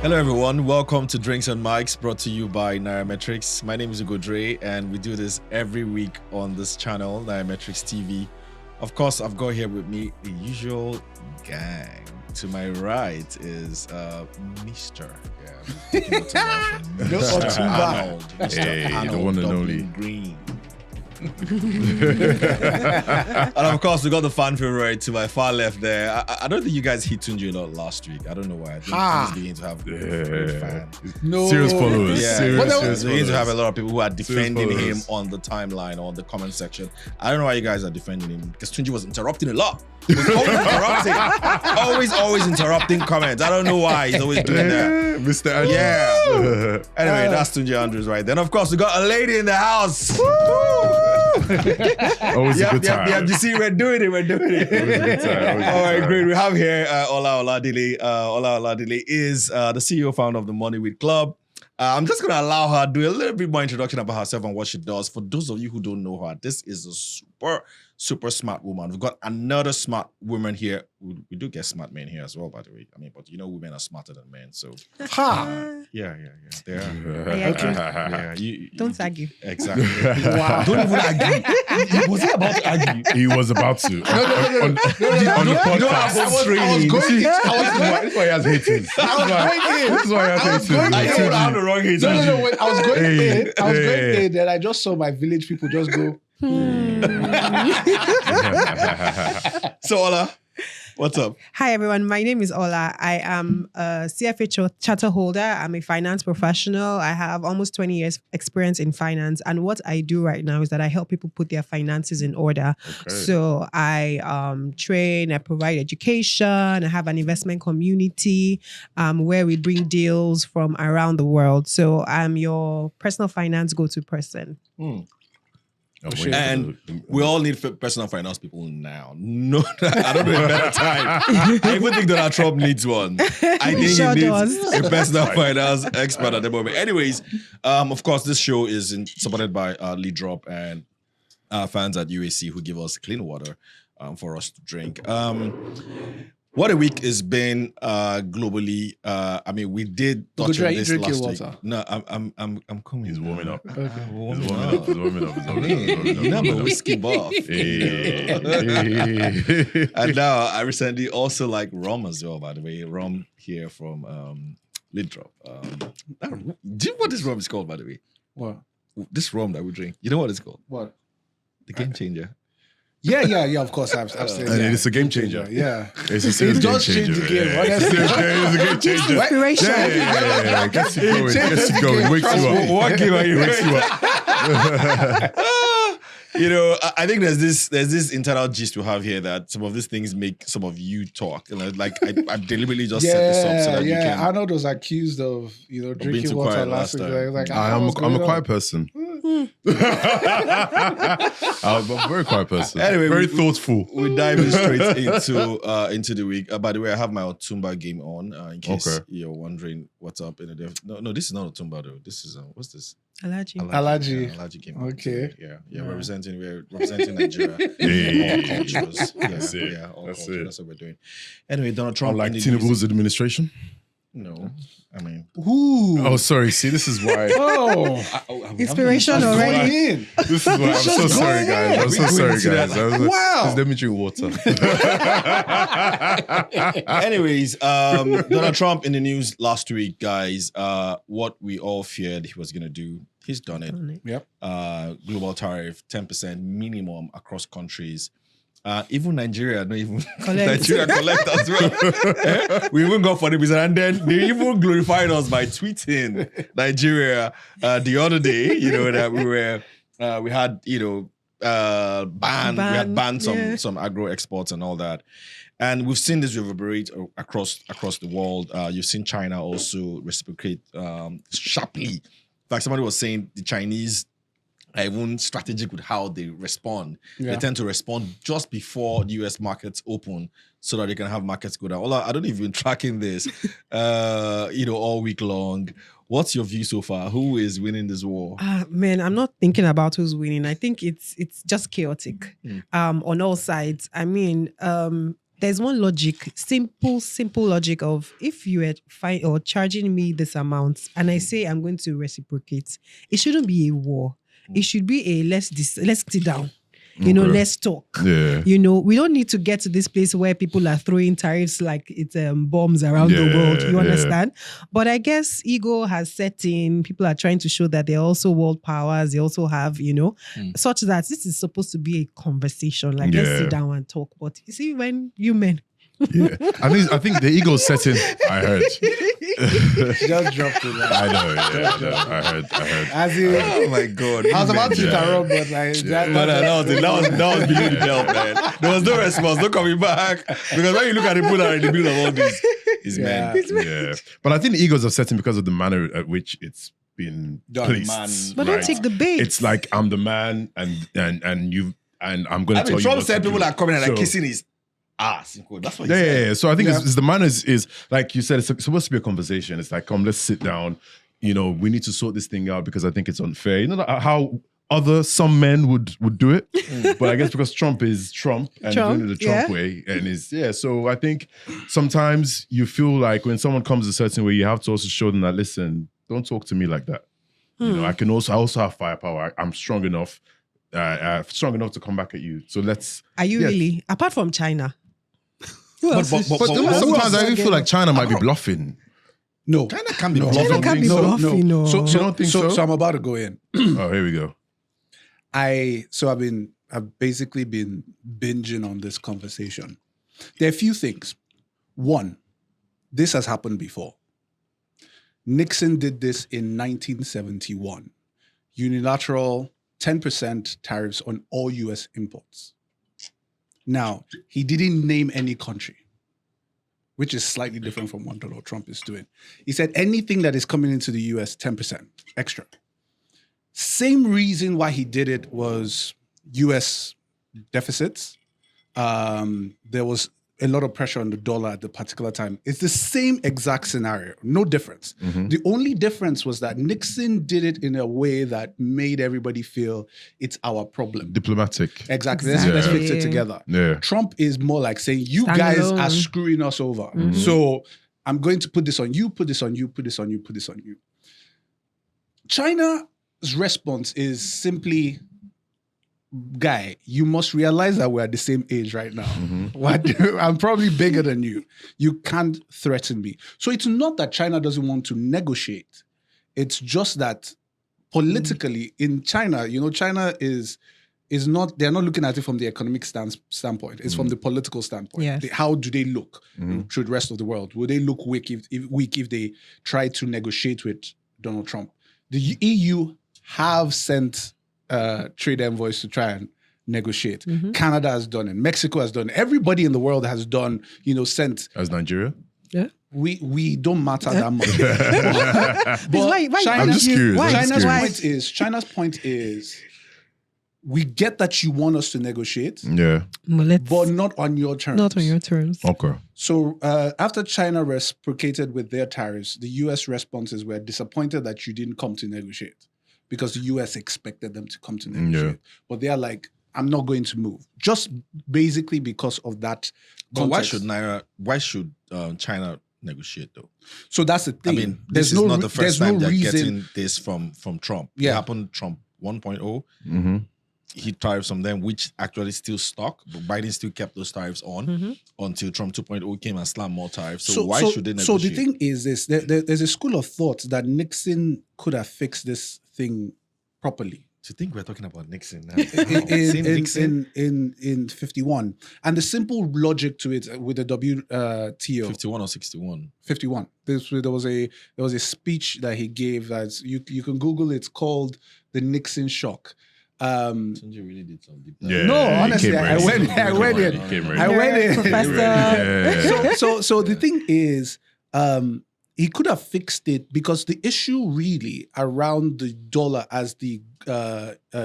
Hello everyone, welcome to Drinks and Mics, brought to you by Naira. My name is Ugo Dre, and we do this every week on this channel, Naira TV. Of course, I've got here with me the usual gang. To my right is Mr. Mr. Arnold. Mr. Arnold, the one and only Green. And of course, we got the fan favorite to my far left there. I don't think you guys hit Tunji a lot last week. I don't know why. I think he's beginning to have great fans. Serious followers. Yeah, Serious beginning to have a lot of people who are defending him on the timeline or on the comment section. I don't know why you guys are defending him because Tunji was interrupting a lot. He was always interrupting. always interrupting comments. I don't know why he's always doing that. Mr. Andrews. Yeah. Anyway, that's Tunji Andrews right then. Of course, we got a lady in the house. Always a good time. You see, we're doing it. Always a good time. All right, great. We have here Oler Oladele. Oler Oladele is the CEO founder of the Money With Club. I'm just going to allow her to do a little bit more introduction about herself and what she does. For those of you who don't know her, this is a super smart woman. We've got another smart woman here. We do get smart men here as well, by the way. I mean, but you know, women are smarter than men. So, yeah. They are. Don't argue. Exactly. Wow. Don't even argue. Was he about to argue? He was about to. On the podcast. I was going. That's why he has haters. This is why he has haters. I have the wrong haters. No. When I was going in, then I just saw my village people just go. So Ola, what's up? Hi everyone, my name is Ola. I am a CFA charter holder. I'm a finance professional. I have almost 20 years experience in finance, and what I do right now is that I help people put their finances in order. Okay. So I train, I provide education, I have an investment community where we bring deals from around the world. So I'm your personal finance go-to person. And we all need personal finance people now. No, I don't know a better time. I even think Donald Trump needs one. I think he needs a personal finance expert at the moment. Anyways, of course, this show is supported by Lead Drop and fans at UAC who give us clean water for us to drink. What a week has been globally. I mean, we did touch on this last week. No, I'm coming. He's warming up. Okay. He's warming up. You know, I'm a whiskey buff. And now I recently also like rum as well, by the way. Rum here from Lead Drop. Do you know what this rum is called, by the way? What? This rum that we drink. You know what it's called? What? The Game Changer. Yeah, of course. I've said and it's a game changer. Yeah. It's a serious game changer. Change the game. It's a game changer. Inspiration. Yeah. Gets you going. Wakes you up. What game are you? Wakes you up. You know, I think there's this internal gist we have here that some of these things make some of you talk. And like I deliberately just set this up so that you can. Arnold was accused of drinking water last week. Like, I'm a quiet person. I'm a very quiet person. Anyway, very thoughtful. We dive straight into the week. By the way, I have my Otumba game on in case you're wondering what's up in the dev. No, this is not Otumba though. This is what's this? Allergy. Allergy game. Okay. Yeah. We're representing Nigeria. All cultures. That's it. Yeah, all cultures. That's what we're doing. Anyway, Donald Trump. Like Tinubu's administration. No, I mean. Ooh. Oh, sorry. See, this is why. Inspiration already. This is why. I'm so sorry, guys. I'm so sorry, guys. Wow. Let me drink water. Anyways, Donald Trump in the news last week, guys. What we all feared he was going to do, he's done it. Yep. Global tariff, 10% minimum across countries. Even Nigeria, Nigeria collect as well. We even got 40%, and then they even glorified us by tweeting Nigeria the other day. You know that we had banned some agro exports and all that, and we've seen this reverberate across the world. You've seen China also reciprocate sharply. In fact, somebody was saying the Chinese are even strategic with how they respond. Yeah. They tend to respond just before the US markets open so that they can have markets go down. I don't know if you've been tracking this, all week long. What's your view so far? Who is winning this war? Man, I'm not thinking about who's winning. I think it's just chaotic on all sides. I mean, there's one logic, simple logic of if you are fine or charging me this amount and I say I'm going to reciprocate, it shouldn't be a war. It should be a let's sit down. Let's talk. Yeah. We don't need to get to this place where people are throwing tariffs like it's bombs around the world. You understand? But I guess ego has set in. People are trying to show that they're also world powers. They also have, such that this is supposed to be a conversation. Like, let's sit down and talk. But you see, when human... Yeah, I think the ego's setting. I heard. Just dropped it. I know. Yeah, I heard. As in, Oh my God. I was about to interrupt, but like That was beginning to help, man. There was no response, no coming back. Because when you look at the people in the middle of all this, it's Yeah. men. Yeah, but I think the egos are setting because of the manner at which it's been Done, placed. man. But don't take the bait. It's like I'm the man, and you, and I'm going to tell you. Trump what said to people do. are coming and So- like kissing his ass. That's what he Yeah, said. yeah. So I think it's the manners is like you said. It's supposed to be a conversation. It's like, come, let's sit down. We need to sort this thing out because I think it's unfair. how some men would do it, but I guess because Trump is Trump and doing it the Trump way, and So I think sometimes you feel like when someone comes a certain way, you have to also show them that listen, don't talk to me like that. I also have firepower. I'm strong enough. Strong enough to come back at you. So let's. Are you really? Apart from China. Who else is- But sometimes I even feel like China might be bluffing. no. China can't be No. bluffing. China can't be No, bluffing, no. So, You don't think so? So I'm about to go in. Oh, here we go. I've basically been binging on this conversation. There are a few things. One, this has happened before. Nixon did this in 1971. Unilateral 10% tariffs on all US imports. Now, he didn't name any country, which is slightly different from what Donald Trump is doing. He said anything that is coming into the US, 10% extra. Same reason why he did it was US deficits. There was a lot of pressure on the dollar at the particular time. It's the same exact scenario, no difference. The only difference was that Nixon did it in a way that made everybody feel it's our problem. Diplomatic. Exactly. Exactly. Let's fix it together. Yeah. Trump is more like saying, you Stand guys alone. are screwing us over. So I'm going to put this on you, put this on you, put this on you, put this on you. China's response is simply, guy, you must realize that we're at the same age right now. I'm probably bigger than you. You can't threaten me. So it's not that China doesn't want to negotiate. It's just that politically in China, China is not, they're not looking at it from the economic standpoint. It's from the political standpoint. Yes. How do they look to the rest of the world? Will they look weak if they try to negotiate with Donald Trump? The EU have sent trade envoys to try and negotiate. Canada has done it. Mexico has done it. Everybody in the world has done, sent. As Nigeria? We don't matter that much. But why China- I'm just curious. Why? I'm just China's point is, we get that you want us to negotiate, Yeah. but not on your terms. Not on your terms. Okay. So after China reciprocated with their tariffs, the US responses were disappointed that you didn't come to negotiate because the US expected them to come to negotiate. But they are like, I'm not going to move. Just basically because of that But why context. should China negotiate though? So that's the I thing. mean, this is not the first there's time no they're reason. getting this from Trump. It Yeah. happened Trump 1.0. Mm-hmm. He tariffs on them, which actually still stuck, but Biden still kept those tariffs on until Trump 2.0 came and slammed more tariffs. So why should they negotiate? So the thing is this, there's a school of thought that Nixon could have fixed this thing properly. To think we're talking about Nixon now. in 51. And the simple logic to it with the WTO 51 or 61. 51. There was a speech that he gave that you can Google. It's called the Nixon shock. Tunji really did some deep dive. Yeah. No, he honestly, came I ready. went He came ready. in. He came I ready. went in. Professor. Yeah. So the thing is, he could have fixed it because the issue really around the dollar as the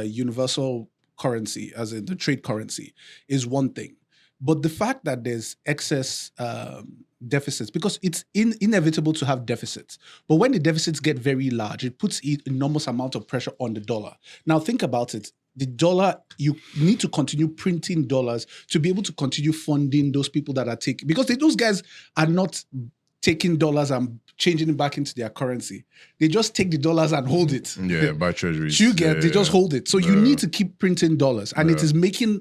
universal currency, as in the trade currency, is one thing. But the fact that there's excess deficits, because it's inevitable to have deficits. But when the deficits get very large, it puts an enormous amount of pressure on the dollar. Now think about it. the dollar, you need to continue printing dollars to be able to continue funding those people that are taking, because those guys are not taking dollars and changing it back into their currency. They just take the dollars and hold it. Yeah, buy treasuries. They just hold it. So you need to keep printing dollars, and it is making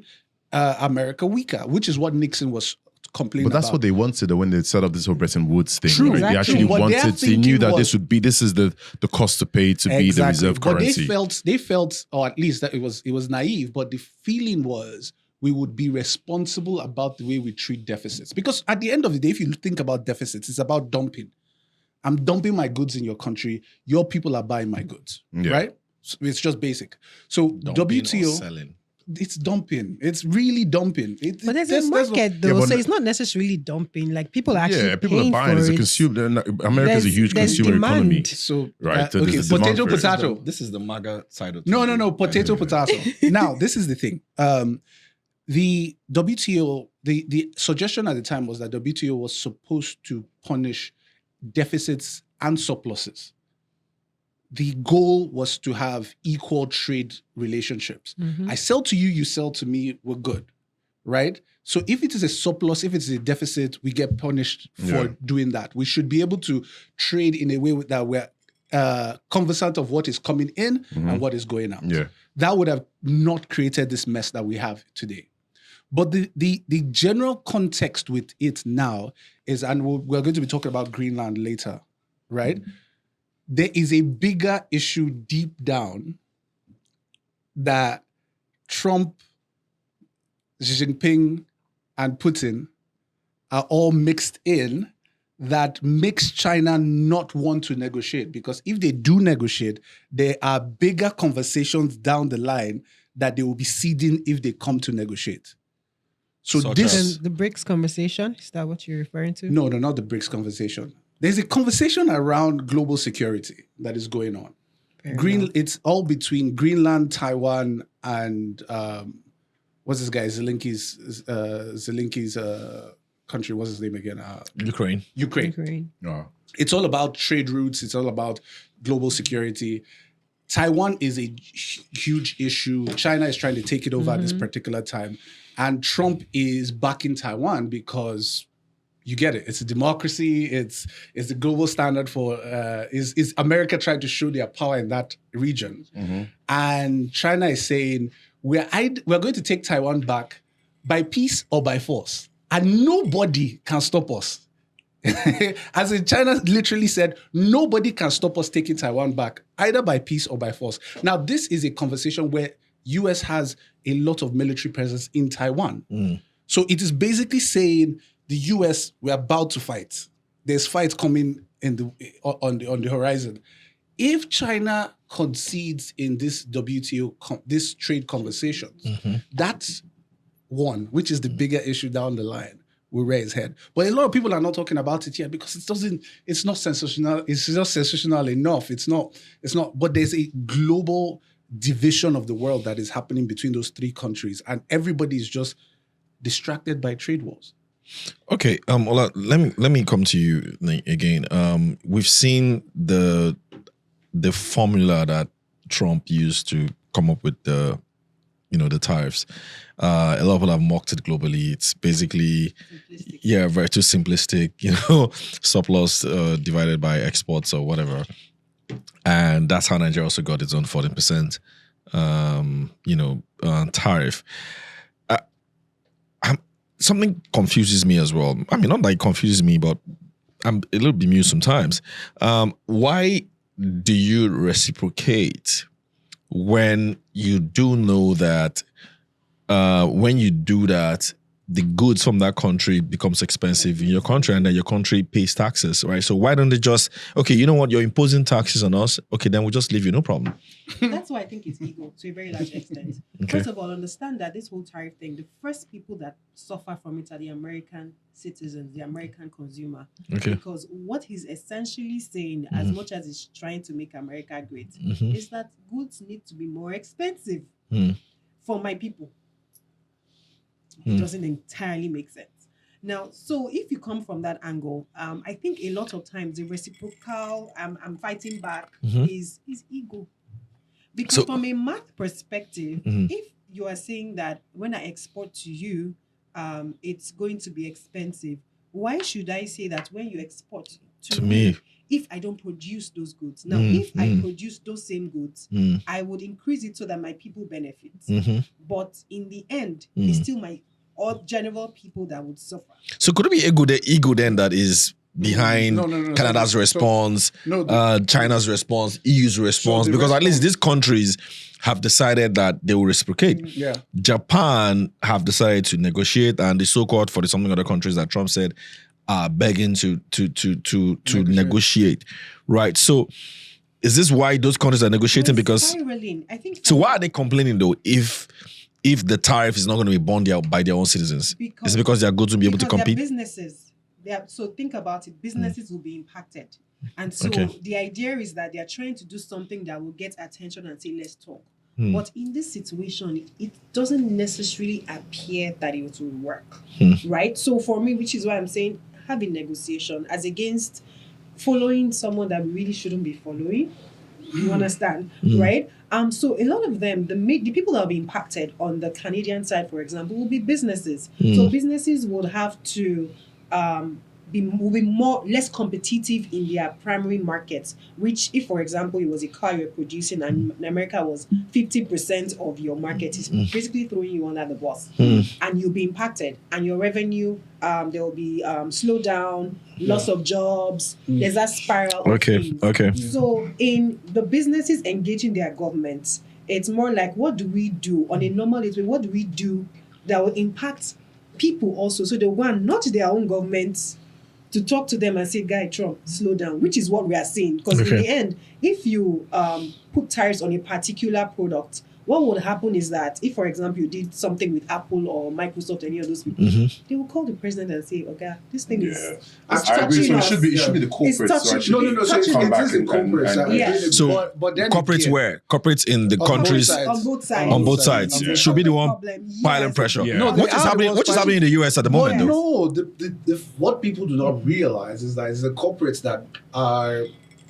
America weaker, which is what Nixon was complaining But that's about. what they wanted when they set up this whole Bretton Woods thing. True, right? They exactly. actually What their wanted, they thinking knew that was- this is the cost to pay to be the reserve But currency. they felt, or at least that it was naive, but the feeling was we would be responsible about the way we treat deficits. Because at the end of the day, if you think about deficits, it's about dumping. I'm dumping my goods in your country. Your people are buying my goods, right? So it's just basic. So Dumping or WTO, selling. it's dumping. It's really dumping. But there's a market though, but so it's not necessarily dumping. Like people are actually people are paying buying. for It's a it. consumer. America's a huge There's consumer demand. economy. So Right, so okay, there's a demand potato, for it. potato. This is the MAGA side of No, potato. Now, this is the thing. The WTO, the suggestion at the time was that WTO was supposed to punish deficits and surpluses. The goal was to have equal trade relationships. I sell to you, you sell to me, we're good, right? So if it is a surplus, if it's a deficit, we get punished for doing that. We should be able to trade in a way that we're conversant of what is coming in and what is going out. Yeah. That would have not created this mess that we have today. But the general context with it now is, and we're going to be talking about Greenland later, right? There is a bigger issue deep down that Trump, Xi Jinping, and Putin are all mixed in that makes China not want to negotiate. Because if they do negotiate, there are bigger conversations down the line that they will be ceding if they come to negotiate. So Such this as- And the BRICS conversation, is that what you're referring to? no, not the BRICS conversation. There's a conversation around global security that is going on. It's all between Greenland, Taiwan, and what's this guy? Zelensky's country. What's his name again? Ukraine. Ukraine. Oh. It's all about trade routes. It's all about global security. Taiwan is a huge issue. China is trying to take it over at this particular time. And Trump is backing Taiwan because you get it. It's a democracy. It's the global standard for, is America trying to show their power in that region. And China is saying, we're going to take Taiwan back by peace or by force. And nobody can stop us. As in, China literally said, nobody can stop us taking Taiwan back, either by peace or by force. Now, this is a conversation where US has a lot of military presence in Taiwan. So it is basically saying the US, we're about to fight. There's fights coming on the horizon. If China concedes in this WTO, this trade conversations, that's one, which is the bigger issue down the line, will raise head. But a lot of people are not talking about it yet because it's not sensational. It's just sensational enough. It's not, but there's a global division of the world that is happening between those three countries, and everybody is just distracted by trade wars. Okay, Ola, let me come to you again. We've seen the formula that Trump used to come up with the tariffs. A lot of people have mocked it globally. It's basically, very too simplistic. Surplus divided by exports or whatever, and that's how Nigeria also got its own 14%, tariff. Something confuses me as well. I mean, not that it confuses me, but I'm a little bemused sometimes. Why do you reciprocate when you do know that when you do that, the goods from that country becomes expensive in your country and then your country pays taxes, right? So why don't they just, okay, you know what, you're imposing taxes on us, okay, then we'll just leave you, no problem. That's why I think it's ego to a very large extent. First of all, understand that this whole tariff thing, the first people that suffer from it are the American citizens, the American consumer. Okay. Because what he's essentially saying, as much as he's trying to make America great, is that goods need to be more expensive for my people. It doesn't entirely make sense. Now, so if you come from that angle, I think a lot of times the reciprocal, I'm fighting back is ego. Because So- from a math perspective, Mhm. if you are saying that when I export to you, it's going to be expensive, why should I say that when you export to me, if I don't produce those goods? Now, if I produce those same goods, I would increase it so that my people benefit. But in the end, it's still my all general people that would suffer. So could it be the ego then that is behind No. Canada's So- response, No, China's response, EU's response? the Because at least response- these countries have decided that they will reciprocate. Yeah. Japan have decided to negotiate, and the so-called 40-something other countries that Trump said are begging to negotiate. Right. So is this why those countries are negotiating? It's because spiraling. I think so why are they complaining though if the tariff is not going to be borne by their own citizens? Is it because they are going to be able to because compete? they're businesses. So think about it. Businesses will be impacted. And so Okay. the idea is that they're trying to do something that will get attention and say, let's talk. But in this situation, it doesn't necessarily appear that it will work. Right? So for me, which is why I'm saying have a negotiation as against following someone that we really shouldn't be following. You understand? Right? So a lot of them, the people that will be impacted on the Canadian side, for example, will be businesses. So businesses would have to will be less competitive in their primary markets, which if, for example, it was a car you're producing and in America was 50% of your market, is basically throwing you under the bus. And you'll be impacted. And your revenue, there will be slowdown, loss of jobs. There's that spiral of things. Okay. So in the businesses engaging their governments, it's more like, what do we do on a normal level? What do we do that will impact people also? So they want not their own governments to talk to them and say, Guy, Trump, slow down, which is what we are seeing. Because in the end, if you put tariffs on a particular product, what would happen is that if, for example, you did something with Apple or Microsoft, any of those people, they will call the president and say, okay, this thing is I agree. So it should be the corporates. touching- So No. So Touching- it come is back the and- corporates. and- Yeah. So but then corporates where? Corporates in the On countries both sides. on both sides. on both sides Yeah. should be the one Problem. piling Yes. pressure. Yeah. No, they What is are the happening? ones What is happening in the US at the But moment though? no, what people do not realize is that it's the corporates that are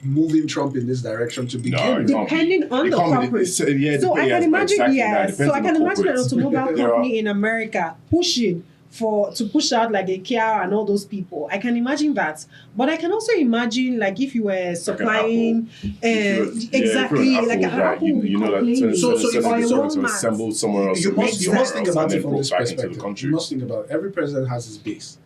moving Trump in this direction to begin No, with. it can't be. Depending on It the can't be. corporate. It's- yeah, So I yes, can but imagine, exactly that. yes. Depends So I on can the imagine an corporates. automobile There are- company in America pushing to push out like a Kia and all those people. I can imagine that. But I can also imagine like if you were supplying exactly like an Apple would be you know that complaining. So if or a you to Walmart. assemble somewhere else. You and must somewhere think else about and it then from brought this back into the perspective. country. You must think about it. Every president has his base.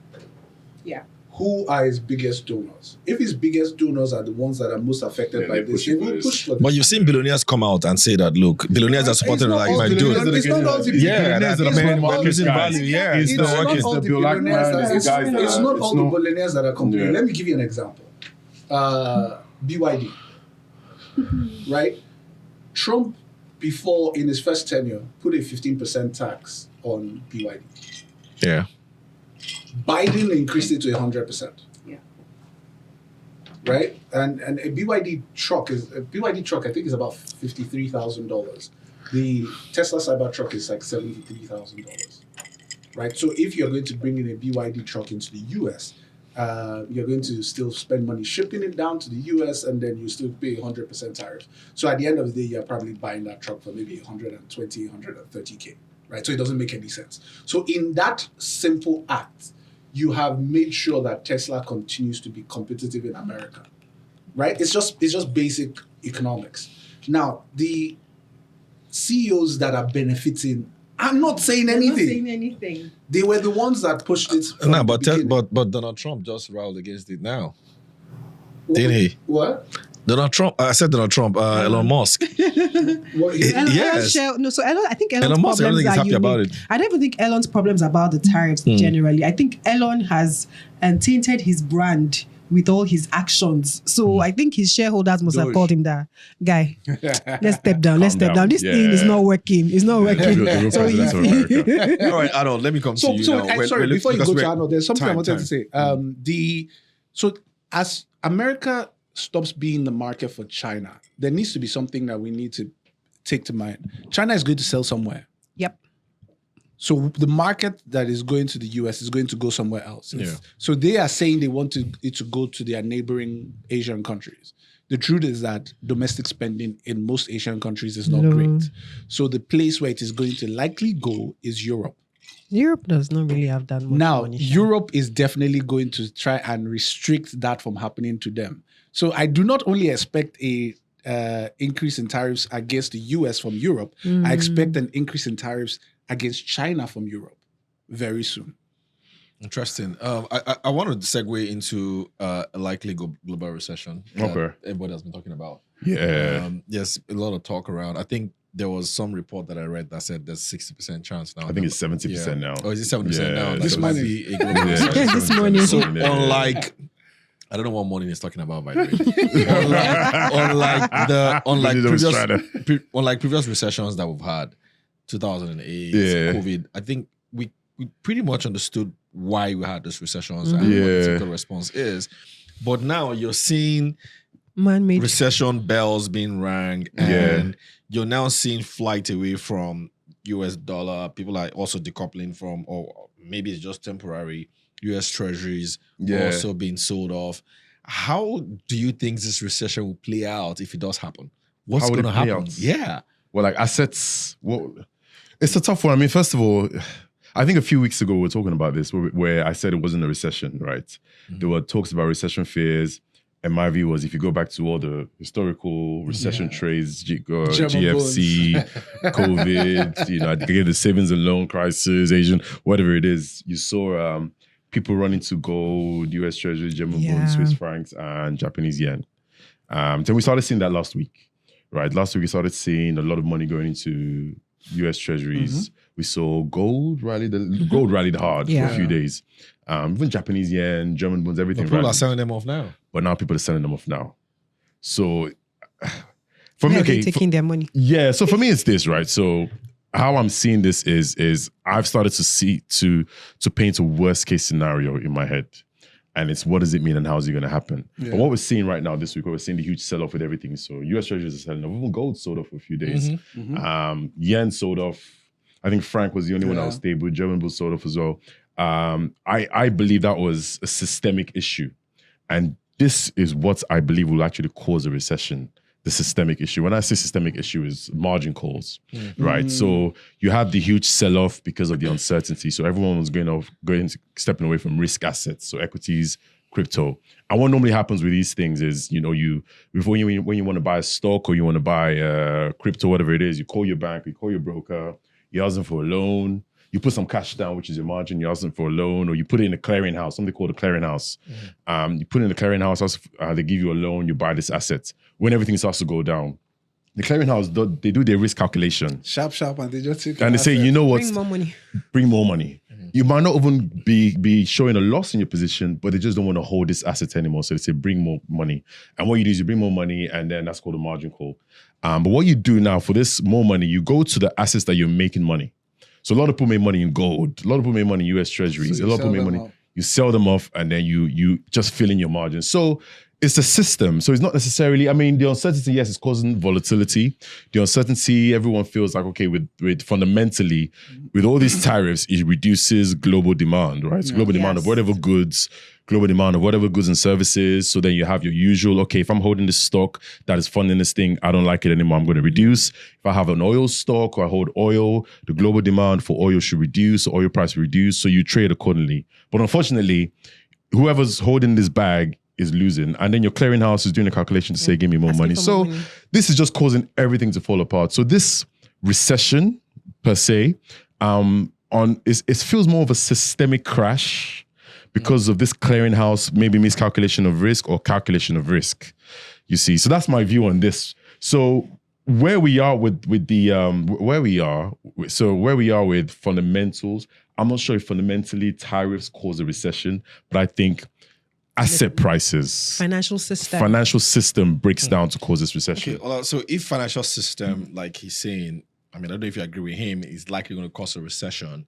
Yeah. Who are his biggest donors? If his biggest donors are the ones that are most affected Yeah, by they this, push they it will for this. push for this. But you've seen billionaires come out and say that, look, billionaires are supporting like all my billionaires dude. that are- It's not all the Yeah, billionaires that are it's paying not all market increasing guys. value. Yeah, It's it's the not work, working. it's all the the black billionaires man, that it's the are- guys that It's are- not it's all the not- billionaires that are complaining. Yeah. Let me give you an example. BYD. Right? Trump, before in his first tenure, put a 15% tax on BYD. Yeah. Biden increased it to 100%. Yeah. Right? And a BYD truck I think is about $53,000. The Tesla Cybertruck is like $73,000. Right? So if you're going to bring in a BYD truck into the US, you're going to still spend money shipping it down to the US, and then you still pay 100% tariff. So at the end of the day, you're probably buying that truck for maybe 120, 130K. Right? So it doesn't make any sense. So in that simple act, you have made sure that Tesla continues to be competitive in America. Right? It's just basic economics. Now, the CEOs that are benefiting, I'm not saying They're not anything. saying anything. They were the ones that pushed it. from No, the but beginning. but Donald Trump just riled against it now, didn't he? What? Donald Trump. I said Donald Trump. Elon Musk. What Yes. I think Elon's Elon Musk, I don't problems think he's are happy unique. about it. I don't even think Elon's problems are about the tariffs generally. I think Elon has tainted his brand with all his actions. So I think his shareholders must have Doge. called him that guy. Let's step down. Let's Calm step down. down. This Yeah. thing is not working. It's not working. the real So president of America. All right, Arnold. Let me come to you now. Sorry, before you go to Arnold, there's something I time, wanted to say. So as America stops being the market for China, there needs to be something that we need to take to mind. China is going to sell somewhere. Yep. So the market that is going to the US is going to go somewhere else. Yeah. So they are saying they want it to go to their neighboring Asian countries. The truth is that domestic spending in most Asian countries is not No. great. So the place where it is going to likely go is Europe. Europe does not really have that much Now, money. Europe is definitely going to try and restrict that from happening to them. So I do not only expect a increase in tariffs against the US from Europe, I expect an increase in tariffs against China from Europe very soon. Interesting. I want to segue into a likely global recession that Okay. everybody has been talking about. Yeah. There's a lot of talk around. I think there was some report that I read that said there's 60% chance now. I think it's 70% now. Oh, is it 70% Yeah, now? this That there might morning. be a global Yeah, recession. This morning. So Yeah. unlike, I don't know what morning he's talking about, by the way. unlike previous recessions that we've had, 2008, Yeah. COVID, I think we pretty much understood why we had these recessions and what Yeah. the typical response is. But now you're seeing Man-made. recession bells being rang, and you're now seeing flight away from US dollar. People are also decoupling from, or maybe it's just temporary, US treasuries also being sold off. How do you think this recession will play out if it does happen? What's How would going to it play happen? out? Yeah. Well, like assets, it's a tough one. I mean, first of all, I think a few weeks ago we were talking about this where I said it wasn't a recession, right? There were talks about recession fears. And my view was if you go back to all the historical recession trades, GFC, COVID, again, the savings and loan crisis, Asian, whatever it is, you saw people running to gold, US Treasury, German bonds, Swiss francs, and Japanese yen. Then we started seeing that last week, right? Last week we started seeing a lot of money going into US Treasuries. We saw gold rallied hard for a few days. Even Japanese yen, German bonds, everything. People are rallied. selling them off now. But now people are selling them off now. So for me, Where are they okay, taking their money? yeah. So for me, it's this, right? So how I'm seeing this is I've started to paint a worst case scenario in my head. And it's what does it mean and how is it going to happen? Yeah. But what we're seeing right now this week, we're seeing the huge sell-off with everything. So US Treasuries are selling off. Even gold sold off for a few days. Yen sold off. I think franc was the only one that was stable. German bonds sold off as well. I believe that was a systemic issue. And this is what I believe will actually cause a recession. The systemic issue. When I say systemic issue is margin calls, right? So you have the huge sell-off because of the uncertainty. So everyone was stepping away from risk assets, so equities, crypto. And what normally happens with these things is, when you want to buy a stock or you want to buy crypto, whatever it is, you call your bank, you call your broker, you ask them for a loan. You put some cash down, which is your margin, you ask them for a loan, or you put it in a clearinghouse, something called a clearinghouse. You put it in the clearinghouse, they give you a loan, you buy this asset. When everything starts to go down, the clearinghouse, they do their risk calculation. Sharp, and they just take And they say, you know what? Bring more money. Bring more money. You might not even be showing a loss in your position, but they just don't want to hold this asset anymore. So they say, bring more money. And what you do is you bring more money, and then that's called a margin call. But what you do now for this more money, you go to the assets that you're making money. So a lot of people make money in gold. A lot of people make money in US Treasuries. So a lot of people make money. off. You sell them off, and then you just fill in your margin. So it's a system. So it's not necessarily, I mean, the uncertainty, yes, it's causing volatility. The uncertainty, everyone feels like, okay, with fundamentally, with all these tariffs, it reduces global demand, right? It's global demand of Yes. whatever goods, global demand of whatever goods and services. So then you have your usual, okay, if I'm holding this stock that is funding this thing, I don't like it anymore, I'm going to reduce. If I have an oil stock or I hold oil, the global demand for oil should reduce, oil price will reduce, so you trade accordingly. But unfortunately, whoever's holding this bag is losing. And then your clearinghouse is doing a calculation to say, give me more Asking money. for So more money. this is just causing everything to fall apart. So this recession per se, it feels more of a systemic crash because of this clearinghouse, maybe miscalculation of risk or calculation of risk. You see, so that's my view on this. So where we are with fundamentals, I'm not sure if fundamentally tariffs cause a recession, but I think asset prices, Financial system. breaks down to cause this recession. Okay, well, so if financial system, like he's saying, I mean, I don't know if you agree with him, is likely going to cause a recession,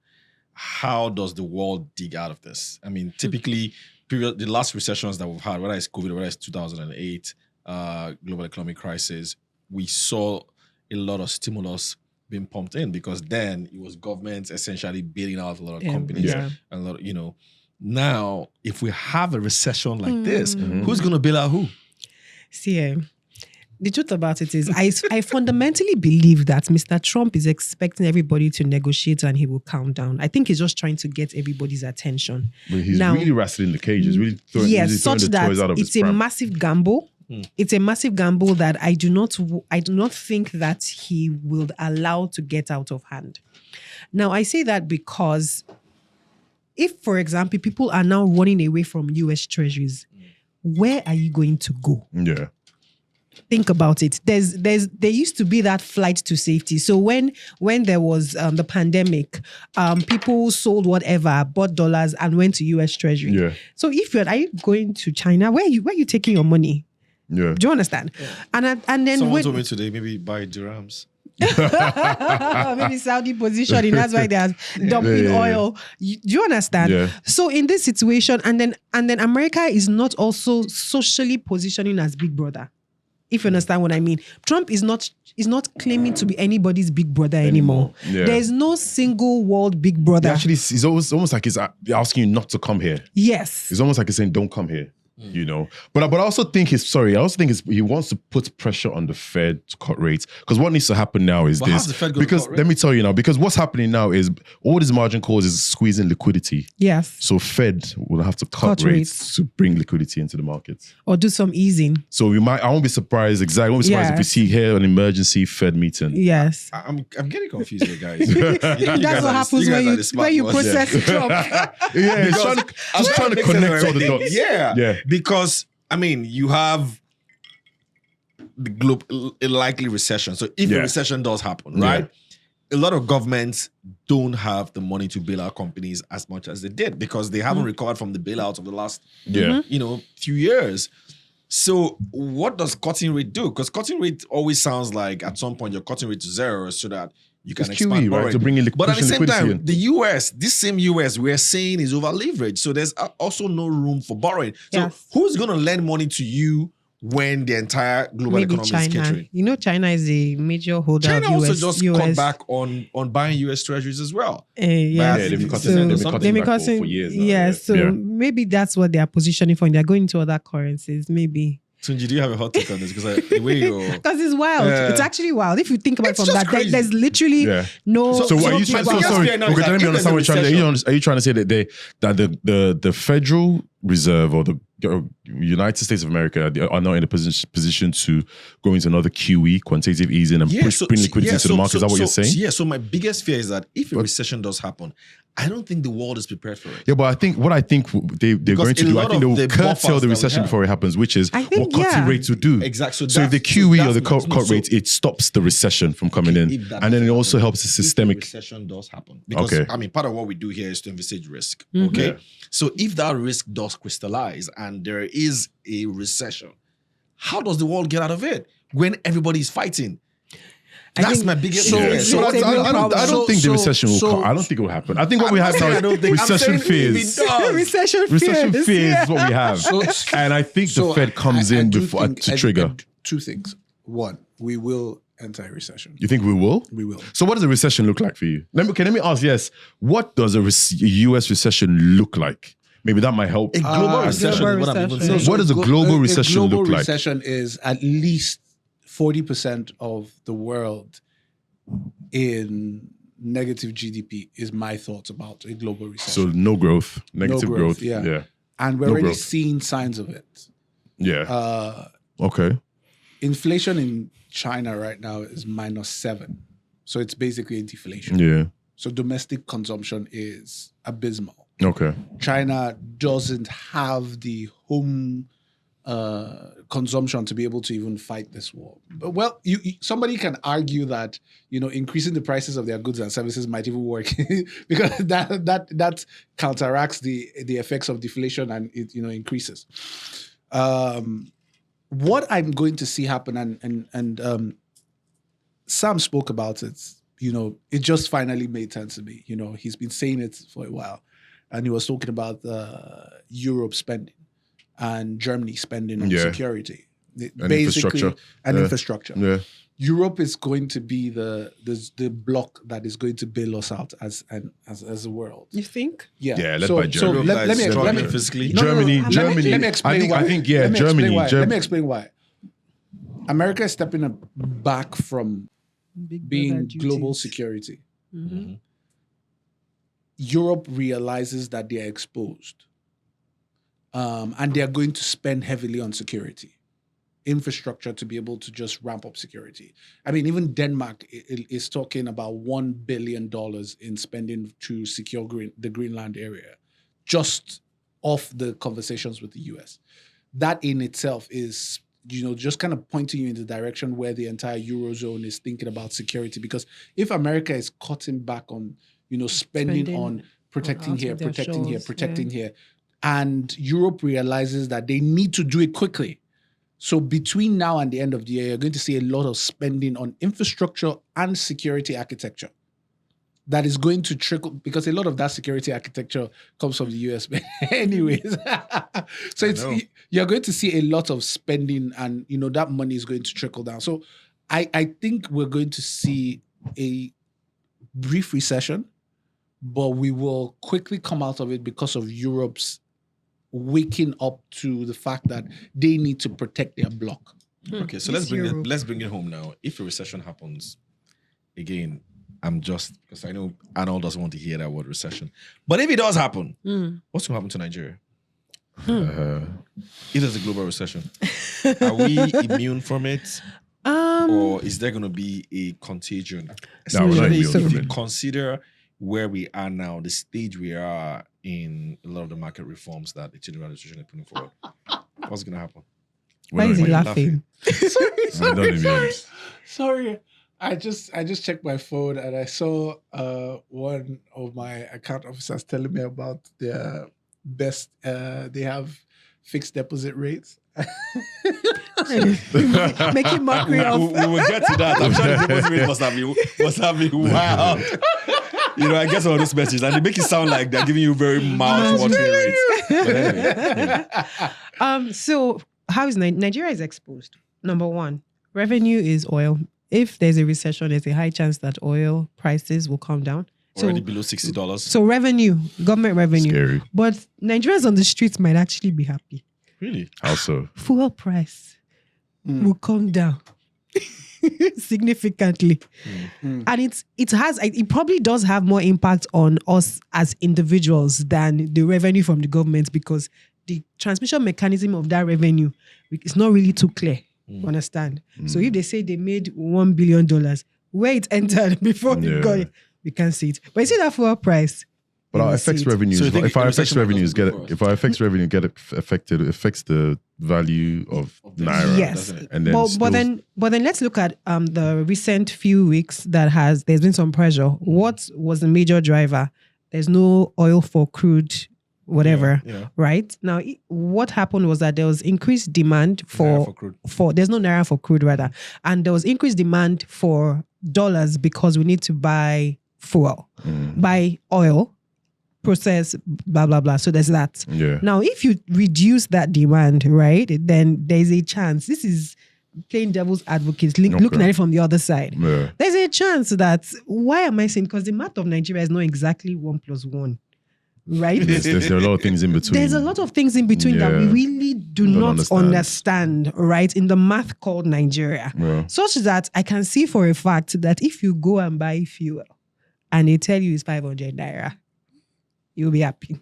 how does the world dig out of this? I mean, typically, the last recessions that we've had, whether it's COVID, whether it's 2008, global economic crisis, we saw a lot of stimulus being pumped in because then it was governments essentially bailing out a lot of companies. Yeah. And a lot of, now, if we have a recession like this, who's going to bail out who? See, the truth about it is, I fundamentally believe that Mr. Trump is expecting everybody to negotiate and he will calm down. I think he's just trying to get everybody's attention. But he's Now, really wrestling the cages, really throwing, yes, really throwing such the toys out that of his it's a pram. massive gamble. It's a massive gamble that I do not think that he will allow to get out of hand. Now, I say that because if, for example, people are now running away from US treasuries, where are you going to go? Yeah. Think about it. There used to be that flight to safety. So when there was the pandemic, people sold whatever, bought dollars, and went to US Treasury. Yeah. So if are you going to China, where are you taking your money? Yeah. Do you understand? Yeah. And then Someone told me today, maybe buy dirhams. maybe Saudi positioning. That's why they're dumping oil. Do you understand? Yeah. So in this situation, and then America is not also socially positioning as big brother. If you understand what I mean. Trump is not claiming to be anybody's big brother anymore. Yeah. There is no single world big brother. Actually, it's almost like he's asking you not to come here. Yes. It's almost like he's saying, don't come here. You know, but I also think he wants to put pressure on the Fed to cut rates, because what needs to happen now is But how's the Fed gonna because cut let me tell you now, because what's happening now is all this margin calls is squeezing liquidity. Yes. So Fed will have to cut rates to bring liquidity into the markets, or do some easing. so I won't be surprised. Exactly, I won't be surprised if we see here an emergency Fed meeting. Yes. I'm getting confused here, guys. That's what happens when you process Trump. Yeah, he's trying to connect all the dots. Yeah. Because I mean, you have a likely recession. So if a recession does happen, right? A lot of governments don't have the money to bail out companies as much as they did, because they haven't recovered from the bailouts of the last few years. So what does cutting rate do? Because cutting rate always sounds like at some point you're cutting rate to zero so that you can It's expand QE, right? borrowing. To bring in But at the same liquidity time, in. the US, this same US, we're saying is over leveraged. So there's also no room for borrowing. So Yes. who's going to lend money to you when the entire global Maybe economy is China. catering? You know, China is a major holder China of also US. just cut back on buying US treasuries as well. Yeah, they've been So- cutting they've been back cutting for years now. Yeah, so Yeah. maybe that's what they are positioning for. And they're going to other currencies, maybe. Tunji, do you have a hot take on this? Because the way you're... Because it's wild. Yeah. It's actually wild. If you think about it It's from just that, crazy. there's literally no. So what are you trying? my So biggest sorry, fear now okay, is that let me if understand what there's a you're trying to. Are you trying to say that the Federal Reserve or the United States of America are now in a position to go into another QE, quantitative easing, and bring liquidity to the market? Is that what you're saying? Yeah. So my biggest fear is that if a recession does happen, I don't think the world is prepared for it. Yeah, but I think they're going to do, I think they will curtail the recession before it happens, which is I think, what cutting yeah. rates will do. Exactly. So if the QE or the cut rates, it stops the recession from coming in, and then it also helps the If systemic. a recession does happen, because Okay. I mean, part of what we do here is to envisage risk. Mm-hmm. Okay, Yeah. so if that risk does crystallize and there is a recession, how does the world get out of it when everybody is fighting? I That's think- my biggest So- fear. it's So a real I don't problem. think the recession will so- come. I don't think it will happen. I think what we have now I don't is think- I'm recession saying if fears. it does. recession Recession fears. fears yeah. is what we have. And I think the Fed comes in before to trigger. Two things. One, we will enter a recession. You think we will? We will. So what does a recession look like for you? Let me ask, yes, what does a US recession look like? Maybe that might help. A global recession is what I'm even recession. saying. What does a global recession look like? Recession is at least 40% of the world in negative GDP is my thoughts about a global So recession. no growth, negative growth. yeah. Yeah. And we're no already growth. seeing signs of it. Yeah. Okay. Inflation in China right now is -7. So it's basically a deflation. Yeah. So domestic consumption is abysmal. Okay. China doesn't have the home consumption to be able to even fight this war. But, well, somebody can argue that increasing the prices of their goods and services might even work because that counteracts the effects of deflation and it increases. What I'm going to see happen, and Sam spoke about it. It just finally made sense to me. He's been saying it for a while, and he was talking about Europe spending and Germany spending on security, And infrastructure. infrastructure. Yeah. Europe is going to be the block that is going to bail us out as a world. You think? Yeah, led by Germany. So let me Struggling physically. Germany. Let me explain why. I think Let me explain Germany. why. Let me explain why. America is stepping back from Big being brother global duties. security. Mm-hmm. Europe realizes that they are exposed. And they are going to spend heavily on security, infrastructure to be able to just ramp up security. I mean, even Denmark is talking about $1 billion in spending to secure the Greenland area, just off the conversations with the US. That in itself is, just kind of pointing you in the direction where the entire Eurozone is thinking about security. Because if America is cutting back on, spending on protecting out here, of their protecting here, shores, protecting here, and Europe realizes that they need to do it quickly. So between now and the end of the year, you're going to see a lot of spending on infrastructure and security architecture that is going to trickle, because a lot of that security architecture comes from the US. Anyways, so you're going to see a lot of spending, and that money is going to trickle down. So I think we're going to see a brief recession, but we will quickly come out of it because of Europe's waking up to the fact that they need to protect their bloc. Okay, so let's bring it home now. If a recession happens, again, because I know Arnold doesn't want to hear that word recession. But if it does happen, what's going to happen to Nigeria? If there's a global recession, are we immune from it? Or is there going to be a contagion? No, we're not Especially immune if from you it. consider where we are now, the stage we are in a lot of the market reforms that the Tinubu administration is putting forward. What's going to happen? Why is he laughing? We're not immune. Sorry. I just checked my phone and I saw one of my account officers telling me about their best. They have fixed deposit rates. Making mockery of. We will get to that. I'm sure the deposit rate must have been wild. I get some of those messages and they make it sound like they're giving you very mild watering rates. But anyway. So how is Nigeria is exposed? Number one, revenue is oil. If there's a recession, there's a high chance that oil prices will come down. Already below $60. So revenue, government revenue. Scary. But Nigerians on the streets might actually be happy. Really? Also, Fuel price will come down significantly. And it probably does have more impact on us as individuals than the revenue from the government, because the transmission mechanism of that revenue is not really too clear. Understand? So if they say they made $1 billion, where it entered before they got it, we can't see it. But you see that fuel price. but our FX revenues. So you think if our a FX recession revenues might get not be if our FX revenue get affected, it affects the value of Naira. Yes. doesn't it? And then But then let's look at the recent few weeks there's been some pressure. What was the major driver? There's no oil for crude, whatever, right? Now, what happened was that there was increased demand Naira for crude. there's no Naira for crude rather. And there was increased demand for dollars because we need to buy fuel, buy oil, process, blah, blah, blah. So there's that. Yeah. Now, if you reduce that demand, right, then there's a chance. This is playing devil's advocate, looking at it from the other side. Yeah. There's a chance that, why am I saying? Because the math of Nigeria is not exactly 1 + 1, right? There are a lot of things in between. There's a lot of things in between that we really do not understand, right, in the math called Nigeria. Yeah. Such that I can see for a fact that if you go and buy fuel and they tell you it's 500 Naira, you'll be happy.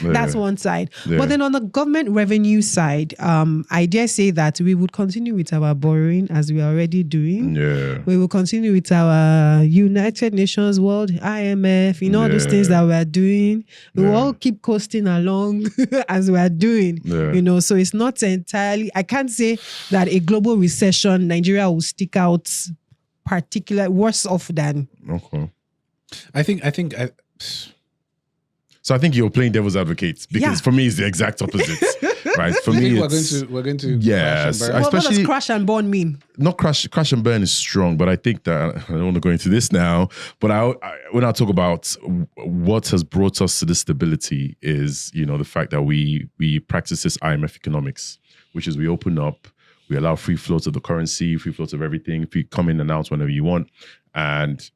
That's one side. Yeah. But then on the government revenue side, I dare say that we would continue with our borrowing as we are already doing. Yeah. We will continue with our United Nations World, IMF, all those things that we are doing. We will all keep coasting along as we are doing. Yeah. So it's not entirely, I can't say that a global recession, Nigeria will stick out worse off than. Okay. I So I think you're playing devil's advocate because for me it's the exact opposite, right? For me, we're going to yes, crash and burn? What does especially crash and burn mean? not crash and burn is strong, but I think that I don't want to go into this now. But when I talk about what has brought us to this stability is the fact that we practice this IMF economics, which is we open up, we allow free float of the currency, free float of everything. If you come in and announce whenever you want, and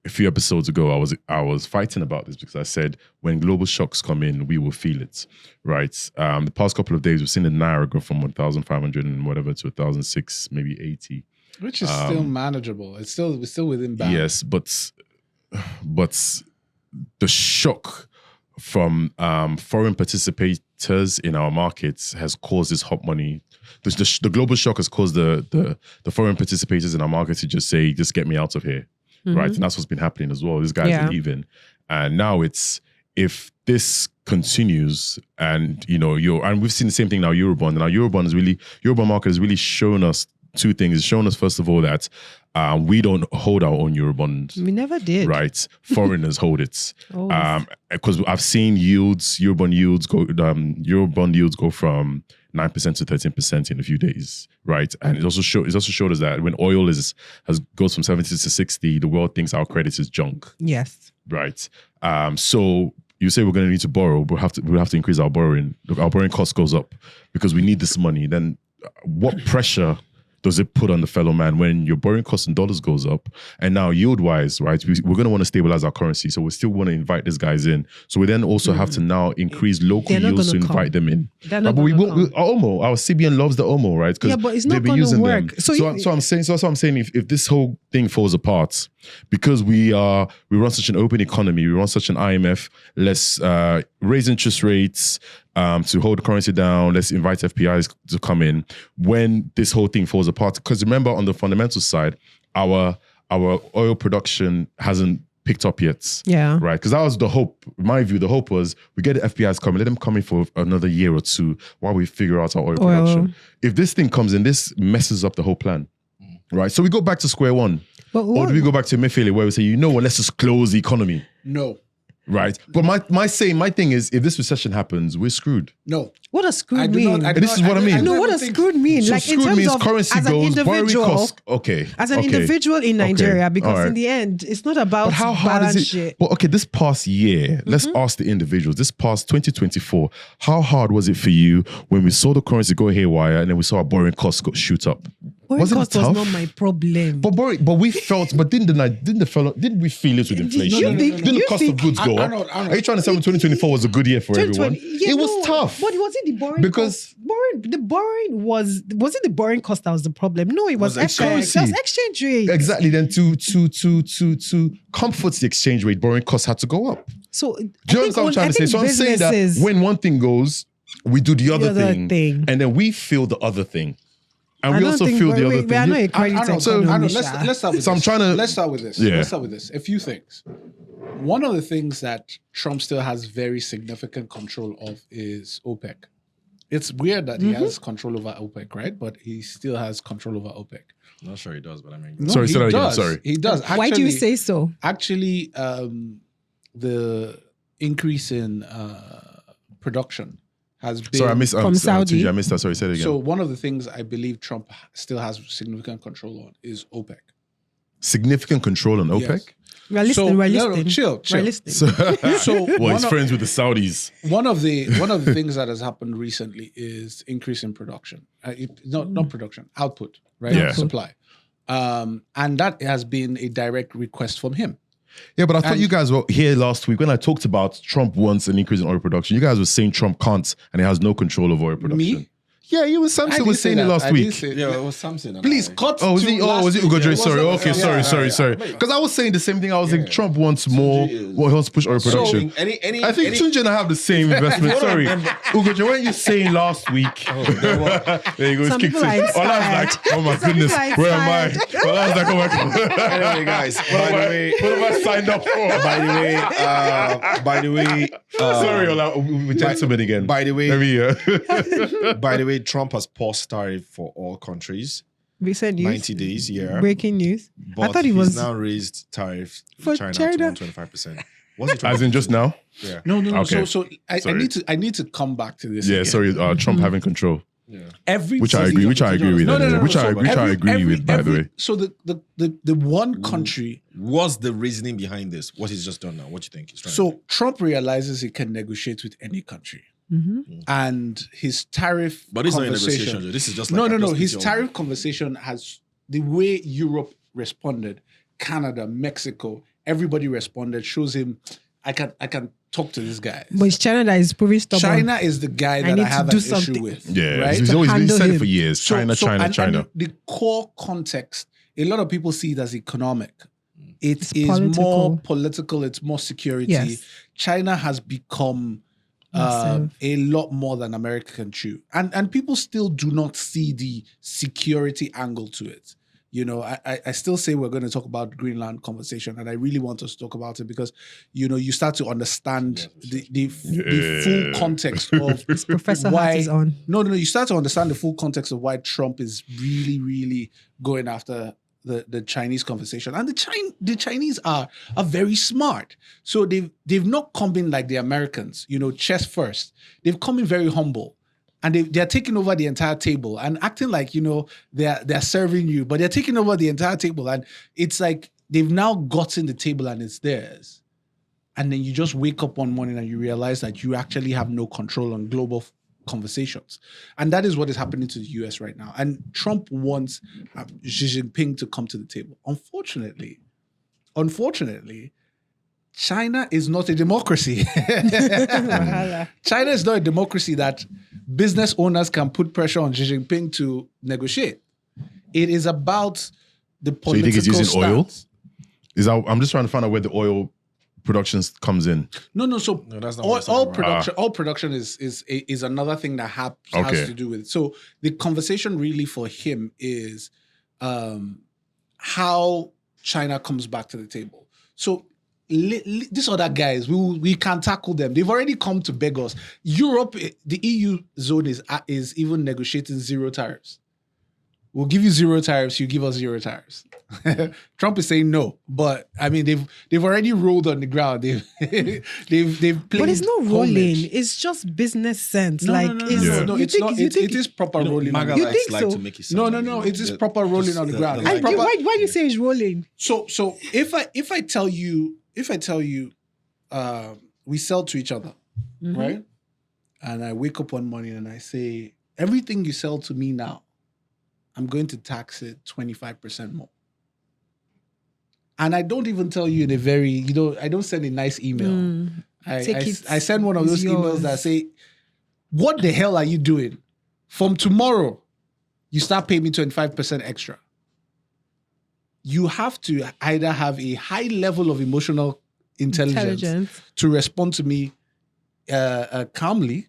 a few episodes ago, I was fighting about this because I said when global shocks come in, we will feel it, right? The past couple of days, we've seen the Naira go from 1,500 and whatever to 1,006, maybe 80. Which is still manageable. We're still within bounds. Yes, but the shock from foreign participators in our markets has caused this hot money. The global shock has caused the foreign participators in our market to just say, just get me out of here, right? And that's what's been happening as well. These guys are leaving. And now if this continues and, and we've seen the same thing now, Eurobond, and our Eurobond market has really shown us two things. It's shown us, first of all, that we don't hold our own Eurobond. We never did. Right. Foreigners hold it. Because I've seen Eurobond yields go from 9% to 13% in a few days. Right. And it's also showed us that when oil goes from 70 to 60, the world thinks our credit is junk. Yes. Right. So you say we're going to need to borrow, but we'll have to increase our borrowing. Look, our borrowing cost goes up because we need this money. Then what pressure does it put on the fellow man when your borrowing cost in dollars goes up? And now yield-wise, right, we're going to want to stabilize our currency. So we still want to invite these guys in. So we then also have to now increase local yields to invite them in. But we won't. OMO, our CBN loves the OMO, right? Yeah, but it's not going to work. So I'm saying, if this whole thing falls apart, because we run such an open economy, we run such an IMF, let's raise interest rates, to hold the currency down, let's invite FPIs to come in when this whole thing falls apart. Because remember, on the fundamental side, our oil production hasn't picked up yet. Yeah. Right? Because that was the hope. In my view, the hope was we get the FPIs coming, let them come in for another year or two while we figure out our oil production. If this thing comes in, this messes up the whole plan. Right? So we go back to square one. Or do we go back to Emefiele where we say, let's just close the economy? No. Right. But my thing is, if this recession happens, we're screwed. No. What does screwed mean? This is what I mean. No, what does screwed mean? So like screwed in terms means of currency as an goes, borrowing individual, costs. Okay. As an individual in Nigeria, because Right. in the end, it's not about But how hard balance is it? shit. But okay, this past year, let's ask the individuals. This past 2024, how hard was it for you when we saw the currency go haywire and then we saw our borrowing costs shoot up? Borrowing cost was tough? not my problem. But we felt, but didn't we feel it with inflation? Didn't the cost of goods go up? Are you trying to say 2024 was a good year for everyone? Yeah, it was tough. But was it the borrowing Because- cost? The borrowing was it the borrowing cost that was the problem? No, it was FX. currency. It was exchange rate. Exactly. Then to comfort the exchange rate, borrowing costs had to go up. So Do you understand what I'm trying to say? So I'm saying that when one thing goes, we do the other thing, and then we feel the other thing. And we also feel the other thing. We are not a credit economy. Let's start with So this. I'm trying to- Let's start with this. Yeah. Let's start with this. A few things. One of the things that Trump still has very significant control of is OPEC. It's weird that he has control over OPEC, right? But he still has control over OPEC. I'm not sure he does, but I mean, No, Sorry, he say that again, does. sorry. He does. Why do you say so? Actually, the increase in production has been... Sorry, I missed From Saudi. I missed that. Sorry, say it again. So one of the things I believe Trump still has significant control on is OPEC. Significant control on OPEC? Yes. We're listening. So- we're no, no, listening. chill. We're listening. So Well, one he's of- friends with the Saudis. One of the things that has happened recently is increase in production. Not production, output, right? Yeah. Supply. And that has been a direct request from him. Yeah, but I thought And- you guys were here last week when I talked about Trump wants an increase in oil production. You guys were saying Trump can't and he has no control of oil production. Me? Yeah, you and I Samson didn't was saying say it that. last I didn't week. say- yeah, it was something. and Please I- cut Oh, was to it? Oh, last was it week. Ugodre? Yeah, Sorry. it was- Okay, yeah, sorry. Because I was saying the same thing. I was like, Trump wants more. Well, he wants to push oil production. I think Tunji and I have the same investment. Sorry, Ugodre, weren't you saying last week? There you go. Some It's kicked people are in. Ola's inspired. like, oh my Some goodness, people are where am I? inspired. Ola's like, oh my god. Anyway, guys, What have I signed up for? by the way, Sorry, Ola, we're gentlemen again. by the way- Maybe, by the way, Trump has paused tariff for all countries, Recent news. 90 days, yeah. Breaking news. But I thought it he's was now raised tariff for China to China. 125%. What's he trying as to in do? just now. Yeah. No. Okay. So I Sorry. need to come back to this. Yeah, again. sorry, Trump having control, Every which I agree with. No. Which I So agree with, by the way. So the one country. What's the reasoning behind this? What he's just done now? What do you think he's trying to So Trump realizes he can negotiate with any country, and his tariff. But this is not a conversation. negotiation. This is just like No. just His your- tariff conversation has the way Europe responded, Canada, Mexico, everybody responded, shows him, I can talk to this guy. But it's China that is proving stubborn. China is the guy that need I to have do an something. issue with. Yeah, right? he's always been handle said it him. for years. China. And the core context, a lot of people see it as economic. It is political. more political. It's more security. Yes. China has become Massive. a lot more than America can chew. And people still do not see the security angle to it. You know, I still say we're going to talk about Greenland conversation, and I really want us to talk about it because, you know, you start to understand the full context of Professor why. Hat is on. No, you start to understand the full context of why Trump is really, really going after the Chinese conversation. And the Chinese are very smart. So they've not come in like the Americans, you know, chest first. They've come in very humble. And they're taking over the entire table and acting like, you know, they're serving you, but they're taking over the entire table. And it's like they've now gotten the table and it's theirs. And then you just wake up one morning and you realize that you actually have no control on global conversations. And that is what is happening to the US right now. And Trump wants Xi Jinping to come to the table. Unfortunately, China is not a democracy. China is not a democracy that business owners can put pressure on Xi Jinping to negotiate. It is about the political So you think he's using oil? stance. I'm just trying to find out where the oil production comes in. No. So that's not what it's talking about. all production is another thing that has to do with it. So the conversation really for him is how China comes back to the table. So these other guys, we can tackle them. They've already come to beg us. Europe, the EU zone is even negotiating zero tariffs. We'll give you zero tariffs. You give us zero tariffs. Trump is saying no, but I mean they've already rolled on the ground. They've played. But it's not rolling. homage. It's just business sense. No, like, no, it's, it's you not. think- It is proper rolling. Maga on the You ground. likes think like so? to make it sound No, like, it is proper rolling on the ground. I, It's proper- why you say it's rolling? So if I tell you, we sell to each other, right? And I wake up one morning and I say, everything you sell to me now, I'm going to tax it 25% more. And I don't even tell you in a very, I don't send a nice email. I send one of those emails that say, what the hell are you doing? From tomorrow, you start paying me 25% extra. You have to either have a high level of emotional intelligence to respond to me calmly,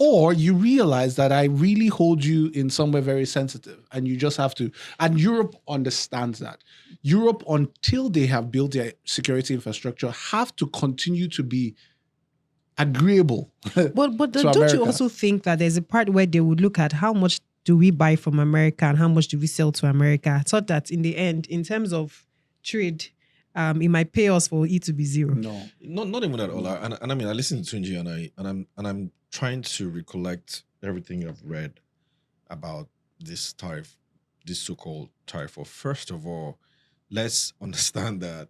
or you realize that I really hold you in somewhere very sensitive and you just have to. And Europe understands that. Europe, until they have built their security infrastructure, have to continue to be agreeable. But to don't America. you also think that there's a part where they would look at how much do we buy from America and how much do we sell to America? I thought that in the end, in terms of trade, it might pay us for it to be zero. No. Not even that, Ola. And I mean, I listened to Tunji and I'm trying to recollect everything I've read about this tariff, this so-called tariff. Well, first of all, let's understand that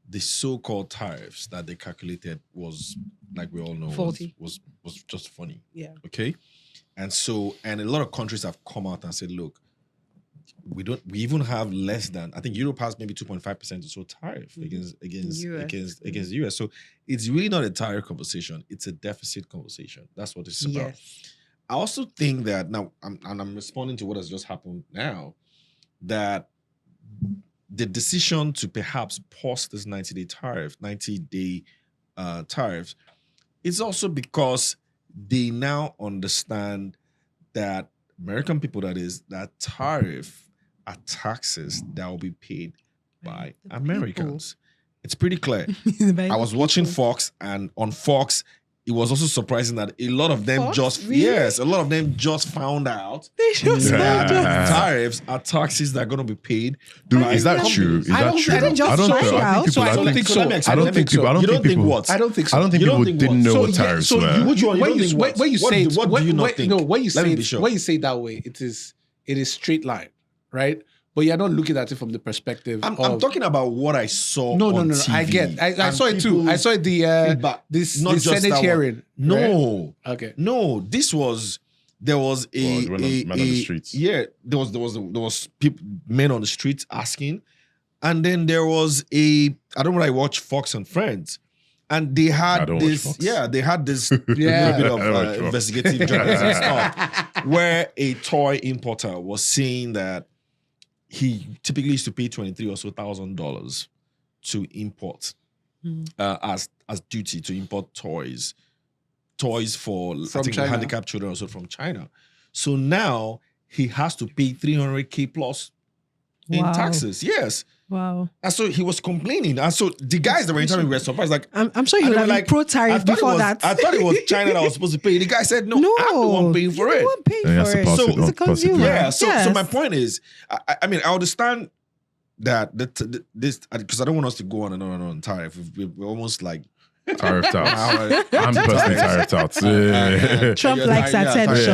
the so-called tariffs that they calculated was, like we all know, Faulty. was just funny. Yeah. Okay. And a lot of countries have come out and said, look, we even have less than, I think Europe has maybe 2.5% or so tariff against the US. So it's really not a tariff conversation. It's a deficit conversation. That's what it's about. Yes. I also think that now, I'm responding to what has just happened now, that the decision to perhaps pause this 90-day tariffs, is also because they now understand that American people, that tariff are taxes that will be paid by Americans. It's pretty clear. I was watching Fox, and on Fox, it was also surprising that a lot of them a lot of them just found out They just Yeah. found out. tariffs are taxes that are going to be paid. Is that true? Is I that don't- true? I don't just I don't find think out. people. So I don't think so. Let me explain. I don't think people. You don't think what? I don't think so. I don't think You don't people think didn't what? know So, what yeah, tariffs so were. you- Which one? You when don't you think what? when you What say do- it, what do you not think? No, when you Let say me be sure. when you say it that way, it is straight line, right? But you're not looking at it from the perspective. I'm of, talking about what I saw. No. on I TV. get. I And saw it too. I saw it. feedback. Not The just Senate that one. hearing. No. right? Okay. No, there was men on the streets. Yeah, there was people, men on the streets asking, And then there was I don't know, I watch Fox and Friends. And they I had don't watch this, Fox. they had this Yeah. little bit I don't watch of Fox. investigative journalism stuff, where a toy importer was saying that he typically used to pay $23,000 or so to import as duty to import toys for I From think China. handicapped children also from China. So now he has to pay $300K plus in Wow. taxes. Yes. Wow. And so he was complaining. And so the guys that were interviewing were surprised, like, I'm sure you and would they have were been pro-tariff I thought it before was- that. I thought it was China that was supposed to pay. The guy said, no, No, I'm the one paying for you're it. the one paying And he has for to it. pass So- it it's on. a consumer. Yeah. So Yes. my point is, I mean, I understand that this, because I don't want us to go on and on tariff. We're almost like Tariffed out. hour. I'm personally tariffed out. Yeah. Trump Yeah, likes yeah, attention.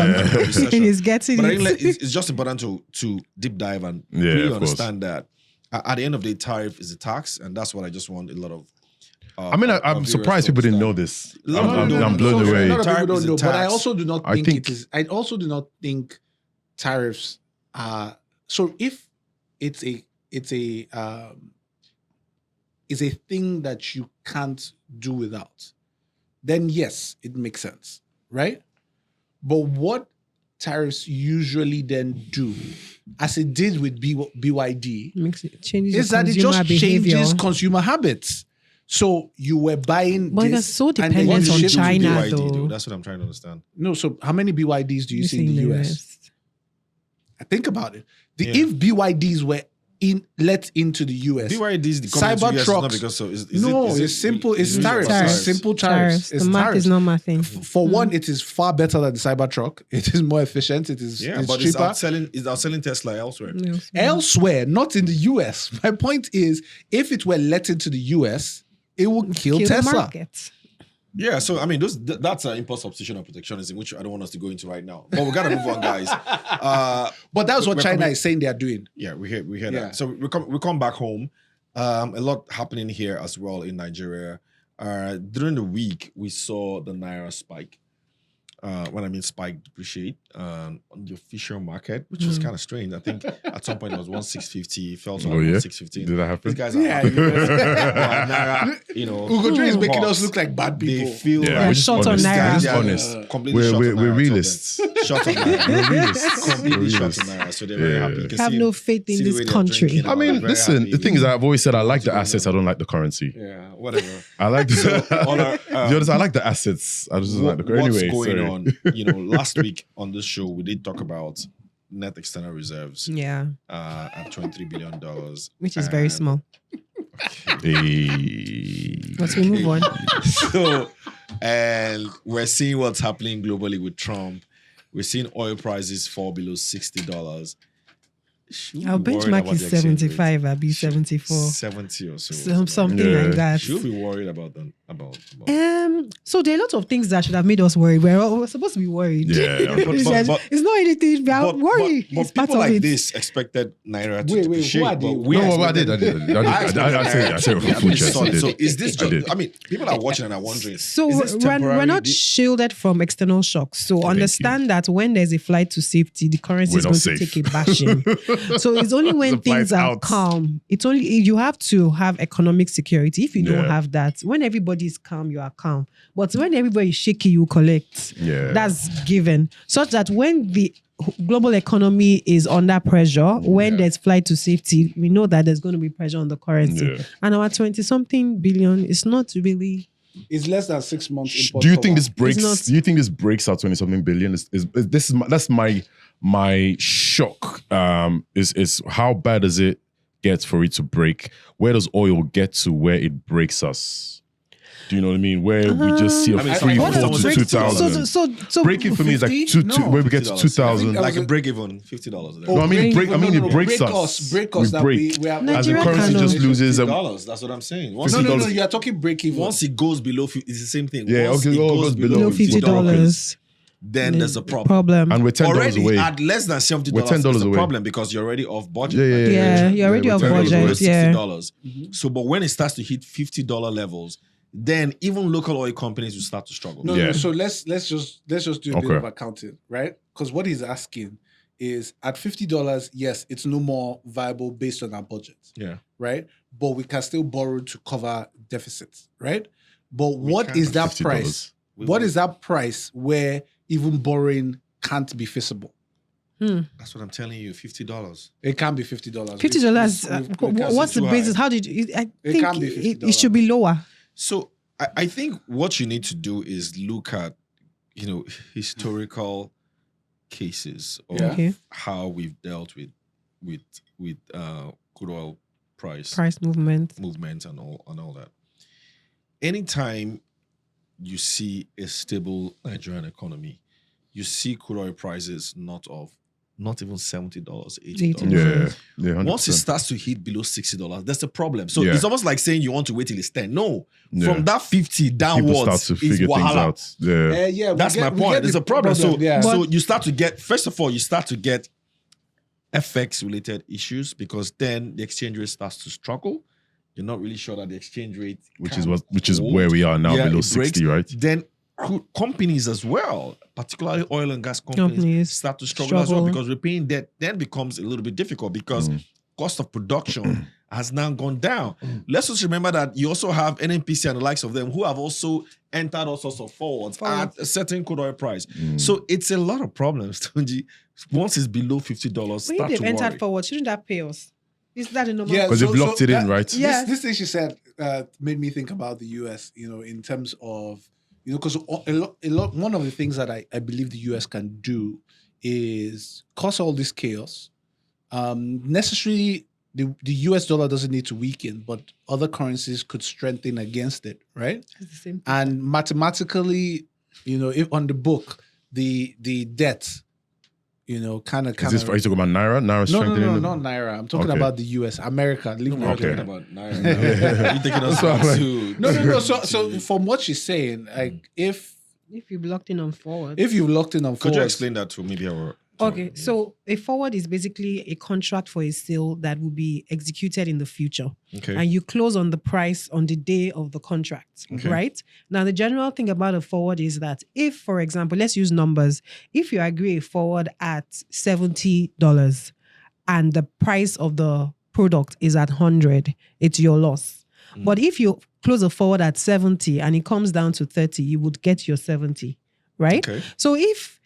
yeah. And he's getting But I think it. it's just important to deep dive and Yeah, really of course. understand that at the end of the day, tariff is a tax, and that's what I just want a lot of. I mean, I'm surprised people didn't know this. A lot of people don't I'm know. blown So, away. A lot of Tariff people is don't a know, but I tax. also do not I think, think- it is. I also do not think tariffs are. So if it's a thing that you can't do without, then yes, it makes sense, right? But what tariffs usually then do, as it did with BYD, Makes it changes is your that it consumer just behavior. changes consumer habits. So you were buying But this, it's so and then dependent you on shipped to China, BYD, though. though. That's what I'm trying to understand. No, so how many BYDs do you see in the US? Think about it. Yeah. If BYDs were let into the US, BYD is the coming to Cyber US trucks. not because so. It's simple. It's is it tariffs. about It's simple tariffs. It's The math tariffs. is not mathing. For one, it is far better than the Cybertruck. It is more efficient. It is Yeah, it's but cheaper. it's outselling Tesla elsewhere. Yes. Elsewhere, not in the US. My point is, if it were let into the US, it would kill Kill the Tesla. market. Yeah, so I mean, that's an impulse substitution and protectionism, which I don't want us to go into right now. But we gotta move on, guys. But that's what We're China coming- is saying they are doing. Yeah, we hear Yeah. that. So we come back home. A lot happening here as well in Nigeria. During the week, we saw the Naira spike. When I mean spike, depreciate on the official market, which was kind of strange. I think at some point it was 1,650, fell to Oh, yeah? 1,615. Did that happen? These guys are Yeah, happy. you know. Naira, you know, Ugo Dre is making hot. us look like bad They people. feel Yeah, like we're just short on honest. Naira. We're just Yeah, honest. completely short on We're Naira, two of them. realists. Short on Naira. We're realists. Completely We're short realists. on Naira. So they're very Yeah. happy. You can Have see- no faith in see the this way they're country. drinking I and mean, they're very listen, happy. the thing is, I've always said I like the going assets, on. I don't like the currency. Yeah, whatever. I like the, Oler, you understand? I like the assets. I just don't like the currency. What's Anyway, going sorry. on? You know, last week on this show, we did talk about net external reserves Yeah, at $23 billion. which is very small. Hey. But we move on. So, and we're seeing what's happening globally with Trump. We're seeing oil prices fall below $60. Should we Our be worried benchmark about is the exchange rate? 75, I'll be 74. 70 or so. Something Yeah. like that. Should we be worried about them? About So there are a lot of things that should have made us worry. We're supposed to be worried. Yeah, but- It's not anything about worry. but It's part people of like it. this expected Naira to Wait, depreciate. who are they? But we No, I expected- did. I expected said Naira it to with full be chest. I solid. did. So is this I did. just? I mean, people are watching and are wondering. So is this we're temporary? not shielded from external shocks. So you. understand that when there's a flight to safety, the currency We're is not going safe. to take a bashing. So it's only when The flight's things are out. calm. It's only you have to have economic security. If you don't Yeah. have that, when everybody is calm, you are calm. But when everybody is shaky, you collect. Yeah. That's given. Such that when the global economy is under pressure, when there's flight to safety, we know that there's going to be pressure on the currency. Yeah. And our 20-something billion is not really. It's less than 6 months. import Do you cover. think this breaks? not- Do you think this breaks out 20-something billion? That's my shock. Is how bad does it get for it to break? Where does oil get to where it breaks us? Do you know what I mean? Where we just see a I mean, free what fall does to break- 2,000. So Breaking for me is like 50? two, No. where we get to $50. 2,000. Like was a a- break even, $50. No, I mean break. I mean it breaks break us. Break We us. That break. we are. As the Nigeria currency cannot- just loses. $50. That's what I'm saying. Once No, it no, goes- no. You are talking break even. Once it goes below, it's the same thing. Yeah, Once okay, it goes below below $50, then there's a problem. And we're $10 Already away. at less than $70, We're $10 is the away. problem because you're already off budget. Yeah, you're already we're off $10 budget, away. yeah. $60. So, but when it starts to hit $50 levels, then even local oil companies will start to struggle. No, Yeah. no. So let's just do a bit Okay. of accounting, right? Because what he's asking is at $50, yes, it's no more viable based on our budgets, Yeah. right? But we can still borrow to cover deficits, right? But what is that $50. price? What is that price where even borrowing can't be feasible? That's what I'm telling you. $50. It can't be $50. $50. What's the too basis? high. How did you? I It think can't be it should be lower. So I think what you need to do is look at, historical cases of Yeah. Okay. how we've dealt with crude oil price Price movement and all that. Anytime you see a stable Nigerian economy, you see crude oil prices not even $70, $80. Yeah. 100%. Once it starts to hit below $60, that's the problem. So Yeah. it's almost like saying you want to wait till it's 10. No, Yeah. from that 50 people downwards start to is figure things wahala. out. Yeah. That's my point. There's a problem. So yeah. you start to get, first of all, FX related issues, because then the exchange rate starts to struggle. You're not really sure that the exchange rate Which can is hold. where we are now, Yeah, below it 60, breaks. right? Then companies as well, particularly oil and gas companies start to struggle as well, because repaying debt then becomes a little bit difficult because cost of production has now gone down. Let's just remember that you also have NNPC and the likes of them who have also entered all sorts of forwards at a certain crude oil price. So it's a lot of problems, Tunji. Once it's below $50, When start they've to entered worry. forward, shouldn't that pay us? Is that a normal? Yeah, Because they've locked it in, right? Yeah. This thing she said made me think about the US, in terms of, because one of the things that I believe the US can do is cause all this chaos. Necessarily, the US dollar doesn't need to weaken, but other currencies could strengthen against it, right? It's the same thing. And mathematically, if on the book, the debt, kind of. Are you talking about Naira? Naira strengthening? No, not Naira. I'm talking Okay. about the US, America. Leave We're Okay. talking about Naira. You're taking us back to... No. So from what she's saying, like if If you've locked in on forward. you've locked in on Could you forwards, explain that to maybe our... Okay, so a forward is basically a contract for a sale that will be executed in the future. Okay. And you close on the price on the day of the contract, Okay. right? Now, the general thing about a forward is that if, for example, let's use numbers. If you agree a forward at $70 and the price of the product is at 100, it's your loss. But if you close a forward at 70 and it comes down to 30, you would get your 70, right? Okay. So if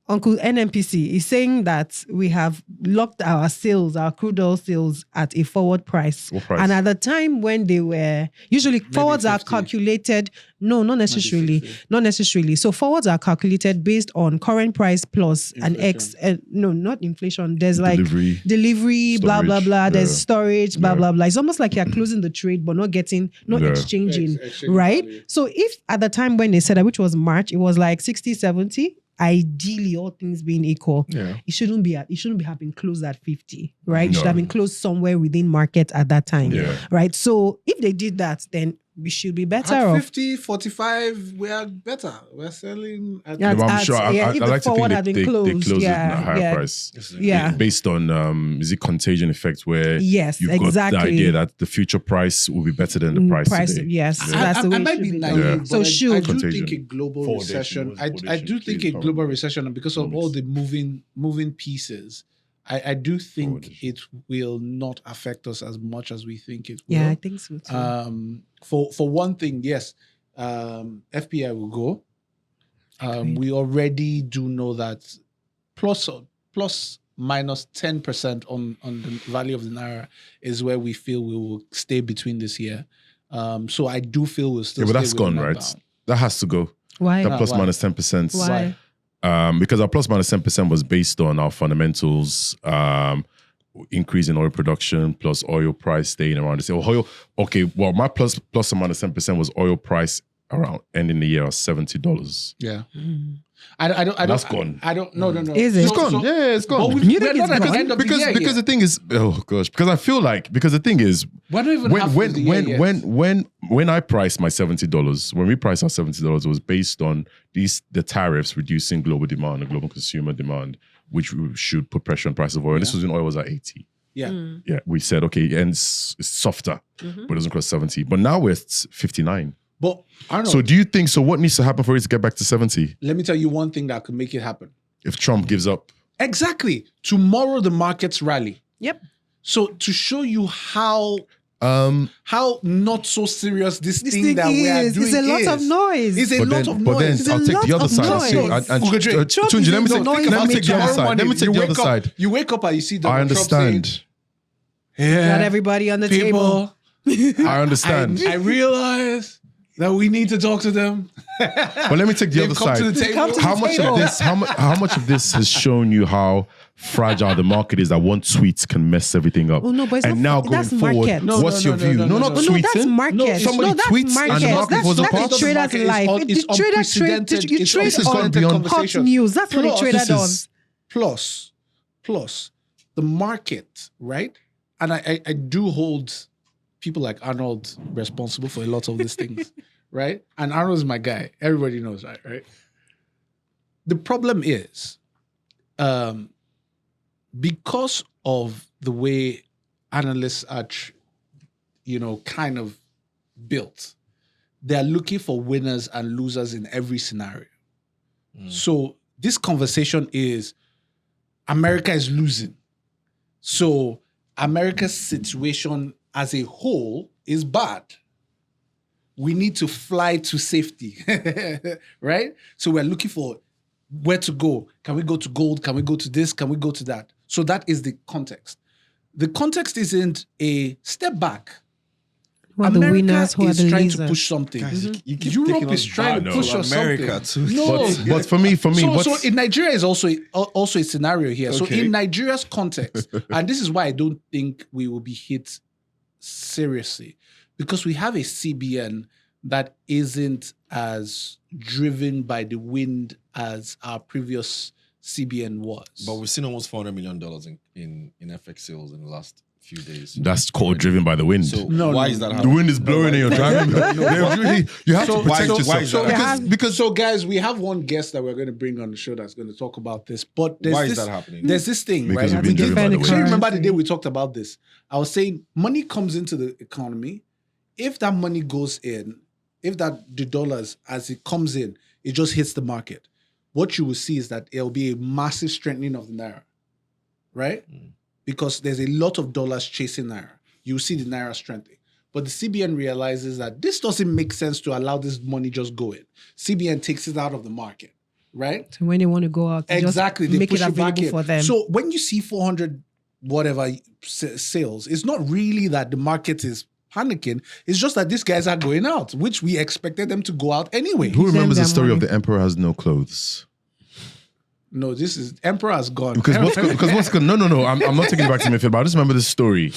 Uncle NNPC is saying that we have locked our sales, our crude oil sales at a forward price. What price? And at the time when they were, usually forwards are 50. calculated, no, not necessarily. 50. Not necessarily. So forwards are calculated based on current price plus an X, Inflation. no, not inflation. There's like Delivery. blah, blah, storage, blah. There's yeah. storage, blah, Yeah. blah, blah. It's almost like you're closing the trade, but not Yeah. exchanging, Exchange right? value. So if at the time when they said that, which was March, it was like 60, 70, ideally, all things being equal, Yeah. it shouldn't have been closed at 50, right? It should No. have been closed somewhere within market at that time, Yeah. right? So if they did that, then we should be better At off. 50, 45, we are better. We're selling at Yeah, No, I'm sure. I if the like to think forward had they been closed it at yeah, a higher yeah. price. Yeah. Based on, is it contagion effect where Yes, you've got exactly. the idea that the future price will be better than the price today? Yes, Yeah. that's the way I it might should be be naive, done. Yeah. but So I should. do Contagion. think a global Forwardation. recession. What's I forwardation? do think a Please, global recession, and because of all Economics. the moving pieces, I do think Forwardation. it will not affect us as much as we think it will. Yeah, I think so too. For one thing, yes, FPI will go. Agreed. We already do know that plus minus 10% on the value of the Naira is where we feel we will stay between this year. So I do feel we'll still Yeah, but stay that's gone, within that right? bound. That has to go. Why? That plus why? minus 10%. Why? Because our plus minus 10% was based on our fundamentals, increase in oil production plus oil price staying around the same. Well, my plus or minus 10% was oil price around ending the year of $70. Yeah. Mm. I don't. That's gone. I don't. No. Is it? It's gone. Yeah, it's gone. But You we're think not it's at the gone? end of the year because yet. the thing is, oh gosh, because I feel like because the thing is, We're not even half of the year yet. when I priced my $70, when we priced our $70, it was based on the tariffs reducing global demand and global consumer demand, which should put pressure on price of oil. This was when oil was at 80. Yeah. Yeah, we said okay, and it's softer, but it doesn't cross 70. But now we're at 59. But I don't know. So do you think? So what needs to happen for it to get back to 70? Let me tell you one thing that could make it happen. If Trump gives up, Exactly. Tomorrow the markets rally. Yep. So to show you how not so serious this This thing thing that we are is. doing It's a lot of noise. It's a But lot then, of but then noise. It's a I'll take the lot other of side. noise. Trump Tunji, is let me the take noise let me take the other maker. side. Let me take the other side. You wake up and you see Donald I understand. Trump saying, yeah, Got everybody on the table. people, I understand. I realize that we need to talk to them. But let me take the They've other come to side. the table. Come to the How much table. of this? How much of this has shown you how fragile the market is? That one tweet can mess everything up. Oh, no, but it's and not- now going that's forward, market. No, what's your view? no, not No, tweeting. that's market. No, somebody no, that's tweets market. and the market That's falls not apart. the trader's life. It's The trader trade. unprecedented. You It's trade This has gone on beyond hot conversation. news. That's what the trader This does. is- Plus, the market, right? And I do hold people like Arnold responsible for a lot of these things, right? And Arnold's my guy. Everybody knows that, right? The problem is, because of the way analysts are, kind of built, they're looking for winners and losers in every scenario. So this conversation is America is losing. So America's situation as a whole is bad. We need to fly to safety, right? So we're looking for where to go. Can we go to gold? Can we go to this? Can we go to that? So that is the context. The context isn't a step back. Who are the America winners? Who are is the trying to losers? push something. Guys, you keep Europe taking is us trying back to push us America something. too. No, But for me, so in Nigeria is also a scenario here. So Okay. in Nigeria's context, and this is why I don't think we will be hit seriously, because we have a CBN that isn't as driven by the wind as our previous CBN was. But we've seen almost $400 million in FX sales in the last few days. that's called driven by the wind. So No, why no, is that the happening? wind is blowing and you're driving. You have So to protect why- yourself. why is that because so guys, we have one guest that we're going to bring on the show that's going to talk about this. But there's Why is this, that happening? There's this thing, Because right? we've been driven by the Defend Do you wind. remember the day we talked about this? I was saying money comes into the economy. If that money goes in, if the dollars as it comes in, it just hits the market. What you will see is that it'll be a massive strengthening of the Naira, right? Because there's a lot of dollars chasing Naira. You will see the Naira strengthening. But the CBN realizes that this doesn't make sense to allow this money just go in. CBN takes it out of the market, right? So when they want to go out, they Exactly. just They make push it it back available in. for them. So when you see 400 whatever sales, it's not really that the market is panicking. It's just that these guys are going out, which we expected them to go out anyway. Who remembers their the story of money. the emperor has no clothes? No, this is Emperor has gone. Because what's going? No. I'm not taking it back to Mayfield, but I just remember this story,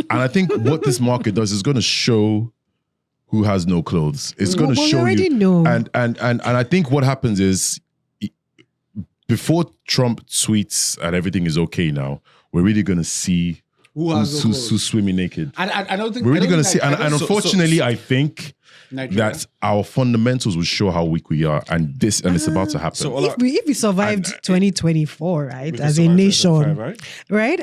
and I think what this market does is going to show who has no clothes. It's going to Well, we show already you. know. And I think what happens is before Trump tweets and everything is okay now, we're really going to see Who has no who's clothes? swimming naked. I don't think We're really I going don't to see, think and unfortunately, I think Nigeria. that our fundamentals will show how weak we are, and it's about to happen. So Ola, if we survived 2024, right, we as a survived nation, 2025, right?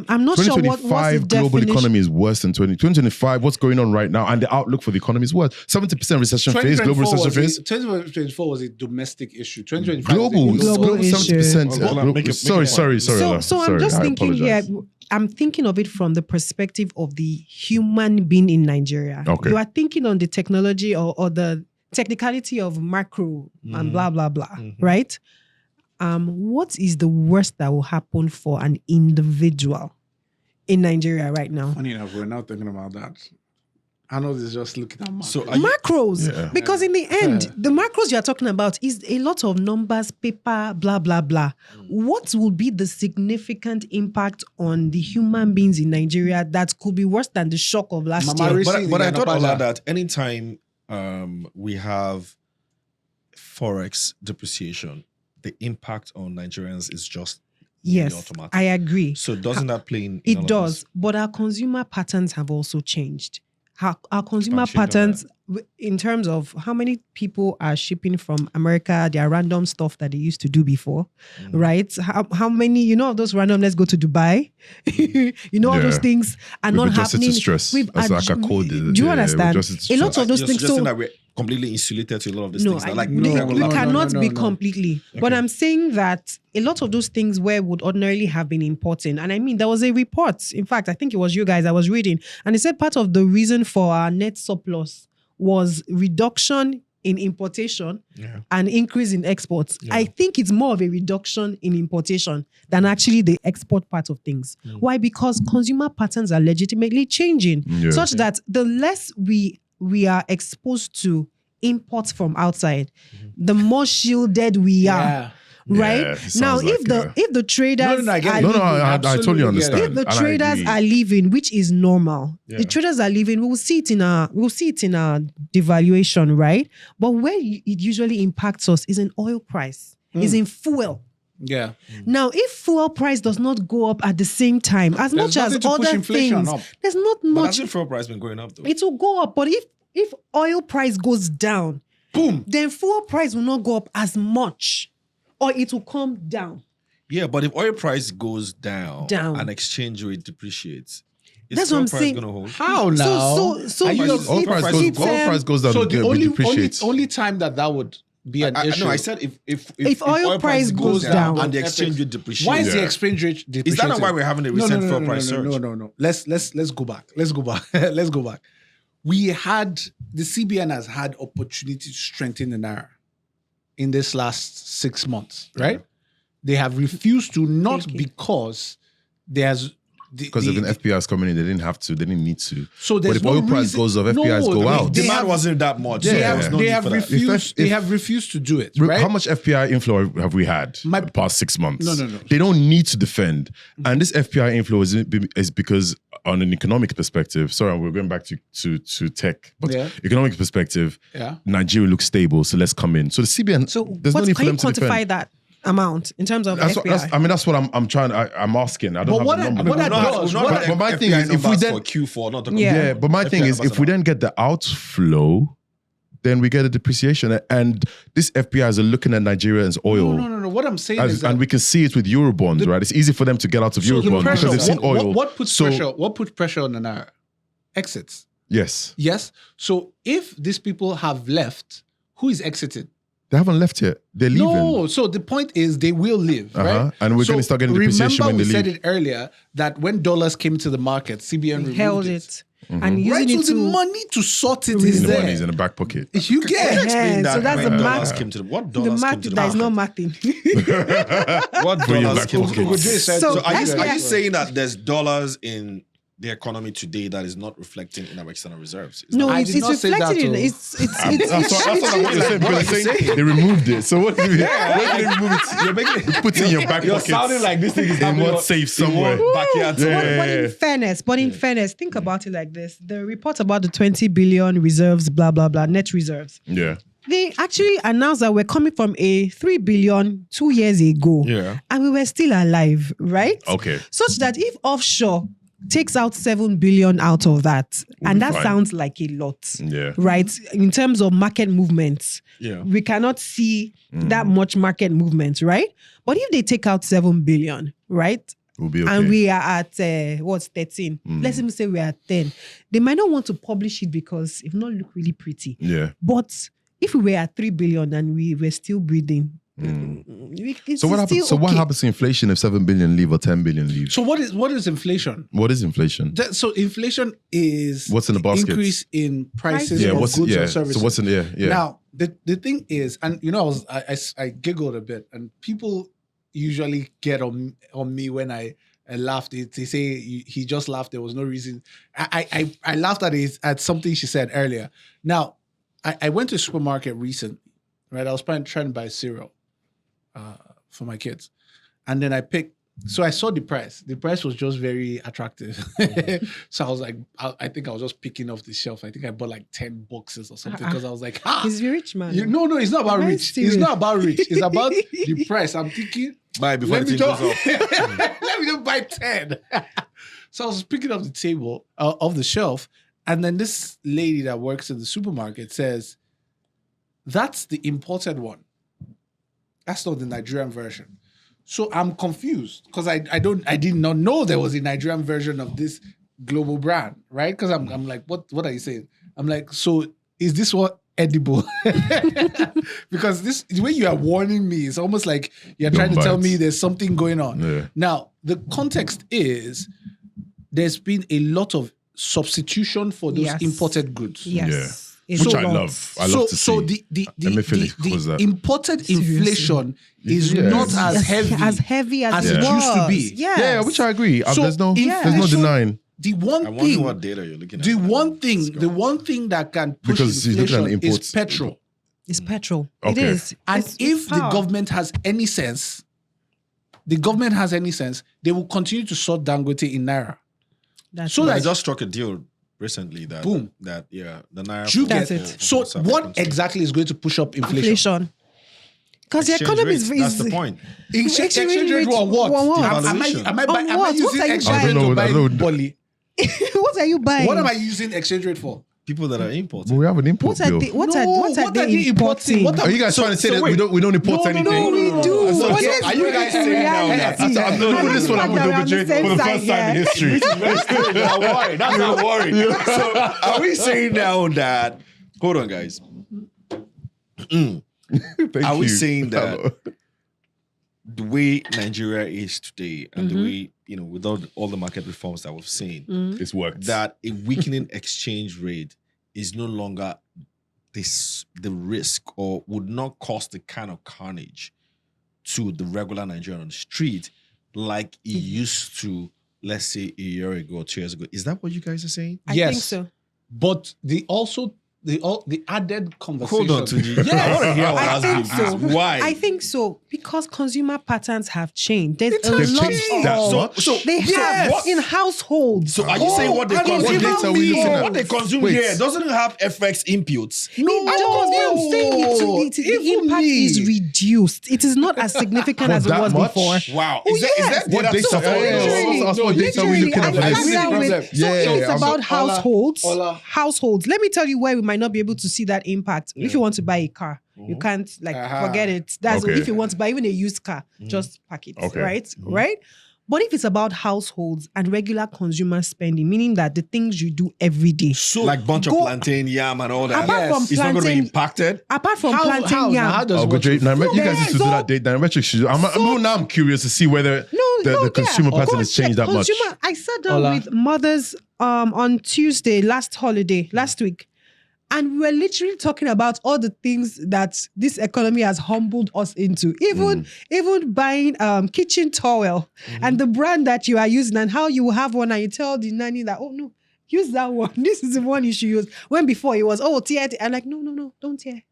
I'm not sure what's the 2025 global definition. economy is worse than 2025. What's going on right now, and the outlook for the economy is worse. 70% recession phase, global recession phase. 2024 was a domestic issue. 2025 Global, was a Global global issue. 70%. Well, Ola, make it- sorry. So Ola. I'm just I thinking apologize. here. I'm thinking of it from the perspective of the human being in Nigeria. Okay. You are thinking on the technology or the technicality of macro and blah blah blah, right? What is the worst that will happen for an individual in Nigeria right now? Funny enough, we're not thinking about that. Arnold is just looking at market. So are you, Macros, Yeah. because in the end, the macros you are talking about is a lot of numbers, paper, blah blah blah. What will be the significant impact on the human beings in Nigeria that could be worse than the shock of last Mama year? Risi- but I thought Yanapaja. Ola, that anytime we have Forex depreciation, the impact on Nigerians is just nearly Yes, automatic. I agree. So doesn't that play in all It of does, this? but our consumer patterns have also changed. Our consumer Expand on patterns, in terms of how many people are shipping from America, their random stuff that they used to do before, right? How many, those random, let's go to Dubai, all those Yeah. things are We've not adjusted to happening. stress. That's like a code. Do you understand? A lot of those You're things. suggesting So that completely insulated to a lot of these No, things. They're we no, cannot no, be no. completely. But I'm saying that a lot of those things where would ordinarily have been importing, and I mean, there was a report. In fact, I think it was you guys I was reading, and it said part of the reason for our net surplus was reduction in importation and increase in exports. I think it's more of a reduction in importation than actually the export part of things. Why? Because consumer patterns are legitimately changing, such that the less we are exposed to imports from outside, the more shielded we are. Yeah. Right Yeah, it now, sounds like, if the traders I get are it. No, leaving, I totally Absolutely get it. understand. if the and I traders agree. are leaving, which is normal, Yeah. the traders are leaving. We'll see it in our devaluation, right? But where it usually impacts us is in oil price, is in fuel. Yeah. Now, if fuel price does not go up at the same time, as There's much as nothing to push other inflation things, up. there's not But much. hasn't fuel price been going up though? It will go up, but if oil price goes down, Boom. then fuel price will not go up as much, or it will come down. Yeah, but if oil price goes down, Down. and exchange rate depreciates, is That's fuel what I'm price saying. gonna hold? How now? So Are you it's- Oil price goes, it's, oil price goes down. So the it depreciates. only time that would be an issue. No, I said If oil price goes down and the exchange rate depreciates. Why is the Yeah. exchange rate depreciating? Is that not why we're having a recent fuel price surge? No. Let's go back. Let's go back. We had the CBN has had opportunity to strengthen the Naira in this last 6 months, right? They have refused to, not Take it. because there's Because if an FPI is coming in, they didn't have to. They didn't need to. So there's but if no oil price reason- goes up, No, FPIs go they- out. they Demand have- wasn't that much. Yeah. so there was no they need have for that. refused. If- They have refused to do it, Re- right? How much FPI inflow have we had My- the past 6 months? No. They don't need to defend. And this FPI inflow is because on an economic perspective, sorry, we're going back to tech, but Yeah. economic perspective, Yeah. Nigeria looks stable, so let's come in. So the CBN, So there's no what, need for can you them to defend. quantify that amount in terms of That's FPI? that's what I'm trying. I'm asking. I don't But have the what I- number. what I- But- does- what I- but my thing FPI is, if we numbers then for Q4, not talking Yeah. yeah, but my thing FPI is, if we numbers then get the outflow, then we get a depreciation. And this FPIs are looking at Nigeria as oil. No. What I'm saying is that And we can see it with Eurobonds, right? It's easy for them to get out of so the Eurobonds pressure, because they've seen oil. what puts So- pressure? What puts pressure on the Naira? Exits. Yes. Yes. So if these people have left, who is exited? They haven't left yet. They're leaving. No. So the point is they will leave, right? And we're So going to start getting depreciation remember when they we said leave. it earlier that when dollars came to the market, CBN removed held it. it and using Right, it so to the money to sort it Release is The there. money's in the back pocket. You Can you get explain that? so that's when the dollars math. came to the what the dollars math came to the that is not market? mathing. What For your dollars black came to the pockets. market? said- So So are you FPI saying that there's dollars in the economy today that is not reflecting in our external reserves? Is No, that- I it's did not say that, reflected in though. it's That's what I want to say because they're saying they removed it. So what do you where did they remove it? You're making it. Put it in your back You're pocket. sounding like this thing is in happening one on- safe somewhere. Backyard. Yeah. But in fairness, think about it like this: the report about the 20 billion reserves, blah blah blah, net reserves. Yeah. They actually announced that we're coming from a 3 billion 2 years ago, Yeah. and we were still alive, right? Okay. Such that if offshore takes out 7 billion out of that, and that fine. sounds like a lot, Yeah. right? In terms of market movements, Yeah. we cannot see that much market movement, right? But if they take out 7 billion, right? We'll be okay. And we are at 13. Let's even say we are at 10. They might not want to publish it because it will not look really pretty. yeah. But if we were at 3 billion and we were still breathing, it's So what happens? still So what okay. happens to inflation if 7 billion leave or 10 billion leave? So what is inflation? What is inflation? So inflation is What's in the basket? increase in prices Yeah. of What's goods yeah? or services. So what's in yeah? Now the thing is, and you know, I giggled a bit, and people usually get on me when I laughed. They say he just laughed. There was no reason. I laughed at something she said earlier. Now I went to a supermarket recently, right? I was trying to buy cereal for my kids, and then I picked. So I saw the price. The price was just very attractive. So I was like, I think I was just picking off the shelf. I think I bought like 10 boxes or something because I was like, He's a rich man. no, it's not about Very rich. serious. It's not about rich. It's about the price. I'm thinking, Buy before let the me thing goes just up. let me just buy 10. So I was picking up the table of the shelf, and then this lady that works in the supermarket says, "That's the imported one. That's not the Nigerian version." So I'm confused because I did not know there was a Nigerian version of this global brand, right? Because I'm like, what are you saying? I'm like, so is this what edible. Because the way you are warning me, it's almost like you're trying to tell me there's something going on. Yeah. Now, the context is there's been a lot of substitution for those Yes. imported goods. Yes. Yeah. It's Which a I lot. love. I love to see. So the that. imported inflation is Yeah. not as heavy as it it used to be. Yes. Yeah, which I agree. So there's no inflation- denying. The I one wonder thing, what data you're looking at. the one thing that can push Because he's looking at inflation is imports. petrol. It's petrol. It Okay. is. And It's if the power. government has any sense, they will continue to sort Dangote in Naira. That's So it. But I that just struck a deal recently that Boom. the Naira. you That's get it. so what exactly is going to push up inflation? Because the Exchange economy rates, is that's the point. Exchange rate on what? Am I Devaluation. On am I what? What using are you exchange buying? rate to I buy don't know. Bolly? What are you buying? What am I using exchange rate for? People that are importing. We have an import What are bill. they? What are they importing? What Are you guys trying to say that we don't import anything? No, we do. So, But so let's are you bring guys it to saying now reality. that- I'm going to put this one up with We're on the OBJ same for the side first time in here. history. Don't worry. That's not worry. So are we saying now that? Hold on, guys. Thank Are we you. saying that the way Nigeria is today and the way, without all the market reforms that we've seen, It's worked. that a weakening exchange rate is no longer the risk or would not cause the kind of carnage to the regular Nigerian on the street like it used to, let's say, a year ago or 2 years ago. Is that what you guys are saying? I Yes. think so. But the added conversation. Hold on, Tunji. I want to hear what I has think been so. Why? I think so because consumer patterns have changed. There's a They've lot changed of that much? So they have what- in households. So are you saying what they and consume? what data are we looking at? What they consume Wait. here doesn't have FX inputs. No, I'm saying the Even impact me. is reduced. It is not as significant What, as it that was much? before. Wow. Oh, Is that yes. What data data? support? literally. That's what data are we looking at for I this? agree with- Problem. So Yeah, it's I'm about households. Ola. Households. Let me tell you where we might not be able to see that impact. If you want to buy a car, you can't forget it. That's Okay. if you want to buy even a used car, just pack it. Okay. Right? Right? But if it's about households and regular consumer spending, meaning that the things you do every day, So like bunch of Go- plantain, yam, and all that. apart from It's not going to be plantain, impacted. apart from How plantain yam, how does Oh, what but you- you guys used to do so- that data. Now I'm curious to see whether the consumer Go pattern has check. changed that much. Consumer- I sat down Ola. with mothers on Tuesday, last week. And we were literally talking about all the things that this economy has humbled us into. Even buying kitchen towel and the brand that you are using and how you have one and you tell the nanny that, oh no, use that one. This is the one you should use. When before it was, oh, tear. I'm like, no, don't tear.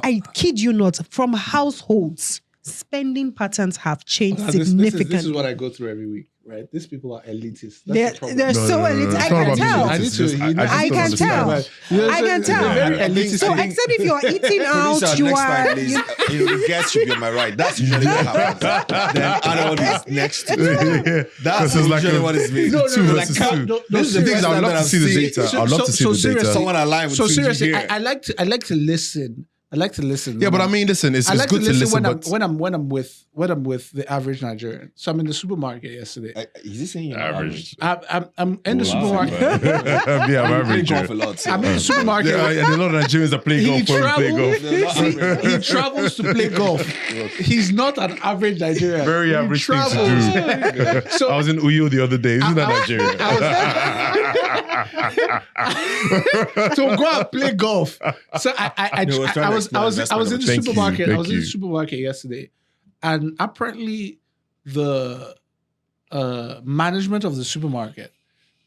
I kid you not, from households, spending patterns have changed significantly. This is what I go through every week, right? These people are elitist. That's They're the problem. so elite. it's I not can about tell. being I elitist, need it's to- just- you know- just I don't can understand. tell. I can They're tell. very elitist. So except if you're eating out, Producer, you next are. time, please. The guest should be on my right. That's usually what happens. Then Arnold is next to me. Yeah. That's 'Cause it's usually what it's been. No, two Like, versus how- two. This is the The thing is, first I'd time love that to I've see the seen data. I'd love to see the data. someone aligned with So Tunji seriously, here. I like to listen. I like to listen. Yeah, but I mean, listen, it's I like good to listen, when but when I'm with the average Nigerian. So I'm in the supermarket yesterday. Is he saying you're not average. I'm in the Wow. supermarket. Yeah, I'm You play average. golf a lot. So. I'm in the supermarket. Yeah, a lot of Nigerians are playing golf when we play golf. He travels to play golf. He's not an average Nigerian. Very He average thing to travels. do. I was in Uyo the other day. Isn't that Nigeria? To go and play golf. So I No, we're trying to explore was in investment the Thank you, supermarket. I thank was in the you. supermarket yesterday, and apparently the management of the supermarket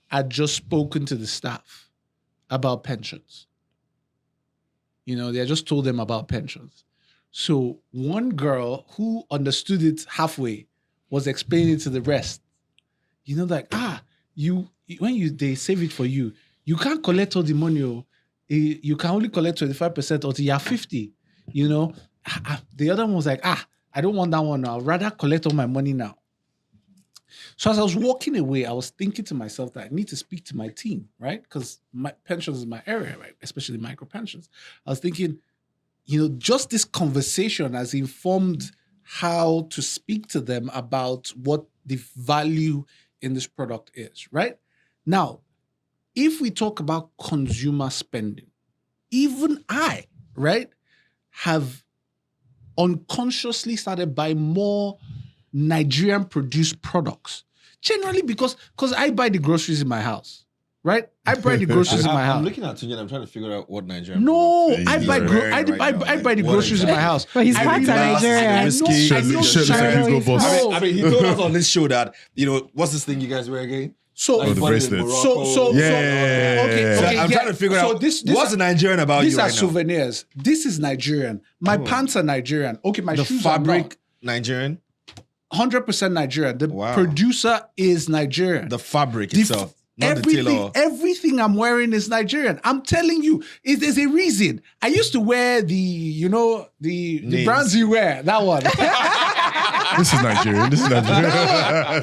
had just spoken to the staff about pensions. You know, they had just told them about pensions. So one girl who understood it halfway was explaining it to the rest. You know, like, they save it for you, you can't collect all the money. You can only collect 25% until you're 50. You know, the other one was like, I don't want that one now. I'd rather collect all my money now. So as I was walking away, I was thinking to myself that I need to speak to my team, right? Because my pensions is my area, right? Especially micro pensions. I was thinking, you know, just this conversation has informed how to speak to them about what the value in this product is, right? Now, if we talk about consumer spending, even I, right, have unconsciously started buying more Nigerian produced products. Generally because I buy the groceries in my house, right? I buy the groceries in my I'm house. looking at Tunji and I'm trying to figure out what Nigerian. No, products I he's buy wearing right now. I buy the What groceries in my exactly? house. But his I parts are realize- Nigerian. I know- Whiskey, I know shirtless Shiro Hugo is Boss. home. I mean, he told us on this show that, what's this thing you guys wear again? So, Like the bought it in bracelets. Morocco. So, Yeah. So okay, I'm trying to figure out this what's Nigerian about These you are right now. souvenirs. This is Nigerian. My pants are Nigerian. Okay, my The shoes fabric Nigerian, are 100% Nigerian. The Wow. producer is Nigerian. the fabric The itself, not the tailor. everything I'm wearing is Nigerian. I'm telling you, there's a reason. I used to wear the Names. brands you wear. That one. This is Nigerian. This is Nigerian.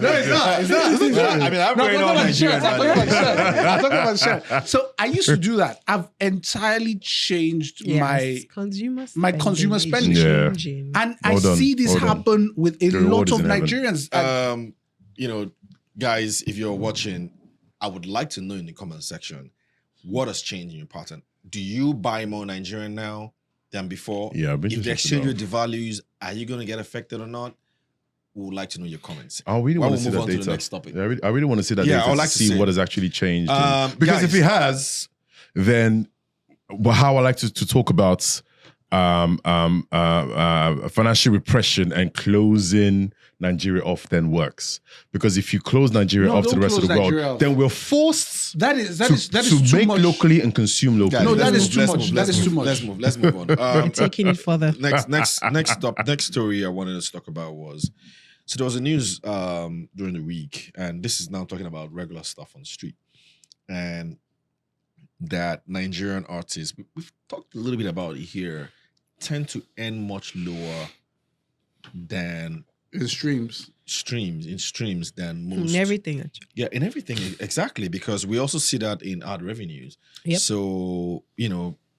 No, it's not. I mean, I'm No, wearing I'm all talking Nigerian. about the shirt. man. I'm talking about the shirt. So I used to do that. I've entirely changed Yes, consumer my consumer is spending. Yeah. changing. and I Hold on, see this hold on. happen with a The reward lot is of in heaven. Nigerians. Guys, if you're watching, I would like to know in the comment section what has changed in your pattern. Do you buy more Nigerian now than before? Yeah, I've been If the interested to exchange rate devalues, are you going to get affected or not? We would like to know your comments. I really Why want to we'll see move that on to the data. next topic. Yeah, I really want to see that Yeah, data I would to like to see see. what has actually changed. Guys. Because if it has, then how I like to talk about financial repression and closing Nigeria off then works. Because if you close Nigeria No, off to the don't rest of the close world, Nigeria off. then we're forced that is to too make much. locally and consume locally. Guys, No, that let's is move, too let's much. move, That let's is too move, much. Let's move on. Taking it further. Next story I wanted to talk about was, so there was a news during the week, and this is now talking about regular stuff on the street, and that Nigerian artists, we've talked a little bit about it here, tend to earn much lower than in streams. streams than most. In everything, actually. Yeah, in everything, exactly, because we also see that in ad revenues. Yep. So,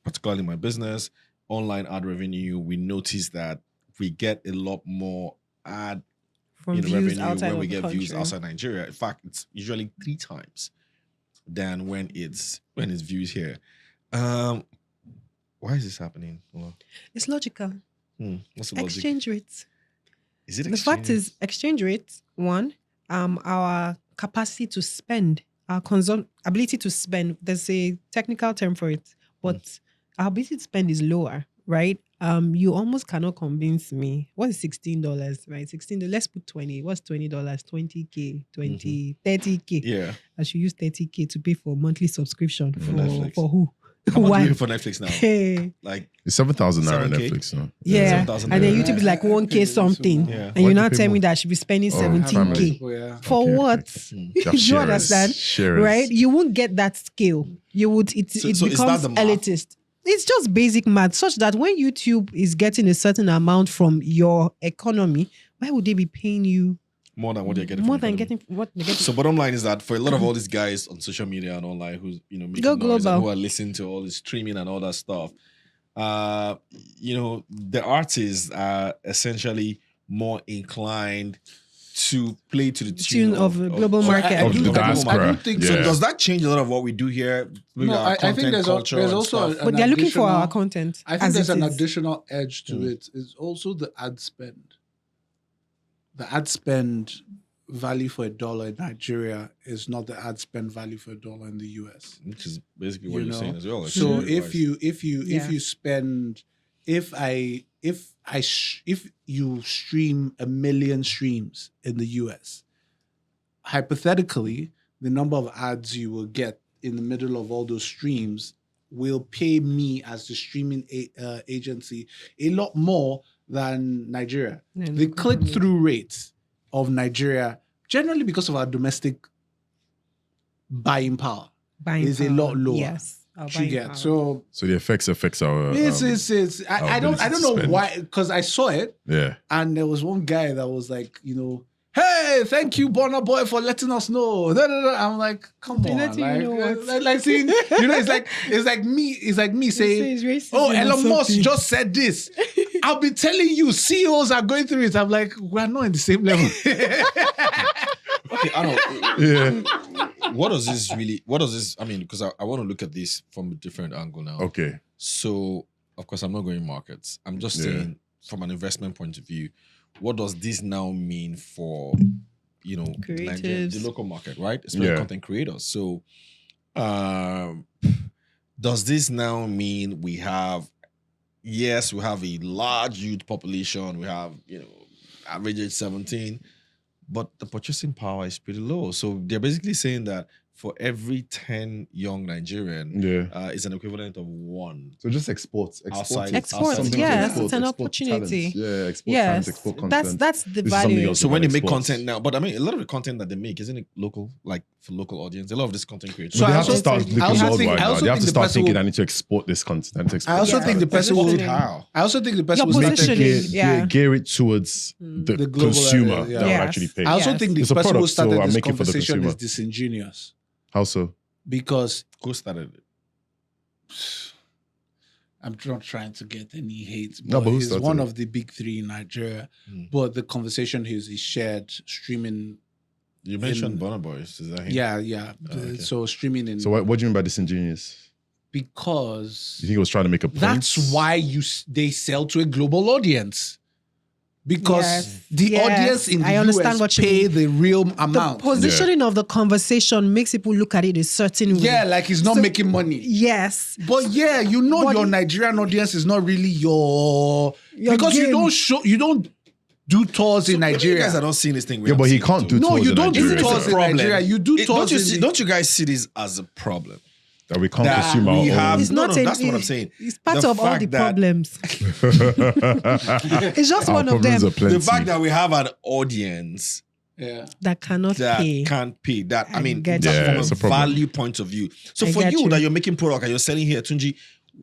particularly in my business, online ad revenue, we notice that we get a lot more ad From views revenue outside when of we the get views country. outside Nigeria. In fact, it's usually 3 times than when it's views here. Why is this happening? Well, It's logical. what's the logic? Exchange rates. Is it The fact is, exchange rates, one, our capacity to spend, our ability to spend, there's a technical term for it, but our ability to spend is lower, right? You almost cannot convince me. What is $16, right? $16, let's put 20. What's $20? 20K, 20, 30K. Yeah. I should use 30K to pay for monthly subscription Netflix. for who? How much Why? do you pay for Netflix now? Hey. Like, It's 7,000 Naira 7K? Netflix. No? Yeah. 7,000 And then naira. YouTube is like 1K something. Yeah. And you Why do now you pay tell me more? that I should be spending Oh, 17K. Yeah. For Okay, what? okay. Do you Sharers, understand? sharers. Right? You won't get that scale. You would it So it is that becomes the math? elitist. It's just basic math, such that when YouTube is getting a certain amount from your economy, why would they be paying you more than what they're getting. more from than the economy. getting what they're getting? So bottom line is that for a lot of all these guys on social media and online who's making Go noise and global. who are listening to all this streaming and all that stuff, the artists are essentially more inclined to play to the tune of the global market. I Of do the think- diaspora. I do think Yeah. So does that change a lot of what we do here? Maybe No, our I think content there's culture there's and also stuff? But they're looking for our additional- content. I think as there's it an is. additional edge to it. It's also the ad spend. The ad spend value for $1 in Nigeria is not the ad spend value for $1 in the US. Which is basically what You you're know? saying as well. So exchange-wise. if you spend if you stream 1 million streams in the US, hypothetically, the number of ads you will get in the middle of all those streams will pay me as the streaming agency a lot more than Nigeria. Yeah, The no, click-through rate of Nigeria, generally because of our domestic buying power, Buying is a power. lot lower. Yes. our you buying get. power. So So the effects affects our. it's our I don't ability to know spend. why, because I saw it Yeah. and there was one guy that was like, hey, thank you, Burna Boy, for letting us know. Da, da, da. I'm like, come They on, letting you know what? like seeing, it's like me saying, It's racism oh, or Elon Musk something. just said this. I'll be telling you, CEOs are going through it. I'm like, we're not in the same level. okay, I don't know. Yeah. what does this, I mean, because I want to look at this from a different angle now. Okay. So, of course, I'm not going markets. I'm just saying, from an investment point of view, what does this now mean for, the local market, right? Especially content creators. So, does this now mean we have a large youth population, we have, average age 17, but the purchasing power is pretty low. So they're basically saying that for every 10 young Nigerian, it's an equivalent of 1. So just exports, yes, it's an opportunity. Talents. Talent, export content. That's the value. So when they make content now, but I mean, a lot of the content that they make, isn't it local, like for local audience? A lot of this content creators. So they have to start looking worldwide now. They have to start thinking, I need to export this content. I also think the person will. How? I also think the person Your will positioning, gear it towards the global consumer area, that will actually pay. I also think the It's a person who product, so started I'm this making for the conversation is consumer. disingenuous. How so? Because Who started it? I'm not trying to get any hate, No, but but who he's started one it? of the big 3 in Nigeria. But the conversation is shared streaming. You mentioned Burna Boys. Is that him? Yeah. okay. So streaming in. So what do you mean by disingenuous? Because You think he was trying to make a point? that's why they sell to a global audience. Because Yes, the yes. audience in the I understand US what you pay mean. the real The amount. positioning of the conversation makes people look at it a certain way. Yeah, like he's not making money. Yes. But yeah, But your Nigerian audience is not really your because game. you don't do tours in But you Nigeria. guys are not seeing this thing. Yeah, but he can't do No, tours you in don't do Nigeria. tours in problem. Nigeria. You do tours Don't you guys see this as a problem? That we can't That consume our we own. have- It's No, not no, a- that's what I'm saying. It's part The of all fact the that- problems. It's just Our one of problems them are plenty. The fact that we have an audience Yeah. that cannot that pay. can't pay, that I mean, get that's you. Yeah, it's a from a problem. value point of view. So I for get you you. that you're making product and you're selling here, Tunji,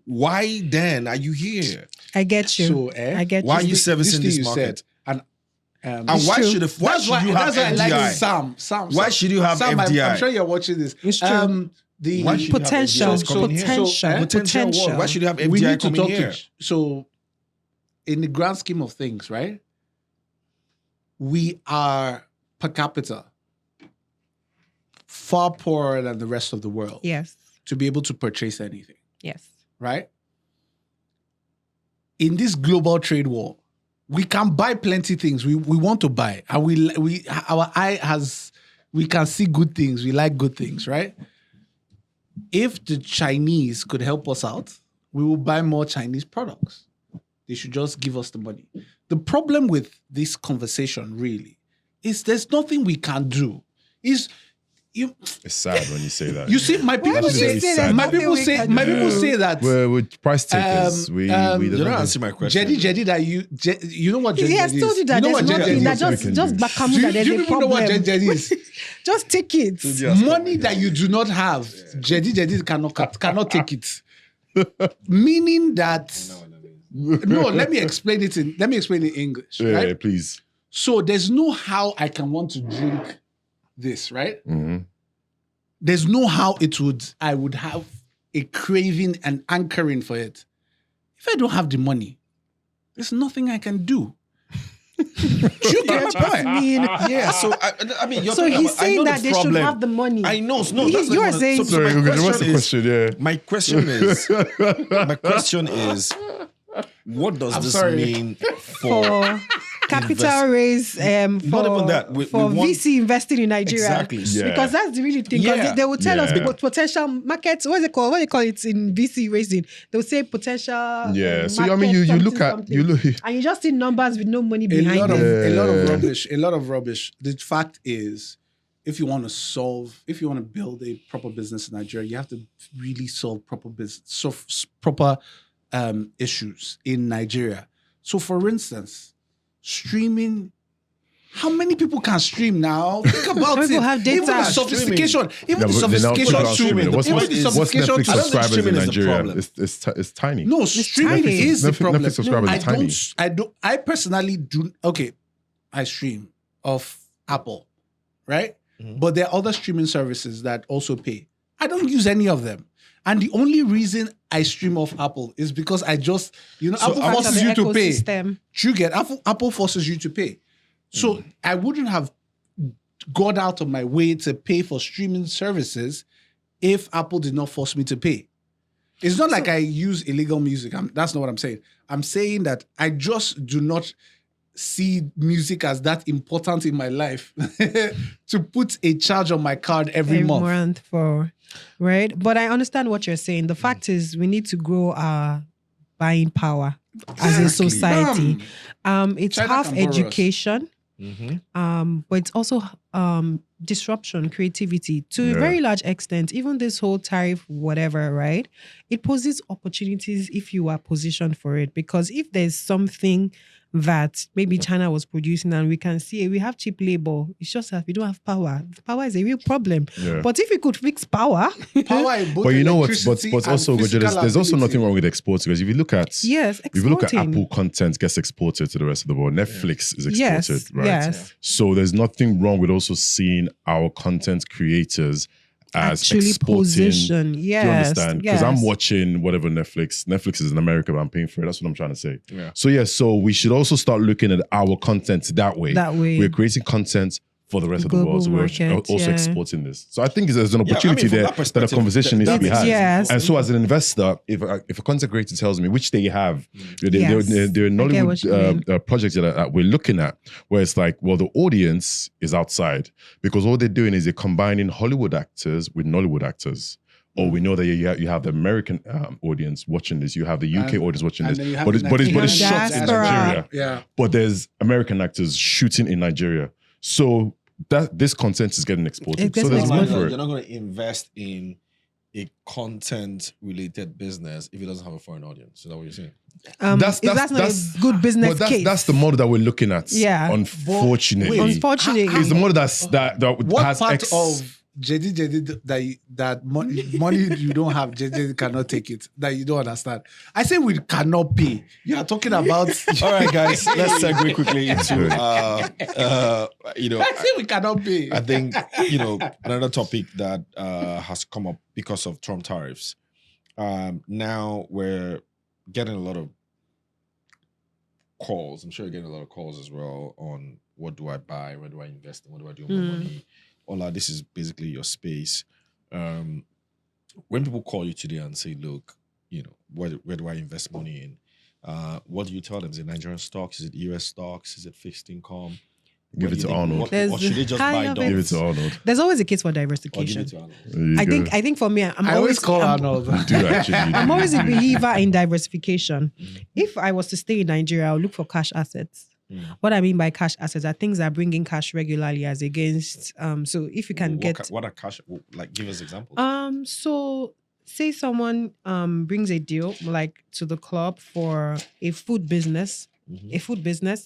why then are you here? I get you. So, I get Why are you. you servicing thing this you market? said, and And It's why true. should you have that's why I like FDI? Sam. Why should you have Sam, FDI? I'm sure you're watching this. It's true. Why should you have Potential, FDIs coming here? potential, Potential what? Why should you have we FDI need to coming talk here? so in the grand scheme of things, right? We are per capita far poorer than the rest of the world Yes. to be able to purchase anything, Yes. right? In this global trade war, we can buy plenty things we want to buy, and we can see good things. We like good things, right? If the Chinese could help us out, we will buy more Chinese products. They should just give us the money. The problem with this conversation really is there's nothing we can do. It's sad when you say that. you see, my people would you say say there's my nothing people we say can my do? people say that We're price takers. Um, we um, we You're don't not have- answering my question. Jedi that you know what Jedi He has told you that know there's what nothing Jedi that is? just bakamu Do that there's you a people know what problem. Jedi is? Just take it. Money that you do not have, Jedi cannot take it. Meaning that no, let me explain it in English, Yeah, right? please. So there's no how I can want to drink this, right? Mhm. There's no how I would have a craving and anchoring for it. If I don't have the money, there's nothing I can do. Do you get my point? I mean, Yeah, so I mean, you're so talking he's about, I saying know that the they problem. should have the money. I know. No, You that's not are what I- saying- so Sorry, my okay, what's the question is, question? Yeah. my question is, what does I'm this sorry. mean for capital raise for, Not even that. We for want- VC investing in Nigeria. Exactly. Yeah. Because that's the really thing. Because Yeah. they will tell us Yeah. what potential markets, what do they call it in VC raising? They'll say potential. Yeah. So I market mean, you something, look at something. you look. And you just see numbers with no money A behind lot them. of Yeah. rubbish. A lot of rubbish. The fact is, if you want to build a proper business in Nigeria, you have to really solve proper issues in Nigeria. So, for instance, streaming. How many people can stream now? Think about People it. have data. Even the sophistication, even the Yeah, but they're not sophistication talking about streaming. What's even the Netflix sophistication to- I don't think subscribers in streaming is the Nigeria? problem. It's tiny. No, streaming tiny. is the Netflix problem. subscribers I are tiny. I personally do. Okay, I stream off Apple, right? But there are other streaming services that also pay. I don't use any of them. And the only reason I stream off Apple is because I just, Apple Part of forces the you to pay. ecosystem. You get Apple forces you to pay. So I wouldn't have gone out of my way to pay for streaming services if Apple did not force me to pay. It's not like I use illegal music. That's not what I'm saying. I'm saying that I just do not see music as that important in my life to put a charge on my card every month. Right? But I understand what you're saying. The fact is, we need to grow our buying power as a society. It's China half can borrow us. education, but it's also disruption, creativity to a very large extent. Even this whole tariff, whatever, right? It poses opportunities if you are positioned for it. Because if there's something that maybe China was producing and we can see we have cheap labor, it's just that we don't have power. Power is a real problem. Yeah. But if we could fix power, Power in both But you know what? electricity But and also, physical there's also ability. nothing wrong with exporting, because if you look at yes, if you look at exporting. Apple content gets exported to the rest of the world, Netflix is Yes, exported, right? yes. So there's nothing wrong with also seeing our content creators as Actually exporting. position. Do Yes. you understand? Because I'm yes. watching whatever Netflix. Netflix is in America, but I'm paying for it. That's what I'm trying to say. Yeah. So we should also start looking at our content that way. That way. We're creating content for the rest of the Global world. So we're market, also yeah. exporting this. So I think there's an Yeah, I mean, opportunity from there that that a perspective, conversation needs to be that had. makes Yes. And so as an investor, if a content creator tells me, which they have, there Yes. are I get what you Nollywood projects that we're looking at, where it's like, well, the audience is outside, because all they're doing is they're combining Hollywood actors with Nollywood actors. Or we know that you have the American audience watching this, you have the UK audience watching and this, then you have but the it's Nigerian shot in diaspora. Nigeria. Yeah. But there's American actors shooting in Nigeria. So that this content is getting exported. It gets So there's room exported. for You're it. not going to invest in a content-related business if it doesn't have a foreign audience. Is that what you're saying? That's not a good business But case. that's the model that we're looking at. Yeah. Unfortunately. Wait. Unfortunately. It's the model that What has part X. of JD that money you don't have, JD cannot take it, that you don't understand? I say we cannot pay. You are talking about. All right, guys, let's segue quickly into, I say we cannot pay. I think, another topic that has come up because of Trump tariffs. Now we're getting a lot of calls. I'm sure you're getting a lot of calls as well on what do I buy, where do I invest, and what do I do with my money. Ola, this is basically your space. When people call you today and say, look, where do I invest money in? What do you tell them? Is it Nigerian stocks? Is it US stocks? Is it fixed income? Give What it do to you think? Arnold. Or should they just There's buy kind of dollars? Give it to Arnold. There's always a case for Or give diversification. it to Arnold? There you I go. think for me, I always call I'm- Arnold. You do actually. I'm always a believer in diversification. If I was to stay in Nigeria, I'll look for cash assets. What I mean by cash assets are things that bring in cash regularly as against. So if you can get. What are cash? Like, give us examples. So say someone brings a deal like to the club for a food business,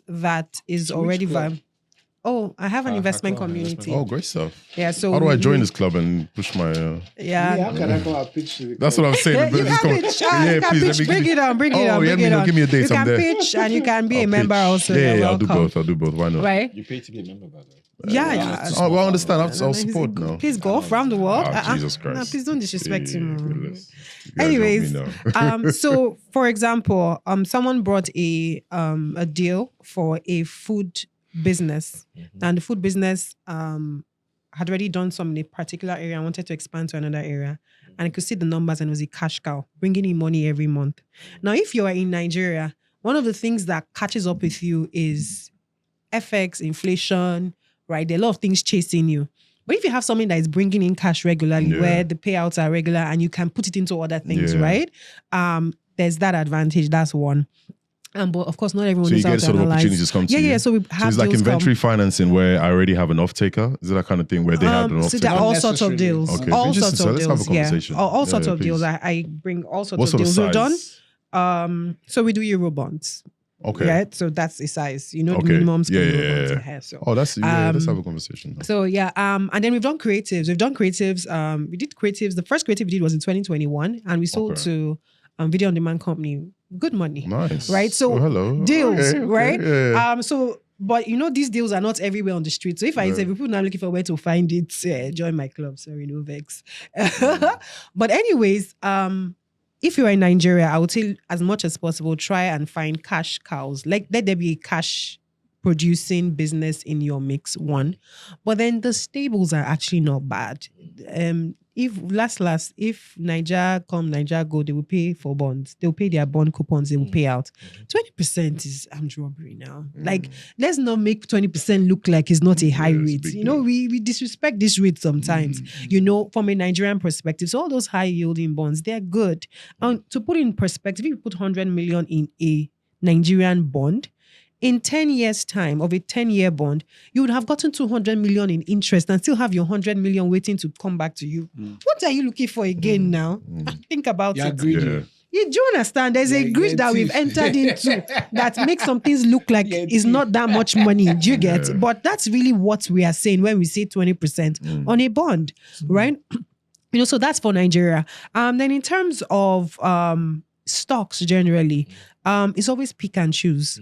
that is already club? viable. Oh, I have an Her investment club, community. Oh, great stuff. Yeah. So How do I join we- this club and push my? Yeah. How can I go and pitch to the That's what I'm saying. You Just can come- pitch. You can please, let pitch. me Bring give it on. Bring it Oh, on. yeah, Bring it on. give me a date. You can I'm there. pitch and you can be a I'll member pitch. also. Yeah, You're I'll do welcome. both. I'll do both. Why not? Right? You pay to be a member, by the way. Yeah. Oh, well, I understand. I'll support now. Please go around the world. Jesus Christ. No, please don't disrespect him. goodness. You guys Anyways, help me now. so for example, someone brought a deal for a food business, and the food business had already done some in a particular area and wanted to expand to another area, and I could see the numbers and it was a cash cow bringing in money every month. Now, if you are in Nigeria, one of the things that catches up with you is FX, inflation, right? There are a lot of things chasing you. But if you have something that is bringing in cash regularly, Yeah. where the payouts are regular and you can put it into other things, Yeah. right? There's that advantage. That's one. But of course, not everyone So you knows how get to sort of analyze. opportunities come to you. Yeah. So we have So it's like deals inventory financing where I already have an off-taker. Is it that kind of thing where they have an so there are off-taker? all sorts of deals. Okay, All interesting. sorts So of let's have a deals. Yeah. conversation. All Yeah, sorts yeah, of deals. please. I bring all sorts What of sort of deals. We've done. size? So we do Euro bonds. Okay. Right. So that's a size. The Okay. minimums. Yeah, Euro yeah, bonds yeah. are here, so. Oh, that's let's have a conversation. So yeah, and then we've done creatives. We did creatives. The first creative we did was in 2021, and we sold Okay. to video on demand company. Good money, Nice. right? So Oh, hello. deals, Okay, right? yeah. But these deals are not everywhere on the street. So if I say people now looking for where to find it, join my club. Sorry, no vex. But anyways, if you are in Nigeria, I would say as much as possible, try and find cash cows. Like let there be a cash producing business in your mix, one. But then the stables are actually not bad. If if Niger go, they will pay for bonds. They'll pay their bond coupons, they will pay out. 20% is armed robbery now. Like, let's not make 20% look like it's not a high rate. You know, we disrespect this rate sometimes, you know, from a Nigerian perspective. So all those high yielding bonds, they're good. And to put in perspective, if you put 100 million in a Nigerian bond, in 10 years' time of a 10-year bond, you would have gotten 200 million in interest and still have your 100 million waiting to come back to you. What are you looking for again now? Think about it. Greedy. You do understand? There's a greed that we've entered into that makes some things look like it's not that much money. Do you get? But that's really what we are saying when we say 20% on a bond, right? You know, so that's for Nigeria. Then in terms of stocks generally, it's always pick and choose.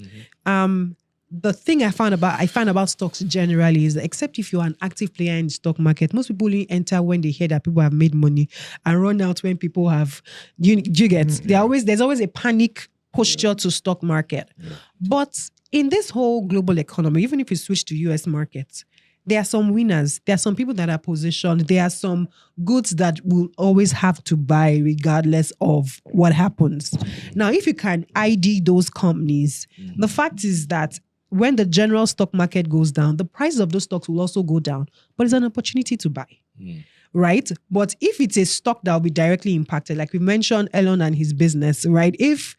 The thing I found about stocks generally is that except if you're an active player in the stock market, most people only enter when they hear that people have made money and run out when people have. Do you get? There's always a panic posture to stock market. But in this whole global economy, even if you switch to US markets, there are some winners. There are some people that are positioned. There are some goods that will always have to buy regardless of what happens. Now, if you can ID those companies, the fact is that when the general stock market goes down, the prices of those stocks will also go down, but it's an opportunity to buy. Right? But if it's a stock that will be directly impacted, like we mentioned Elon and his business, right? If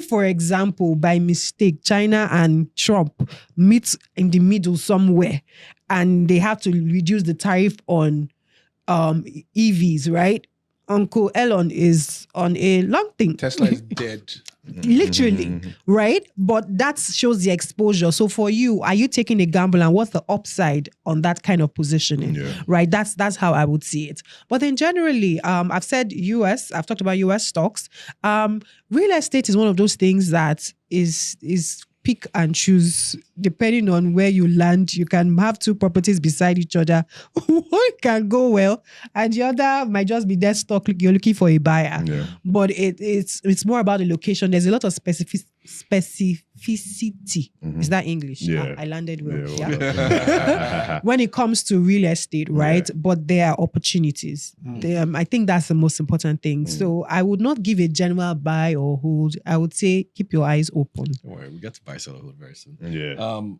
for example, by mistake, China and Trump meet in the middle somewhere and they have to reduce the tariff on EVs, right? Uncle Elon is on a long thing. Tesla is dead. Literally, right? But that shows the exposure. So for you, are you taking a gamble and what's the upside on that kind of positioning? Right? That's how I would see it. But then generally, I've talked about US stocks. Real estate is one of those things that is pick and choose depending on where you land. You can have two properties beside each other. One can go well and the other might just be dead stock. You're looking for a buyer. But it's more about the location. There's a lot of specificity. Is that English? I landed well. When it comes to real estate, right? But there are opportunities. I think that's the most important thing. So I would not give a general buy or hold. I would say keep your eyes open. Don't worry, we get to buy sell hold very soon.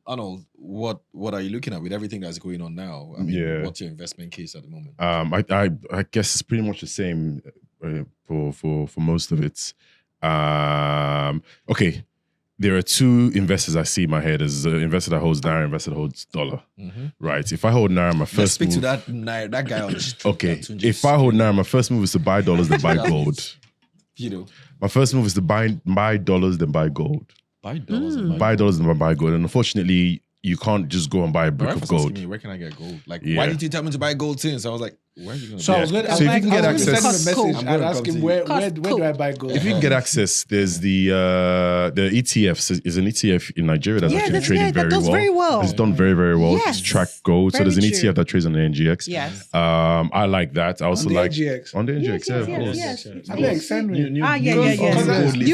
Arnold, what are you looking at with everything that's going on now? I mean, what's your investment case at the moment? I guess it's pretty much the same for most of it. Okay, there are two investors I see in my head. There's an investor that holds Naira, investor that holds dollar. Right? If I hold Naira, my first move... Let's speak to that guy on the street. Okay, if I hold Naira, my first move is to buy dollars, then buy gold. You know, my first move is to buy dollars, then buy gold. Buy dollars and buy dollars and buy gold. And unfortunately, you can't just go and buy a brick of gold. Me, where can I get gold? Like, why did you tell me to buy gold since? I was like, where are you going to buy? I was going if you can get access, send him a message and ask him where do I buy gold? If you can get access, there's the ETFs. Is an ETF in Nigeria that's actually trading very well. It's done very, very well. Yes. It's track gold. Very so there's an true. ETF that trades on the NGX. Yes. I like that. I also like NGX. on the NGX. Yeah, of course. Yes. I'm like, send me. You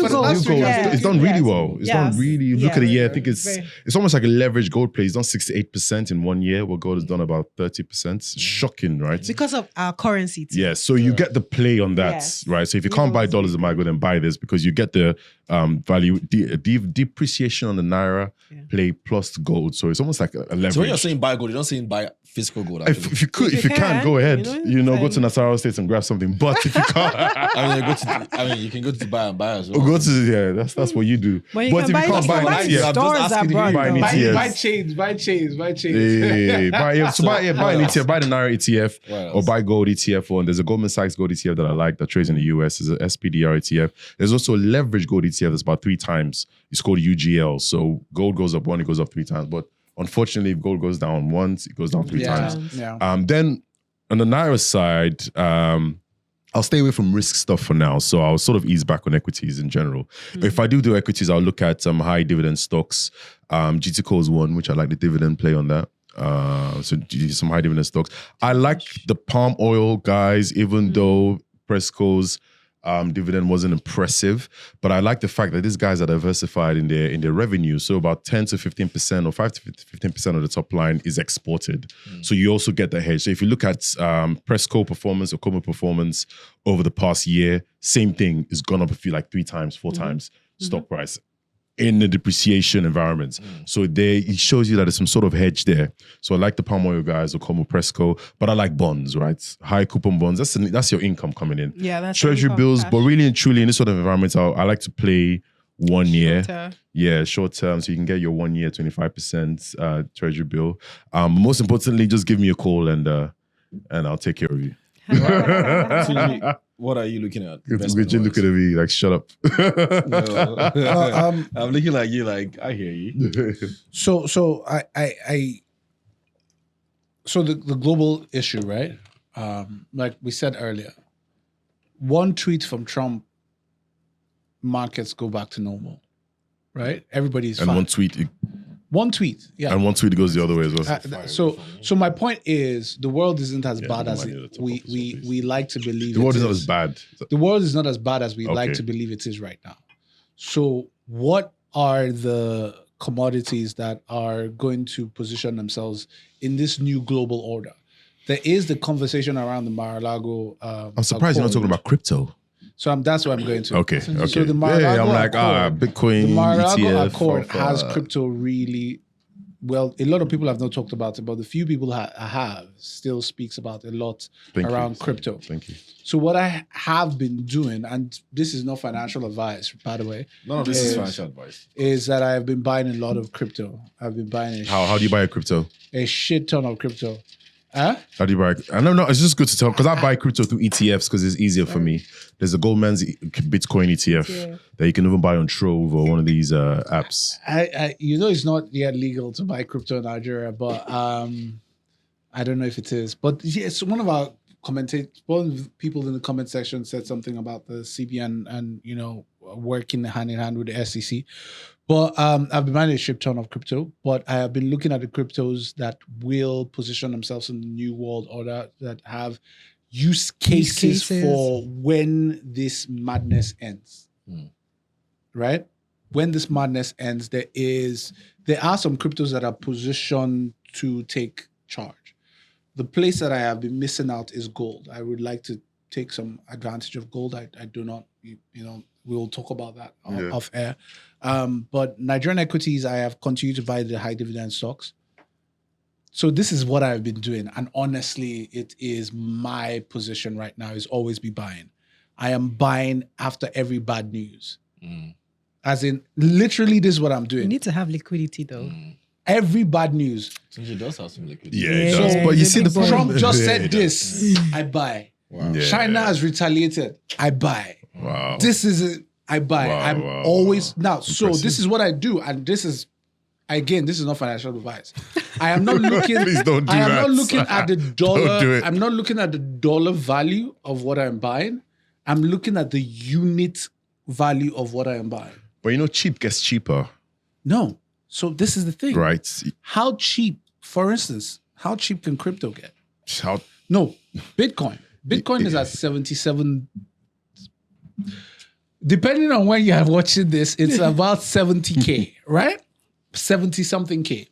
go. It's done really well. It's done really. Look at the year. I think Very. it's almost like a leveraged gold play. It's done 68% in 1 year. Where gold has done about 30%. Shocking, right? Because of our currency. Too. Yeah, so you get the play on that, right? So if you can't buy dollars and gold, then buy this because you get the value depreciation on the Naira play plus gold. So it's almost like a leverage. So when you're saying buy gold, you're not saying buy physical gold. If you can, go ahead. Go to Nassau States and grab something. But if you can't, you can go to Dubai and buy as well. Go to that's what you do. But if you can't buy an ETF, buy an ETF. Buy chains. Buy an ETF, buy the Naira ETF or buy gold ETF. And there's a Goldman Sachs gold ETF that I like that trades in the US. There's an SPDR ETF. There's also a leverage gold ETF that's about 3 times. It's called UGL. So gold goes up 1, it goes up 3 times. But unfortunately, if gold goes down once, it goes down 3 times. Then on the Naira side, I'll stay away from risk stuff for now. So I'll sort of ease back on equities in general. If I do equities, I'll look at some high dividend stocks. GTCO is one, which I like the dividend play on that. So some high dividend stocks. I like the palm oil guys, even though Presco's dividend wasn't impressive, but I like the fact that these guys are diversified in their revenue. So about 10 to 15% or 5 to 15% of the top line is exported. So you also get the hedge. So if you look at Presco performance or Como performance over the past year, same thing is gone up a few, like 3 times, 4 times stock price in the depreciation environment. So it shows you that there's some sort of hedge there. So I like the palm oil guys or Como Presco, but I like bonds, right? High coupon bonds. That's your income coming in. Yeah, that's Treasury bills, but really and truly in this sort of environment, I like to play 1 year. Shorter. Yeah, short term. So you can get your 1 year 25% treasury bill. Most importantly, just give me a call and I'll take care of you. Tunji, what are you looking at? It's looking at me like, shut up. I'm looking like you, like, I hear you. So the global issue, right? Like we said earlier, one tweet from Trump, markets go back to normal, right? Everybody's And fine. one tweet, yeah. and one tweet goes the other way as well. So my point is, the world isn't as bad as we like to believe. The world is it not as bad. The world is not as bad as we like Okay. to believe it is right now. So what are the commodities that are going to position themselves in this new global order? There is the conversation around the Mar-a-Lago. I'm surprised you're not talking about crypto. So that's what I'm going to. Okay. So Okay. the Mar-a-Lago I'm like, Accord, Bitcoin, the Mar-a-Lago ETF. Accord has crypto really. Well, a lot of people have not talked about it, but the few people have still speaks about a lot around crypto. Thank you. So what I have been doing, and this is not financial advice, by the way, None of this is financial advice. is that I've been buying a lot of crypto. I've been buying How do you buy a crypto? a shit ton of crypto. Huh? How do you buy? I don't know. It's just good to tell because I buy crypto through ETFs because it's easier for me. There's a Goldman's Bitcoin ETF that you can even buy on Trove or one of these apps. I it's not yet legal to buy crypto in Nigeria, but I don't know if it is. But yes, one of the people in the comment section said something about the CBN and working hand in hand with the SEC. But I've been buying a shit ton of crypto, but I have been looking at the cryptos that will position themselves in the new world order, that have use cases for when this madness ends. Right? When this madness ends, there are some cryptos that are positioned to take charge. The place that I have been missing out is gold. I would like to take some advantage of gold. I do not, we'll talk about that off air. But Nigerian equities, I have continued to buy the high dividend stocks. So this is what I've been doing. And honestly, it is my position right now is always be buying. I am buying after every bad news. As in, literally, this is what I'm You doing. need to have liquidity though. Every bad news. Tunji does have some liquidity. Yeah, it does. Yeah, But you it's see a the big boy. Trump just Yeah, said it this. I buy. Wow. Yeah. China has retaliated. I buy. Wow. This is I buy. Wow, I'm wow, always wow. now. So Impressive. this is what I do, and this is not financial advice. I am not looking. Please don't do I am that. not looking at the dollar. Don't do it. I'm not looking at the dollar value of what I'm buying. I'm looking at the unit value of what I am buying. But cheap gets cheaper, No. So this is the thing. right? How cheap, for instance, how cheap can crypto get? How No, Bitcoin. Bitcoin is at 77. Depending on when you are watching this, it's about 70K, right? 70 something K.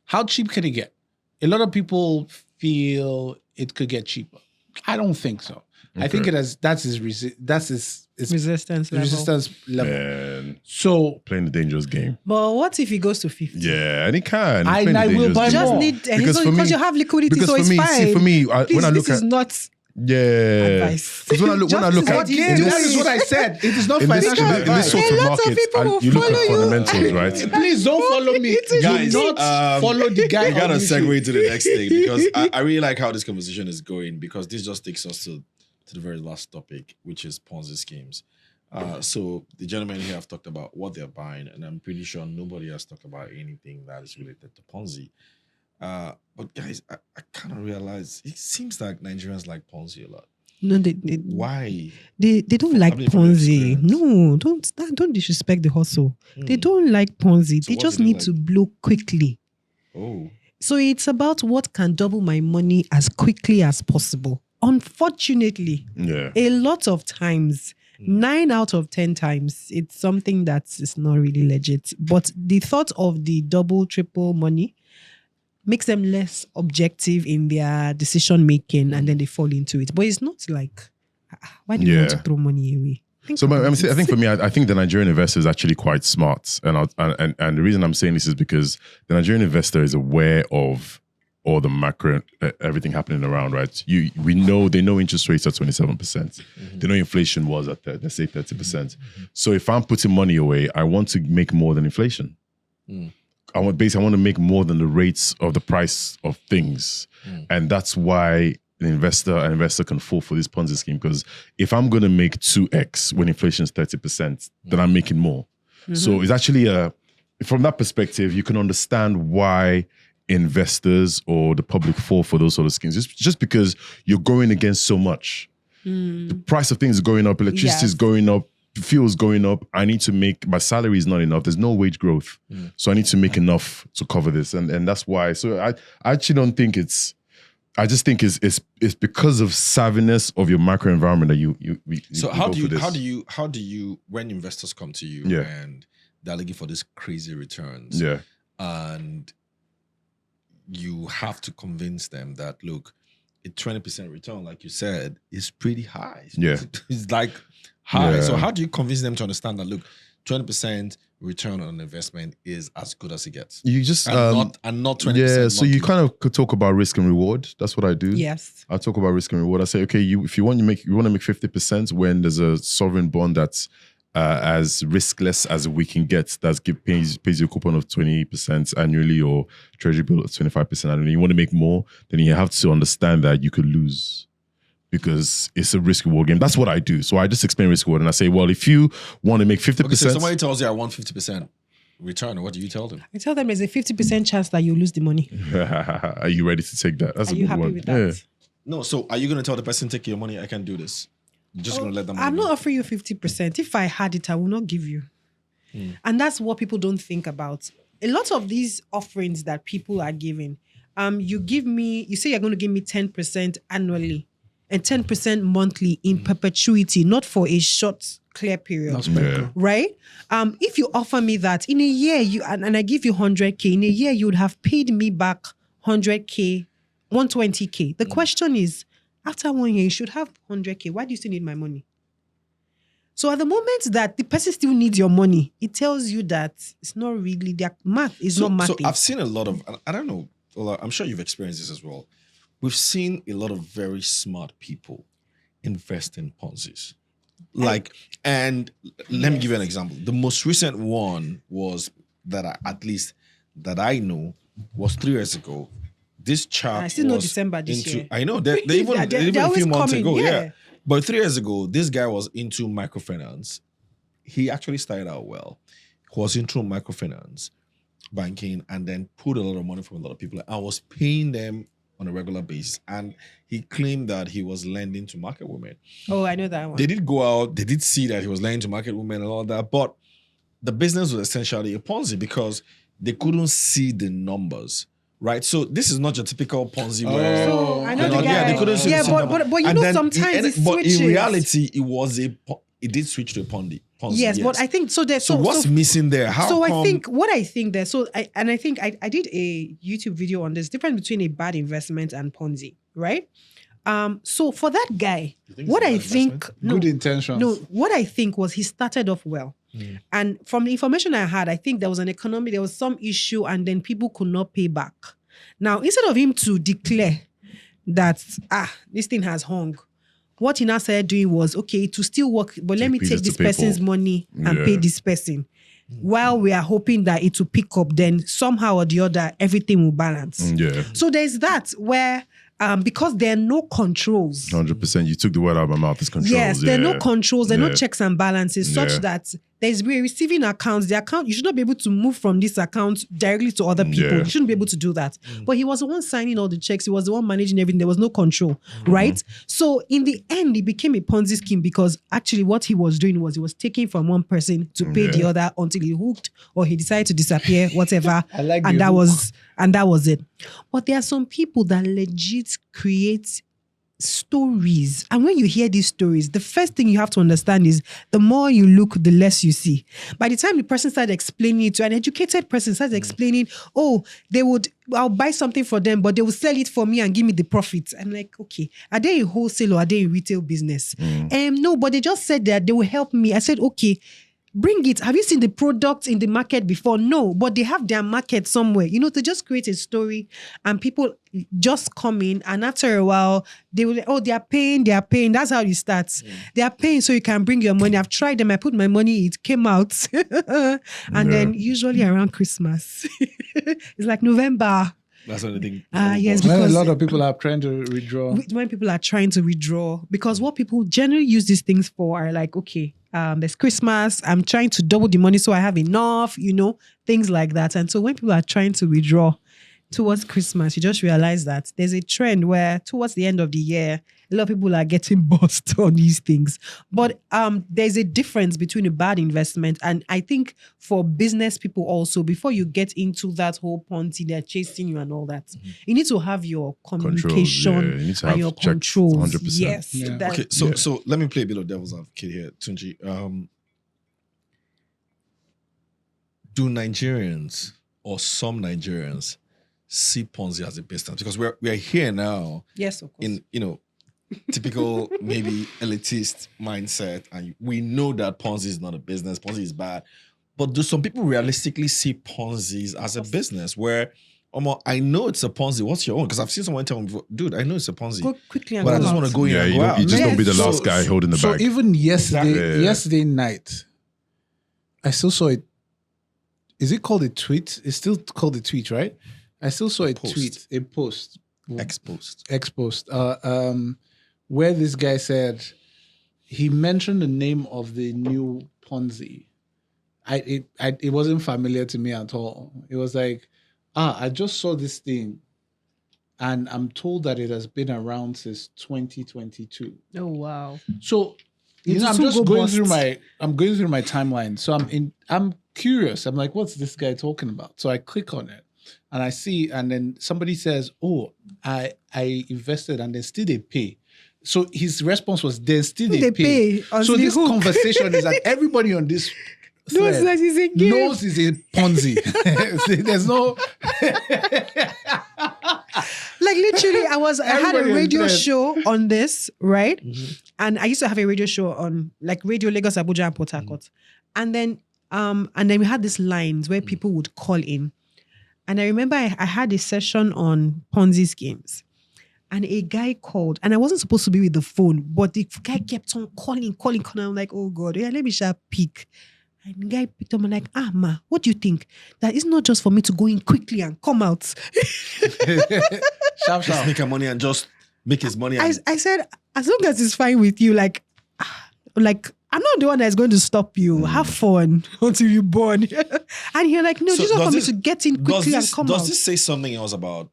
How cheap can it get? A lot of people feel it could get cheaper. I don't think so. I think it has. That's his Resistance level. resistance level. man So playing the dangerous game? But what if it goes to 50? Yeah, and it can. I Play the will dangerous buy game. Just more. need Because for because me- you have liquidity, because so for it's me, fine. see, for me, Please, when I this look is at not yeah, advice. because when I look Just at again, do that is it. what I said. It is not in this, financial in this advice. sort A of lot of market, people will you look at follow you. fundamentals, right? Please don't follow me. Guys, Do not follow the guy. We gotta on YouTube. segue to the next thing because I really like how this conversation is going because this just takes us to the very last topic, which is Ponzi schemes. So the gentlemen here have talked about what they're buying, and I'm pretty sure nobody has talked about anything that is related to Ponzi. But guys, I kind of realize it seems like Nigerians like Ponzi a lot. No, Why? they don't like Probably from Ponzi. experience. No, don't disrespect the hustle. They don't like Ponzi. So They what just do they need like? to blow quickly. Oh, So it's about what can double my money as quickly as possible. unfortunately, a lot of times, 9 out of 10 times, it's something that is not really legit. But the thought of the double, triple money makes them less objective in their decision making, and then they fall into it. But it's not like, why do you want to throw money away? I think for me, I think the Nigerian investor is actually quite smart, and the reason I'm saying this is because the Nigerian investor is aware of all the macro, everything happening around, right? They know interest rates are 27%. They know inflation was at let's say 30%. So if I'm putting money away, I want to make more than inflation. I want to make more than the rates of the price of things, and that's why an investor can fall for this Ponzi scheme, because if I'm going to make 2x when inflation is 30%, then I'm making more. So it's actually from that perspective, you can understand why investors or the public fall for those sort of schemes. Just because you're going against so much. The price of things is going up, electricity is going up, fuel is going up. I need to make, my salary is not enough. There's no wage growth. So I need to make enough to cover this. And that's why. So I actually don't think I just think it's because of savviness of your macro environment that you So how do you when investors come to you and they're looking for these crazy returns, and you have to convince them that, look, a 20% return, like you said, is pretty high. It's like high. So how do you convince them to understand that, look, 20% return on investment is as good as it gets? You just not 20%. Yeah, so you kind of could talk about risk and reward. That's what I do. Yes. I talk about risk and reward. I say, okay, if you want to make 50% when there's a sovereign bond that's as riskless as we can get, pays you a coupon of 20% annually, or treasury bill of 25% annually. You want to make more, then you have to understand that you could lose, because it's a risk reward game. That's what I do. So I just explain risk reward, and I say, well, if you want to make 50%. Okay, so somebody tells you I want 50% return, what do you tell them? I tell them there's a 50% chance that you lose the money. Are you ready to take that? That's Are a you good happy one. with that? No, so are you going to tell the person, take your money, I can do this? You're just going to let them I'm not offering you 50%. If I had it, I will not give you. And that's what people don't think about. A lot of these offerings that people are giving, you say you're going to give me 10% annually and 10% monthly in perpetuity, not for a short, clear period. That's very good. Right? If you offer me that in a year, and I give you 100K, in a year you would have paid me back 100K, 120K. The question is, after 1 year, you should have 100K. Why do you still need my money? So at the moment that the person still needs your money, it tells you that it's not really, their math is not mathing. So I've seen a lot of, I don't know, I'm sure you've experienced this as well. We've seen a lot of very smart people invest in Ponzi's. And let me give you an example. The most recent one was that I know was 3 years ago. This chap I still know December this year. I know. They even a few months ago. Yeah. But 3 years ago, this guy was into microfinance. He actually started out well. He was into microfinance, banking, and then put a lot of money from a lot of people. I was paying them on a regular basis. And he claimed that he was lending to market women. Oh, I know that one. They did go out, they did see that he was lending to market women and all that, but the business was essentially a Ponzi because they couldn't see the numbers. Right, so this is not your typical Ponzi where So I know the guy. they couldn't see the numbers. but you And know then sometimes it but switches. in reality, it did switch to a Ponzi. Yes, but I think so. So what's missing there? How so come? I think what I think there. So I think I did a YouTube video on this difference between a bad investment and Ponzi, right? So for that guy, what I think good intentions. No, what I think was he started off well. And from the information I had, I think there was there was some issue, and then people could not pay back. Now, instead of him to declare that this thing has hung, what he now started doing was, okay, to still work, but let me take this person's money and pay this person. While we are hoping that it will pick up, then somehow or the other, everything will balance. So there's that where because there are no controls. 100%. You took the word out of my mouth. It's controls. Yes, there are no controls. There are no checks and balances such that there's receiving accounts. The account, you should not be able to move from this account directly to other people. You shouldn't be able to do that. But he was the one signing all the checks. He was the one managing everything. There was no control, right? So in the end, it became a Ponzi scheme because actually what he was doing was he was taking from one person to pay the other until he hooked or he decided to disappear, whatever. And that was it. But there are some people that legit create stories. And when you hear these stories, the first thing you have to understand is the more you look, the less you see. By the time the person started explaining it to an educated person, started explaining, I'll buy something for them, but they will sell it for me and give me the profits. I'm like, okay, are they in wholesale or are they in retail business? No, but they just said that they will help me. I said, okay, bring it. Have you seen the product in the market before? No, but they have their market somewhere. To just create a story and people just come in, and after a while, they will, they are paying. That's how it starts. They are paying so you can bring your money. I've tried them. I put my money, it came out. And then usually around Christmas, it's like November. That's what I think. Yes, When because a lot of people are trying to withdraw. when people are trying to withdraw, because what people generally use these things for are like, okay, there's Christmas, I'm trying to double the money so I have enough, things like that. And so when people are trying to withdraw towards Christmas, you just realize that there's a trend where towards the end of the year, a lot of people are getting bust on these things. But there's a difference between a bad investment, and I think for business people also, before you get into that whole Ponzi, they're chasing you and all that, you need to have your communication You need to and have your checks, controls. 100%. Yes. Yeah. that- Okay, so let me play a bit of devil's advocate here, Tunji. Do Nigerians or some Nigerians see Ponzi as a business? Because we're here now Yes, of course. in typical maybe elitist mindset, and we know that Ponzi is not a business. Ponzi is bad, but do some people realistically see Ponzi as a business? Where I know it's a Ponzi. What's your own? Because I've seen someone tell me before, dude, I know it's a Ponzi, Go quickly and but I go just out. want to go in and go out. you just don't be the Yes. last guy holding the So bag. even Exactly. yesterday night, I still saw it. Is it called a tweet? It's still called a tweet, right? I still saw a Post. post, Exposed. where this guy said he mentioned the name of the new Ponzi. It wasn't familiar to me at all. It was like, I just saw this thing, and I'm told that it has been around since 2022. Oh, wow. So It I'm will just go going bust. through my timeline. So I'm curious. I'm like, what's this guy talking about? So I click on it and I see, and then somebody says, oh, I invested and then still they pay. So his response was, then still they pay. on So the this hook. conversation is that everybody on this Knows thread that it's a game. knows it's a Ponzi. See, there's no Like literally, I had a Everybody radio understand. show on this, right? And I used to have a radio show on like Radio Lagos, Abuja, and Port Harcourt. And then we had these lines where people would call in. And I remember I had a session on Ponzi schemes. And a guy called, and I wasn't supposed to be with the phone, but the guy kept on calling. I'm like, oh God, yeah, let me sharp pick. And the guy picked up and like, ma, what do you think? That it's not just for me to go in quickly and come out. sharp. Just make your money and just make his money. And I said, as long as it's fine with you, like I'm not the one that's going to stop you. Have fun until you're born. And you're like, no, So just not for does me this- to get in quickly and come does out. this say something else about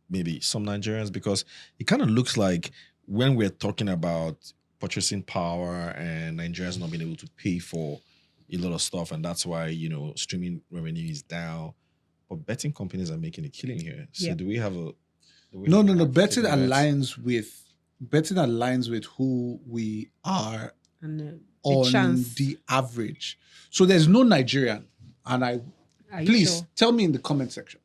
maybe some Nigerians? Because it kind of looks like when we're talking about purchasing power and Nigerians not being able to pay for a lot of stuff, and that's why streaming revenue is down. But betting companies are making a killing here. So Yeah. do we have a No. Betting aligns with who we are And the on chance. the average. So there's no Nigerian, and Are you please sure? tell me in the comment section.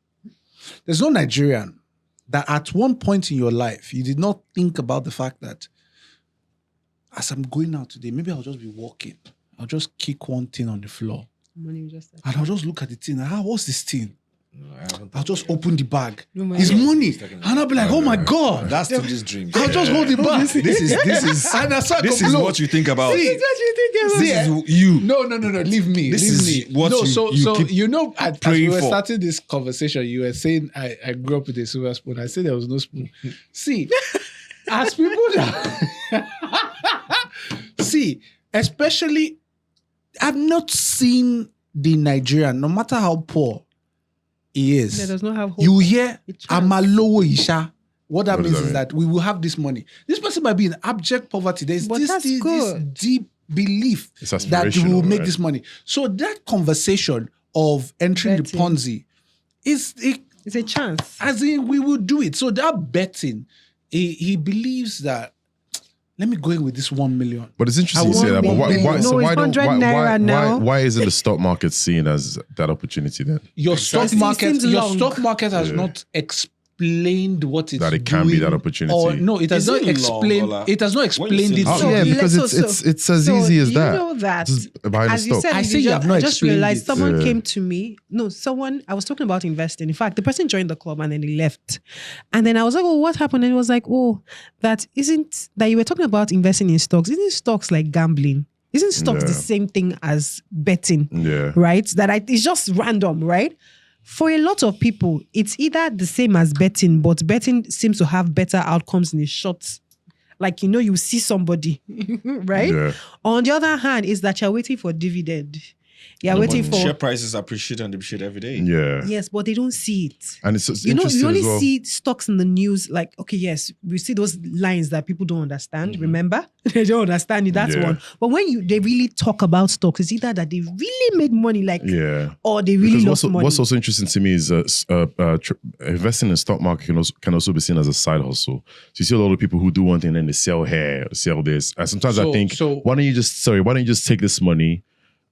There's no Nigerian that at one point in your life you did not think about the fact that as I'm going out today, maybe I'll just be walking. I'll just kick one thing on the floor, Money will just and I'll just look at the thing. What's this thing? No, I haven't I'll thought just about it. open the bag. No money. It's money, Second. and I'll be like, oh my god, That's to just dreams. I'll just hold it back. This is and that's why this is what you think about. See, That's what you think about. This is you. No. Leave me. This leave is me. what no, you keep as praying we were for. starting this conversation, you were saying I grew up with a silver spoon. I said there was no spoon. See, as people see, especially, I've not seen the Nigerian, no matter how poor he That is. does not have hope. You hear A chance. Amalowo Isha. What that What does means that is mean? that we will have this money. This person might be in abject poverty. There's But this that's good. deep belief It's that we will aspirational, make right? this money. So that conversation of entering the Betting. Ponzi is It's a chance. as in we will do it. So that betting he believes that. Let me go in with this 1 million. But it's interesting I you say that. But want why? million. Why? No, So it's why don't? 100 naira now. Why isn't the stock market seen as that opportunity then? Your stock market, seems your long. stock market has not explained what it's That it can be doing, that opportunity. Or no, it has Is not it long, explained. Ola? It has not explained say it. long? So Yeah, because it's it's as easy as that. You know that, Just buying a as you stock. said, I say you have not I just explained realized it. someone Yeah. came to me. No, someone, I was talking about investing. In fact, the person joined the club and then he left. And then I was like, oh, what happened? And he was like, oh, that you were talking about investing in stocks. Isn't stocks like gambling? Isn't stocks the Yeah. same thing as betting? Yeah. Right? It's just random, right? For a lot of people, it's either the same as betting, but betting seems to have better outcomes in a short. Like, you see somebody, right? Yeah. On the other hand, is that you're waiting for dividend. You're waiting for Share prices appreciate and depreciate every day. Yeah. yes, but they don't see it. And it's You interesting only as well. see stocks in the news. Like, okay, yes, we see those lines that people don't understand. Remember, they don't understand it. That's Yeah. one. But when they really talk about stocks, it's either that they really made money, like, Yeah. or they really Because lost money. what's also interesting to me is investing in stock market can also be seen as a side hustle. So you see a lot of people who do one thing and then they sell hair, sell this. And sometimes I think, why don't you just take this money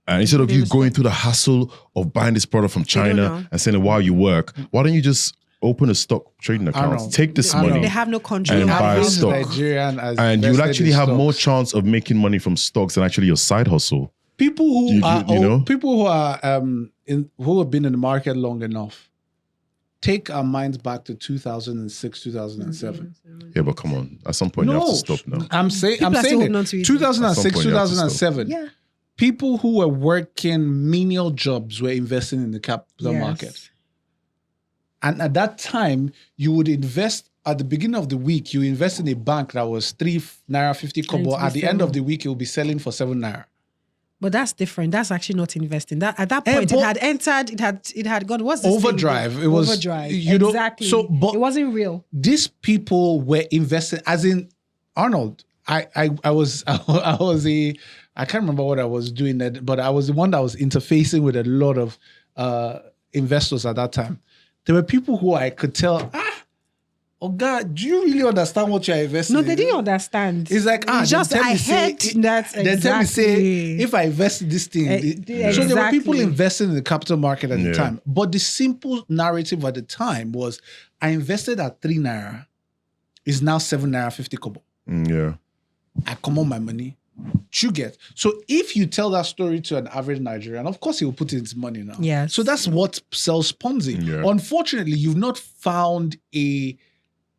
and instead of you going through the hassle of buying this product from don't China know. and saying it while you work, why don't you just open a stock trading account, know. take this I know. money, They have no control. And over buy a it. stock. Nigerian has and you will invested actually in have more stocks. chance of making money from stocks than actually your side hustle. People who You know? people who are who have been in the market long enough. Take our minds back to 2006, 2007. Yeah, but come on. At some point, you have to stop now. I'm saying People are still holding on it. to it. 2006, At some point you have to stop. 2007. Yeah. People who were working menial jobs were investing in the capital Yes. market. And at that time, you would invest at the beginning of the week, you invest in a bank that was 3 naira 50 kobo. And At the it's end still- of the week, it will be selling for 7 naira. But that's different. That's actually not investing. That at that Eh, point, but- it had entered. It had gone. What's this thing? Overdrive. It was- overdrive. you know, exactly. so, but- it wasn't real. These people were investing, as in Arnold. I was I can't remember what I was doing, but I was the one that was interfacing with a lot of investors at that time. There were people who I could tell, oh God, do you really understand what you're investing No, in? they didn't understand. It's like, It's just then tell I me say- heard that Then tell me say, exactly. if I invest in this thing. So there were people Exactly. investing in the capital market at the Yeah. time. But the simple narrative at the time was, I invested at 3 naira, is now 7 naira 50 kobo. Yeah. I come on my money. You get. So if you tell that story to an average Nigerian, of course he will put in his money now. Yes. So that's what sells Ponzi. Yeah. Unfortunately, you've not found a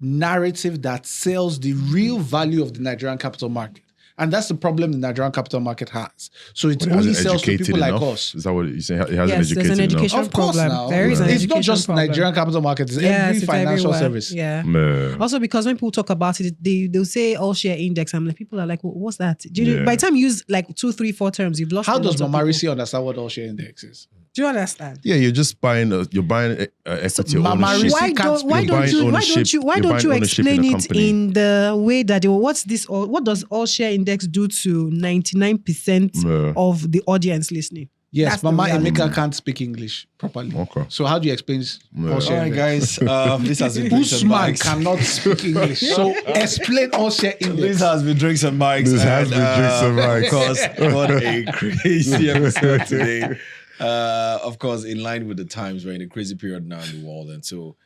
narrative that sells the real value of the Nigerian capital market. And that's the problem the Nigerian capital market has. So it But it only hasn't sells to educated people enough? like us. Is that what you say? It hasn't Yes, there's an educated education enough. Of course problem. now. There is an It's not education just problem. Nigerian capital market, it's Yes, every it's financial everywhere. service. Yeah. Yeah. Also, because when people talk about it, they'll say all share index. I'm like, people are like, what's that? Do you Yeah. By the time you use like 2, 3, 4 terms, you've lost. How a does lot of Mama people. Risi understand what all share index is? Do you understand? Yeah, you're just buying. You're buying equity or Mama ownership. Risi Why can't don't speak. why You're don't buying you why ownership- don't you why you're don't buying you ownership in explain the it company. in the way that what's this or what does all share index do to 99% Yeah. of the audience listening? Yes, That's the Mama reality. Emeka can't speak English properly. Okay. So how do you explain all All share right, index? guys. This has been Drinks and Usman Mics. cannot speak English. So explain all share This index. has been Drinks and Mics. This has been Drinks and Mics. Of course, what a crazy episode today. Of course, in line with the times, we're in a crazy period now in the world. And so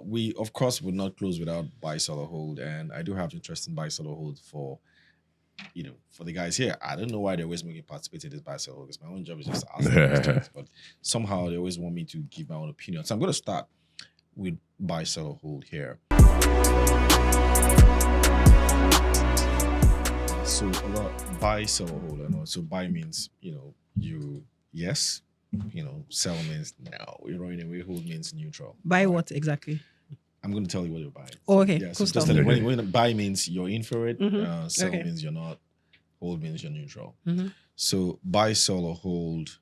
we, of course, would not close without buy, sell, or hold. And I do have interest in buy, sell, or hold for the guys here. I don't know why they always make me participate in this buy, sell, hold, because my own job is just to ask them questions. But somehow they always want me to give my own opinion. So I'm going to start with buy, sell, or hold here. So a lot buy, sell, or hold. I know. So buy means yes. Sell means no. You're running away. Hold means neutral. Buy what exactly? I'm going to tell you what you're buying. Oh, okay. Yeah. Cool So just stuff. tell you, when buy means you're in for it. Sell Okay. means you're not. Hold means you're neutral. Mhm. So buy, sell, or hold.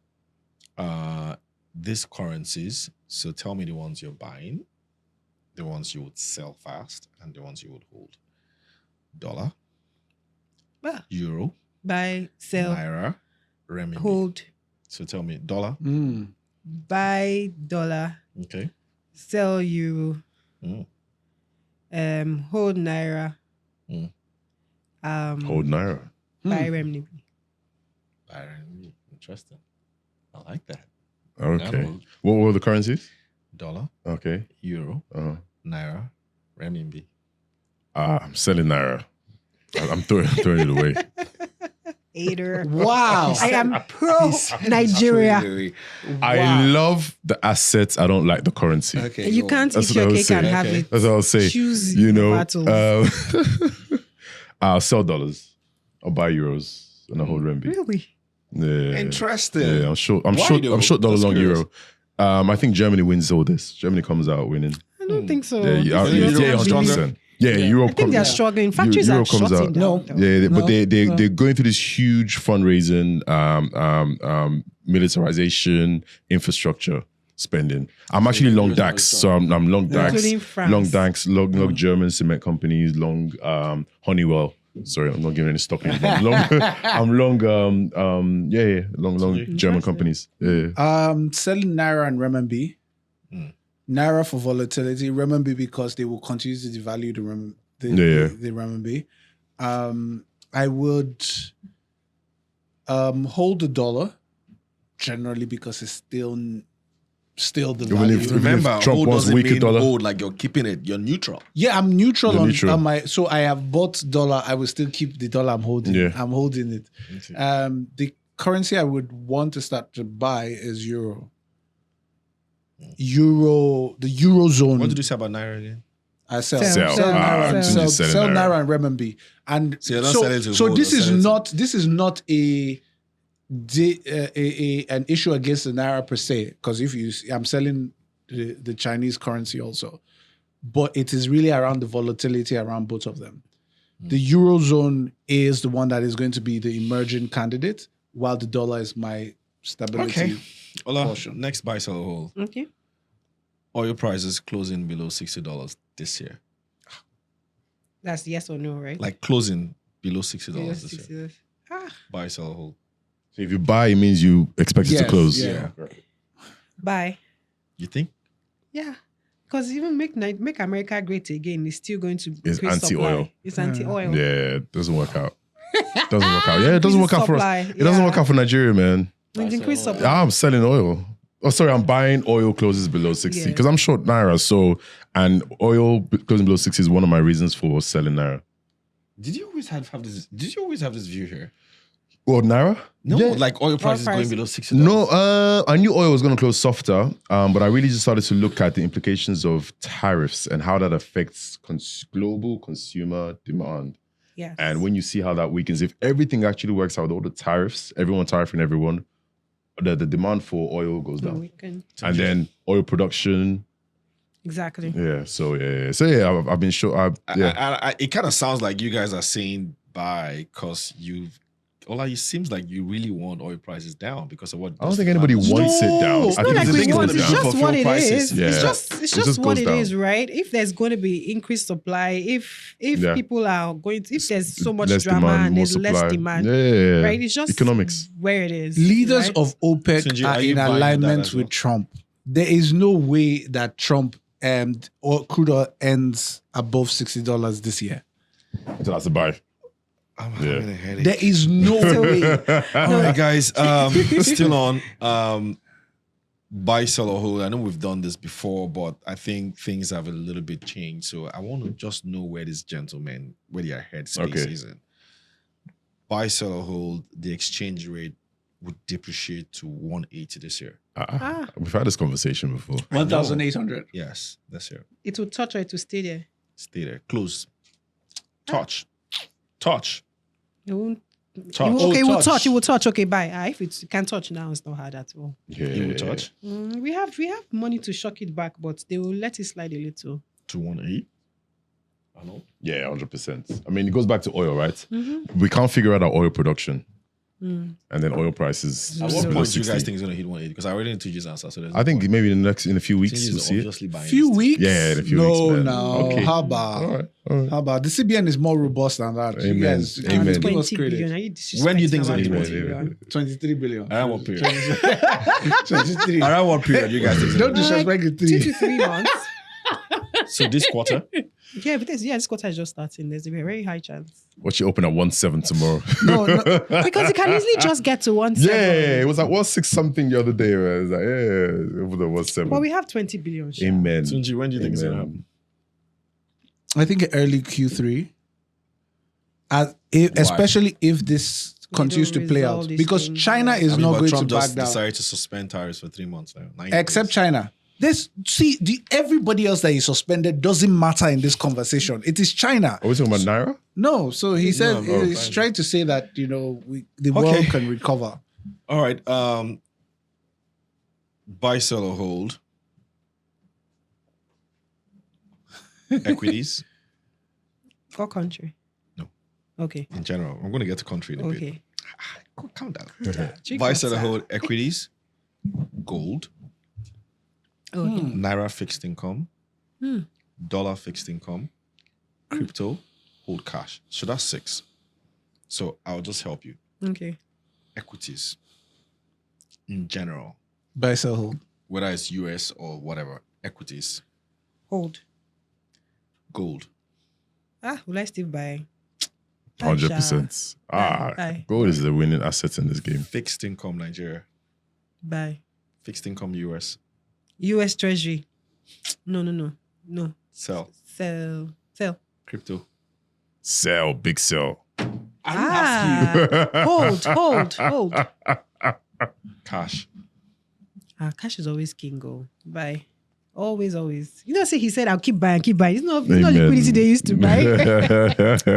These currencies. So tell me the ones you're buying, the ones you would sell fast, and the ones you would hold. Dollar, Ah, euro, buy, sell, naira, renminbi. hold, So tell me, dollar. buy dollar, Okay. sell euro, Mm. Hold Naira. Hold Naira. Buy renminbi. Interesting. I like that. Okay. What were the currencies? Dollar, Okay. euro, Uh-huh. naira, renminbi. I'm selling Naira. I'm throwing it away. Hater. Wow. I am pro Nigeria. I love the assets. I don't like the currency. Okay. You go can't That's eat what I your would cake say. and have Okay. it. That's what I'll say. Choose You your know, battles. I'll sell dollars. I'll buy euros and I'll hold renminbi. Really? Yeah. Interesting. Yeah, I'm short. I'm Why short. though? I'm short dollar, That's long curious. euro. I think Germany wins all this. Germany comes out winning. I don't think so. Yeah, Euro yeah, comes 100%. Yeah, Europe I think comes they're out. struggling. Factories Euro are comes shutting out. down. No. though. Yeah, but No, they're going through this huge fundraising, militarization, infrastructure spending. I'm actually long DAX, so I'm long DAX, Including France. long DAX, long German cement companies, long Honeywell. Sorry, I'm not giving any stock in. But I'm long long German companies. Yeah. Selling Naira and renminbi. Naira for volatility, renminbi because they will continue to devalue the renminbi. I would hold the dollar generally because it's still the Even value. if- Remember, Trump hold wants doesn't weaker mean dollar. hold, like you're keeping it. You're neutral. Yeah, I'm neutral You're on, neutral. on my. So I have bought dollar. I will still keep the dollar I'm holding. Yeah. I'm holding it. The currency I would want to start to buy is euro. The eurozone. What did you say about naira again? I sell Sell. Naira, Sell. sell Naira and renminbi. And So you're not selling to so hold, this you're is selling to- not an issue against the Naira per se, because I'm selling the Chinese currency also, but it is really around the volatility around both of them. The eurozone is the one that is going to be the emerging candidate, while the dollar is my stability. Okay. Ola, Portion. next buy, sell, or hold. Okay. Oil prices closing below $60 this year. That's yes or no, right? Like closing below $60 Yes, this year. 60 years. Buy, sell, or hold. So if you buy, it means you expect it to Yes, close. yeah. Bye. You think? Yeah. Because even make America great again is still going to It's increase anti-oil. supply. It's anti-oil. Yeah, it doesn't work out. Doesn't work out. Yeah, it doesn't work out for us. Supply, It doesn't yeah. work out for Nigeria, man. It increase supply. I'm selling oil. Oh, sorry, I'm buying oil closes below 60 Yeah. because I'm short Naira. So, and oil closing below 60 is one of my reasons for selling Naira. Did you always have this? Did you always have this view here? Well, Naira? No, Yeah. like oil prices price. going below $60. No, I knew oil was going to close softer, but I really just started to look at the implications of tariffs and how that affects global consumer demand. Yes. And when you see how that weakens, if everything actually works out, all the tariffs, everyone tariffing everyone, the demand for oil goes No, down. we can. And then oil production, Exactly. yeah. So I've been sure. It kind of sounds like you guys are saying buy because Ola, it seems like you really want oil prices down because of what. I don't think anybody wants it down. It's I not think like it's we just want. goes It's down. just For what fuel it prices. is. Yeah. It's just It just what goes it down. is, right? If there's going to be increased supply, if Yeah. people are going to, if there's so much Less drama demand, and more there's less supply. demand, Yeah. right? It's just economics. where it is. Leaders right? of OPEC Sinji, are are you in buying that alignment as well? with Trump. There is no way that Trump or crude oil ends above $60 this year. So that's a buy. I'm having a headache. There is no way. All right, guys. Still on buy, sell, or hold. I know we've done this before, but I think things have a little bit changed. So I want to just know where this gentleman, where their headspace Okay. is in. Buy, sell, or hold. The exchange rate would depreciate to 180 this year. We've had this conversation before. 1,800. Yes, this year. It will touch or it will stay there. Stay there. Close. Touch. It won't. Touch. Okay, it will touch. touch. It will touch. Okay, bye. If it can touch now, it's not hard at all. Yeah. You will touch We have money to shock it back, but they will let it slide a little. to 180. I know. Yeah, 100%. I mean, it goes back to oil, right? Mm-hmm. We can't figure out our oil production. And then oil prices At just what below point do you 60. guys think it's going to hit 180? Because I already know TJ's answer. So there's I think maybe in a few weeks TJ we'll is see it. obviously buying. Few this. weeks? Yeah, in a few no, weeks, man. No, Okay. How about? All right. How about? The CBN is more robust than that. You Amen. guys, you Amen. can't give 20 us credit. billion. Are you When do you think it's disrespecting gonna hit our 180? 23 billion. Around what period? 23. Around what period you guys think? Don't disrespect the 2 three. to 3 months. So this quarter, Yeah, but this quarter is just starting. There's a very high chance. Watch it open at 1.7 tomorrow. No, because it can easily just get to 1.7. Yeah, it was like 1.6 something the other day. It was like, yeah, over the 1.7. But we have 20 billion. Sha. Amen. Tunji, when do you think it's gonna happen? I think early Q3. Especially if this continues to don't play resolve out. these Because things. China is not but going Trump to back just down. decided to suspend tariffs for 3 months now. 90 Except days. China. Everybody else that is suspended doesn't matter in this conversation. It is China. Are we talking about Naira? No, so he said no, he's fine. trying to say that the world can recover. All right. Buy, sell, or hold. Equities For country. No. Okay. in general. I'm going to get to country in a bit. Okay. Calm down. Drink Buy, sell, or water. hold. Equities, gold, Okay. Naira fixed income, Hmm. dollar fixed income, crypto, hold cash. So that's 6. So I'll just help you. Okay. Equities in general, Buy, sell, hold. whether it's US or whatever, equities, Hold. gold. Will I still buy? 100%. Aye. Gold is the winning asset in this game. Fixed income Nigeria, Buy. fixed income US, US Treasury. No. sell, Sell. crypto. Sell, big sell. Hold. Cash. Cash is always king. Go buy. Always. See, he said, I'll keep buying. It's not liquidity they used to buy.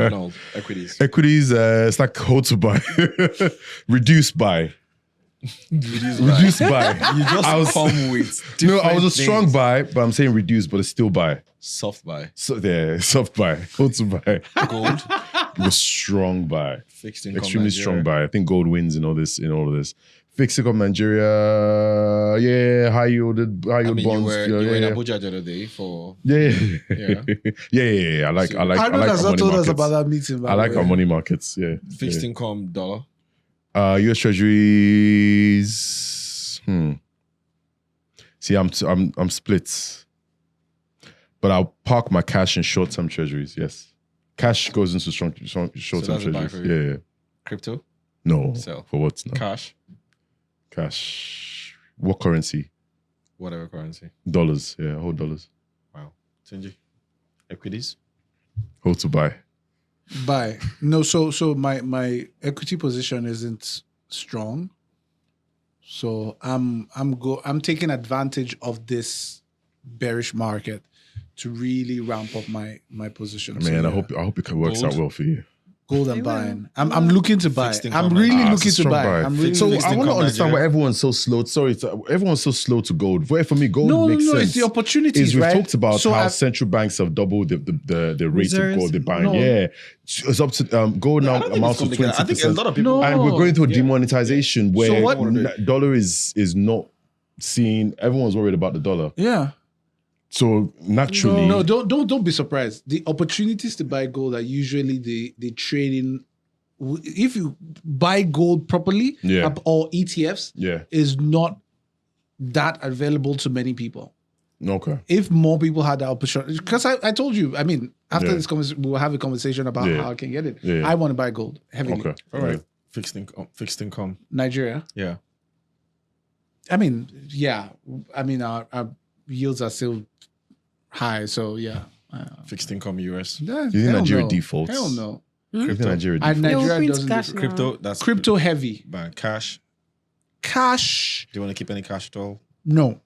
No, equities. Equities, it's like hold to buy. Reduce buy. Reduce buy. You just come with No, I was a different strong things. buy, but I'm saying reduce, but it's still buy. Soft buy. So there, soft buy. Hold to buy. Gold, It was strong buy. fixed income Extremely Nigeria. strong buy. I think gold wins in all this. Fixed income Nigeria, yeah, high yield I bonds. mean, you were in yeah. Abuja the other day for Yeah. Yeah. I like So- our Arnold money has not told us markets. about that meeting. by I the like way. our money markets. Yeah. fixed yeah. income dollar. US Treasuries. See, I'm split, but I'll park my cash in short-term Treasuries. Yes, cash goes into short-term that's a buy Treasuries. for you. Yeah. Crypto, No. Sell. For what? No. cash, Cash. What currency? whatever currency. Dollars. Yeah, hold dollars. Wow. Tunji. Equities. Hold to buy. Buy. No, so my equity position isn't strong. So I'm taking advantage of this bearish market to really ramp up my position. So, Man, yeah, I hope it works Gold. out well for you. gold They and will. buying. I'm looking to buy. Fixed income I'm really Nigeria. looking It's a to strong buy. I'm really So Fixed I want to income understand why Nigeria. everyone's so slow. everyone's so slow to gold. For me, gold no, makes sense. it's the opportunities, We've right? talked about So how I- central banks have doubled the rate of Reserves. gold they're buying. No. Yeah, it's up to gold now I don't think amounts it's to complicated. I think a 20%. lot of people. No. And we're going through a Yeah. demonetization where So what- dollar is not seen. Everyone's worried about the dollar. yeah. So naturally, No, don't be surprised. The opportunities to buy gold are usually the trading. If you buy gold properly, Yeah. or ETFs, yeah, is not that available to many people. okay, If more people had the opportunity, because I told you, I mean, after Yeah. this conversation, we'll have a conversation about Yeah. how I can get it. Yeah. I want to buy gold heavily. okay, All right. Fixed income. Nigeria. Yeah. I mean, yeah. I mean, our yields are still high, so yeah. Fixed income US. Yeah, You think hell Nigeria no. defaults? Hell no. You think Crypto. Nigeria And defaults? Nigeria print doesn't cash do now. Crypto. That's crypto heavy. Buy cash. Cash, Do you want to keep any cash at all? no.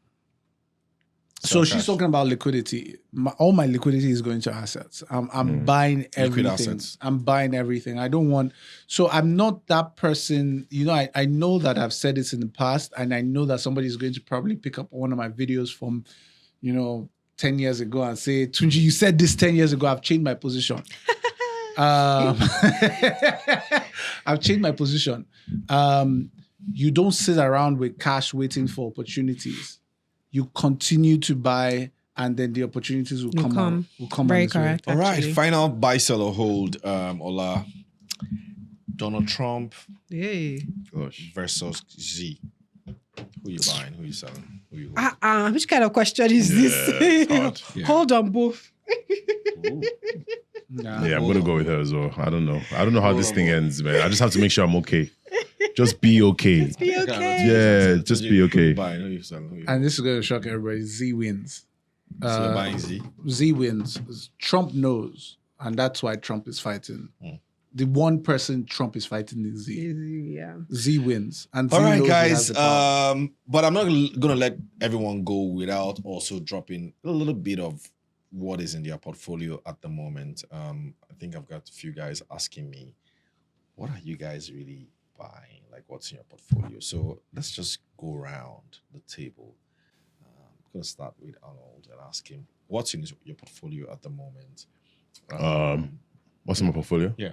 Sell So she's cash. talking about liquidity. All my liquidity is going to assets. I'm buying everything. assets. I'm buying everything. I don't want. So I'm not that person. You know, I know that I've said this in the past, and I know that somebody is going to probably pick up one of my videos from, 10 years ago and say, Tunji, you said this 10 years ago. I've changed my position. I've changed my position. You don't sit around with cash waiting for opportunities. You continue to buy, and then the opportunities will come. come. Will come Very on its way. correct. All right. Actually. Final buy, sell, or hold. Ola. Donald Trump Yay. Gosh. versus Z. Who you buying? Who you selling? Who you? Which kind of question is this? it's hard. Yeah. Hold on, both. Yeah, I'm gonna go with her as well. I don't know how this thing ends, man. I just have to make sure I'm okay. Just be okay. Be okay. Yeah, just be Who okay. you buying? Who you selling? Who you? And this is going to shock everybody. Z wins. So you're buying Z. Z wins. Trump knows, and that's why Trump is fighting. The one person Trump is fighting is Z. Yeah. Z wins. And Z All right, knows he has guys. the power. But I'm not gonna let everyone go without also dropping a little bit of what is in their portfolio at the moment. I think I've got a few guys asking me, what are you guys really buying? Like, what's in your portfolio? So let's just go around the table. I'm gonna start with Arnold and ask him, what's in your portfolio at the moment? What's in my portfolio? Yeah.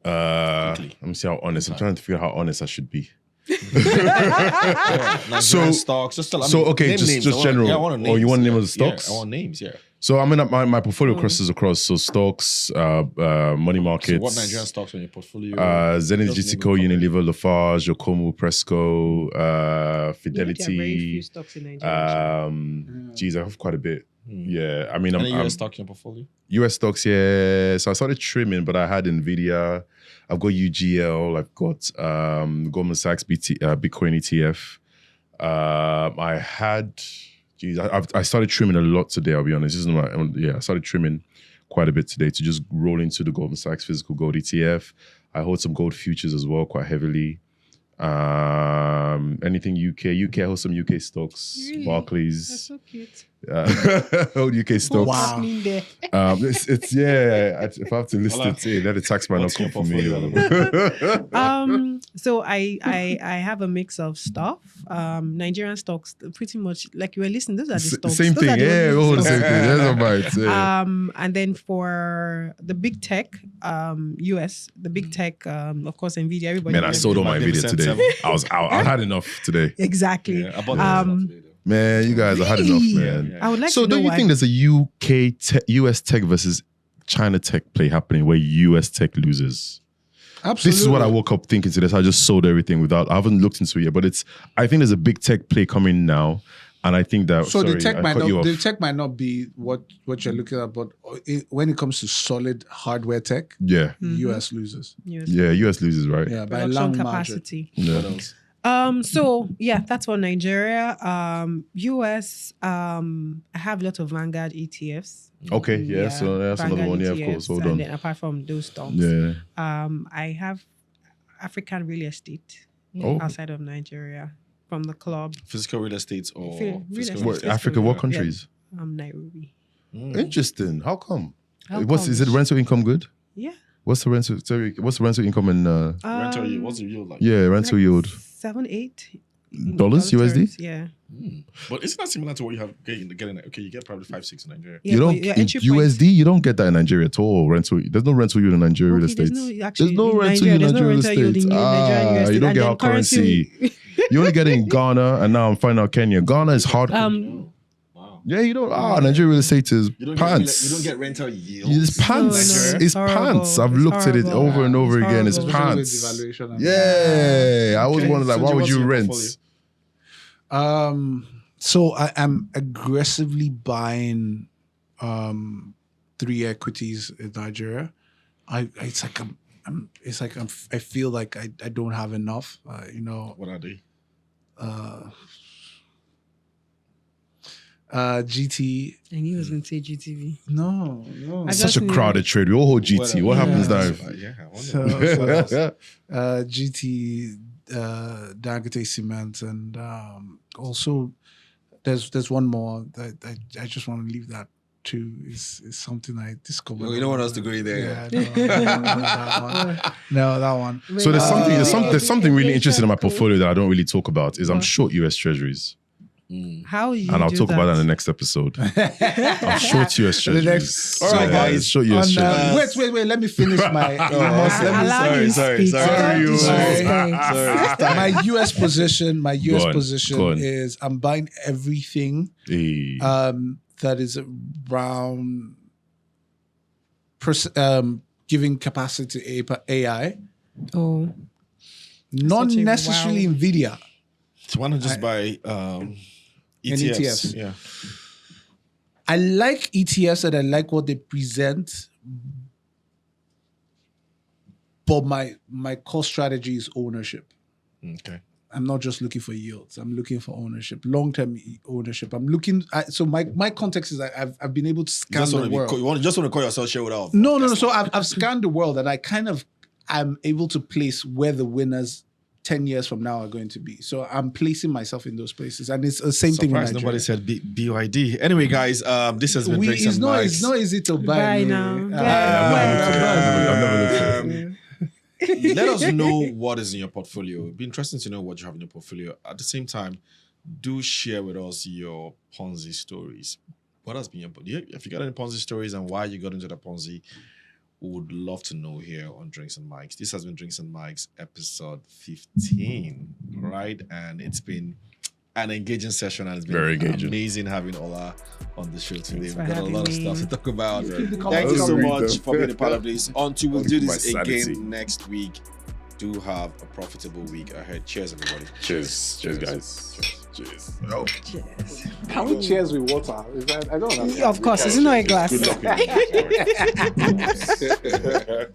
Let me see how honest. I'm trying to figure out how honest I should be. Nigerian stocks. Just okay, name just names. general. I want names. Oh, you want the name of the stocks? Yeah, I want names. Yeah. So I mean, my portfolio crosses across. So stocks, money markets. So what Nigerian stocks on your portfolio? Zenith, Just name GTCO, a couple. Unilever, Lafarge, Yokomo, Presco, There are very few Fidelity. stocks in Nigeria. Geez, I have quite a bit. Yeah, I mean, Any I'm US stock in your portfolio? US stocks. Yeah, so I started trimming, but I had Nvidia. I've got UGL. I've got Goldman Sachs Bitcoin ETF. I had. Geez, I started trimming a lot today. I'll be honest. This is I started trimming quite a bit today to just roll into the Goldman Sachs physical gold ETF. I hold some gold futures as well, quite heavily. Anything UK. I hold some UK stocks. Really? Barclays. That's so cute. Hold UK stocks. What's happening there? It's if I have to list it, let the tax man not What's come your for me. portfolio? So I have a mix of stuff. Nigerian stocks, pretty much like you were listening. Those are the stocks. Same Those thing, are the yeah, only all the stocks. same thing. That's all right. Yeah. And then for the big tech, US, the big tech, of course, Nvidia. Everybody. Man, I knows sold all my Magnificent video today. Seven. I was out. I had enough today. Exactly. Yeah, I bought that today, though. Man, you guys, I had enough, Really? man. Yeah. I would like So to know don't you why. think there's a US tech versus China tech play happening where US tech loses? Absolutely. This is what I woke up thinking today. So I just sold everything I haven't looked into it yet, but I think there's a big tech play coming now. And I think that, So the tech I might cut you not off. the tech might not be what you're looking at, but when it comes to solid hardware tech, Yeah. US loses. US Yeah, US loses, right? Yeah, by a production long capacity. Yeah. What else? So yeah, that's for Nigeria. US, I have a lot of Vanguard ETFs. Okay, yeah, so that's another Vanguard one. Yeah, of ETFs, course. Hold and on. then apart from those stocks, Yeah. I have African real estate Oh. outside of Nigeria from the club, Physical real estate or Real physical estate. What, estate? Africa, what countries? Nairobi. Interesting. How come? How Is it come? rental income good? Yeah. What's the rental income in Rental yield. What's the yield like? yeah, rental like yield? 7-8 Dollars, dollar USD? terms, yeah. But isn't that similar to what you have getting? Okay, you get probably 5-6 in Nigeria. Yeah, You but don't your in entry point- USD. You don't get that in Nigeria at all. There's no rental yield in Nigeria real Okay, estate. there's no rental Nigeria, yield in there's no Nigeria real rental yield estate. in Nigerian real estate. You don't And get then our currency. You only get it in Ghana, and now I'm finding out Kenya. Ghana is hard. Wow. Yeah, you don't. Nigeria real estate is You don't pants. Get, you don't get rental yield. It's pants. No, It's horrible. pants. I've It's looked at it horrible. over and over It's again. It's horrible. pants. Especially with devaluation and- Yeah, I was Okay. wondering, like, So why would what's you your rent? portfolio? So I am aggressively buying 3 equities in Nigeria. I feel like I don't have enough. What are they? GT. I knew he was going to say GTV. No. I It's such a just knew. crowded trade. We all hold GT. What happens now? Yeah, I wonder. GT, Dangote Cement, and also there's one more that I just want to leave that to is something I discovered. You don't want us to go in there. Yeah, no, that one. So there's something really interesting in my portfolio that I don't really talk about. Is I'm short US Treasuries, How you and I'll do talk about that in the that? next episode. I'm short US Treasuries. next- All right, guys. Short US Treasuries. Wait. Let me finish my. Allow me to sorry. speak. Sorry. Don't Sorry. disrespect. my US position. My US Go on, position go on. is I'm buying everything Hey. that is around giving capacity to AI, Oh, not such a necessarily wow. Nvidia. So why not just buy ETFs? ETFs. Yeah. I like ETFs and I like what they present, but my core strategy is ownership. Okay. I'm not just looking for yields. I'm looking for ownership, long-term ownership. I'm looking. So my context is I've been able to scan the world. You just want to call yourself shareholder of No. So I've scanned the world, and I'm able to place where the winners 10 years from now are going to be. So I'm placing myself in those places, and it's the same thing with Nigeria. Nobody said BYD. Anyway, guys, this has been Drinks and Mics. It's not easy to buy. Buy me. now. I've never looked at it. Let us know what is in your portfolio. It'd be interesting to know what you have in your portfolio. At the same time, do share with us your Ponzi stories. What has been your... If you got any Ponzi stories and why you got into the Ponzi, we would love to know here on Drinks and Mics. This has been Drinks and Mics episode 15, right? And it's been an engaging session, and it's been Very engaging. Amazing having Ola on the show today. Thanks We've for got a lot of having stuff me. to talk about. Keep the Thank you so conversation much for being a part of this. Until we'll do this My sanity. again next week, do have a profitable week ahead. Cheers, everybody. Cheers, guys. Cheers. Oh. Cheers. Can we cheers with water? I don't know. Of course, it's not a glass. Good luck.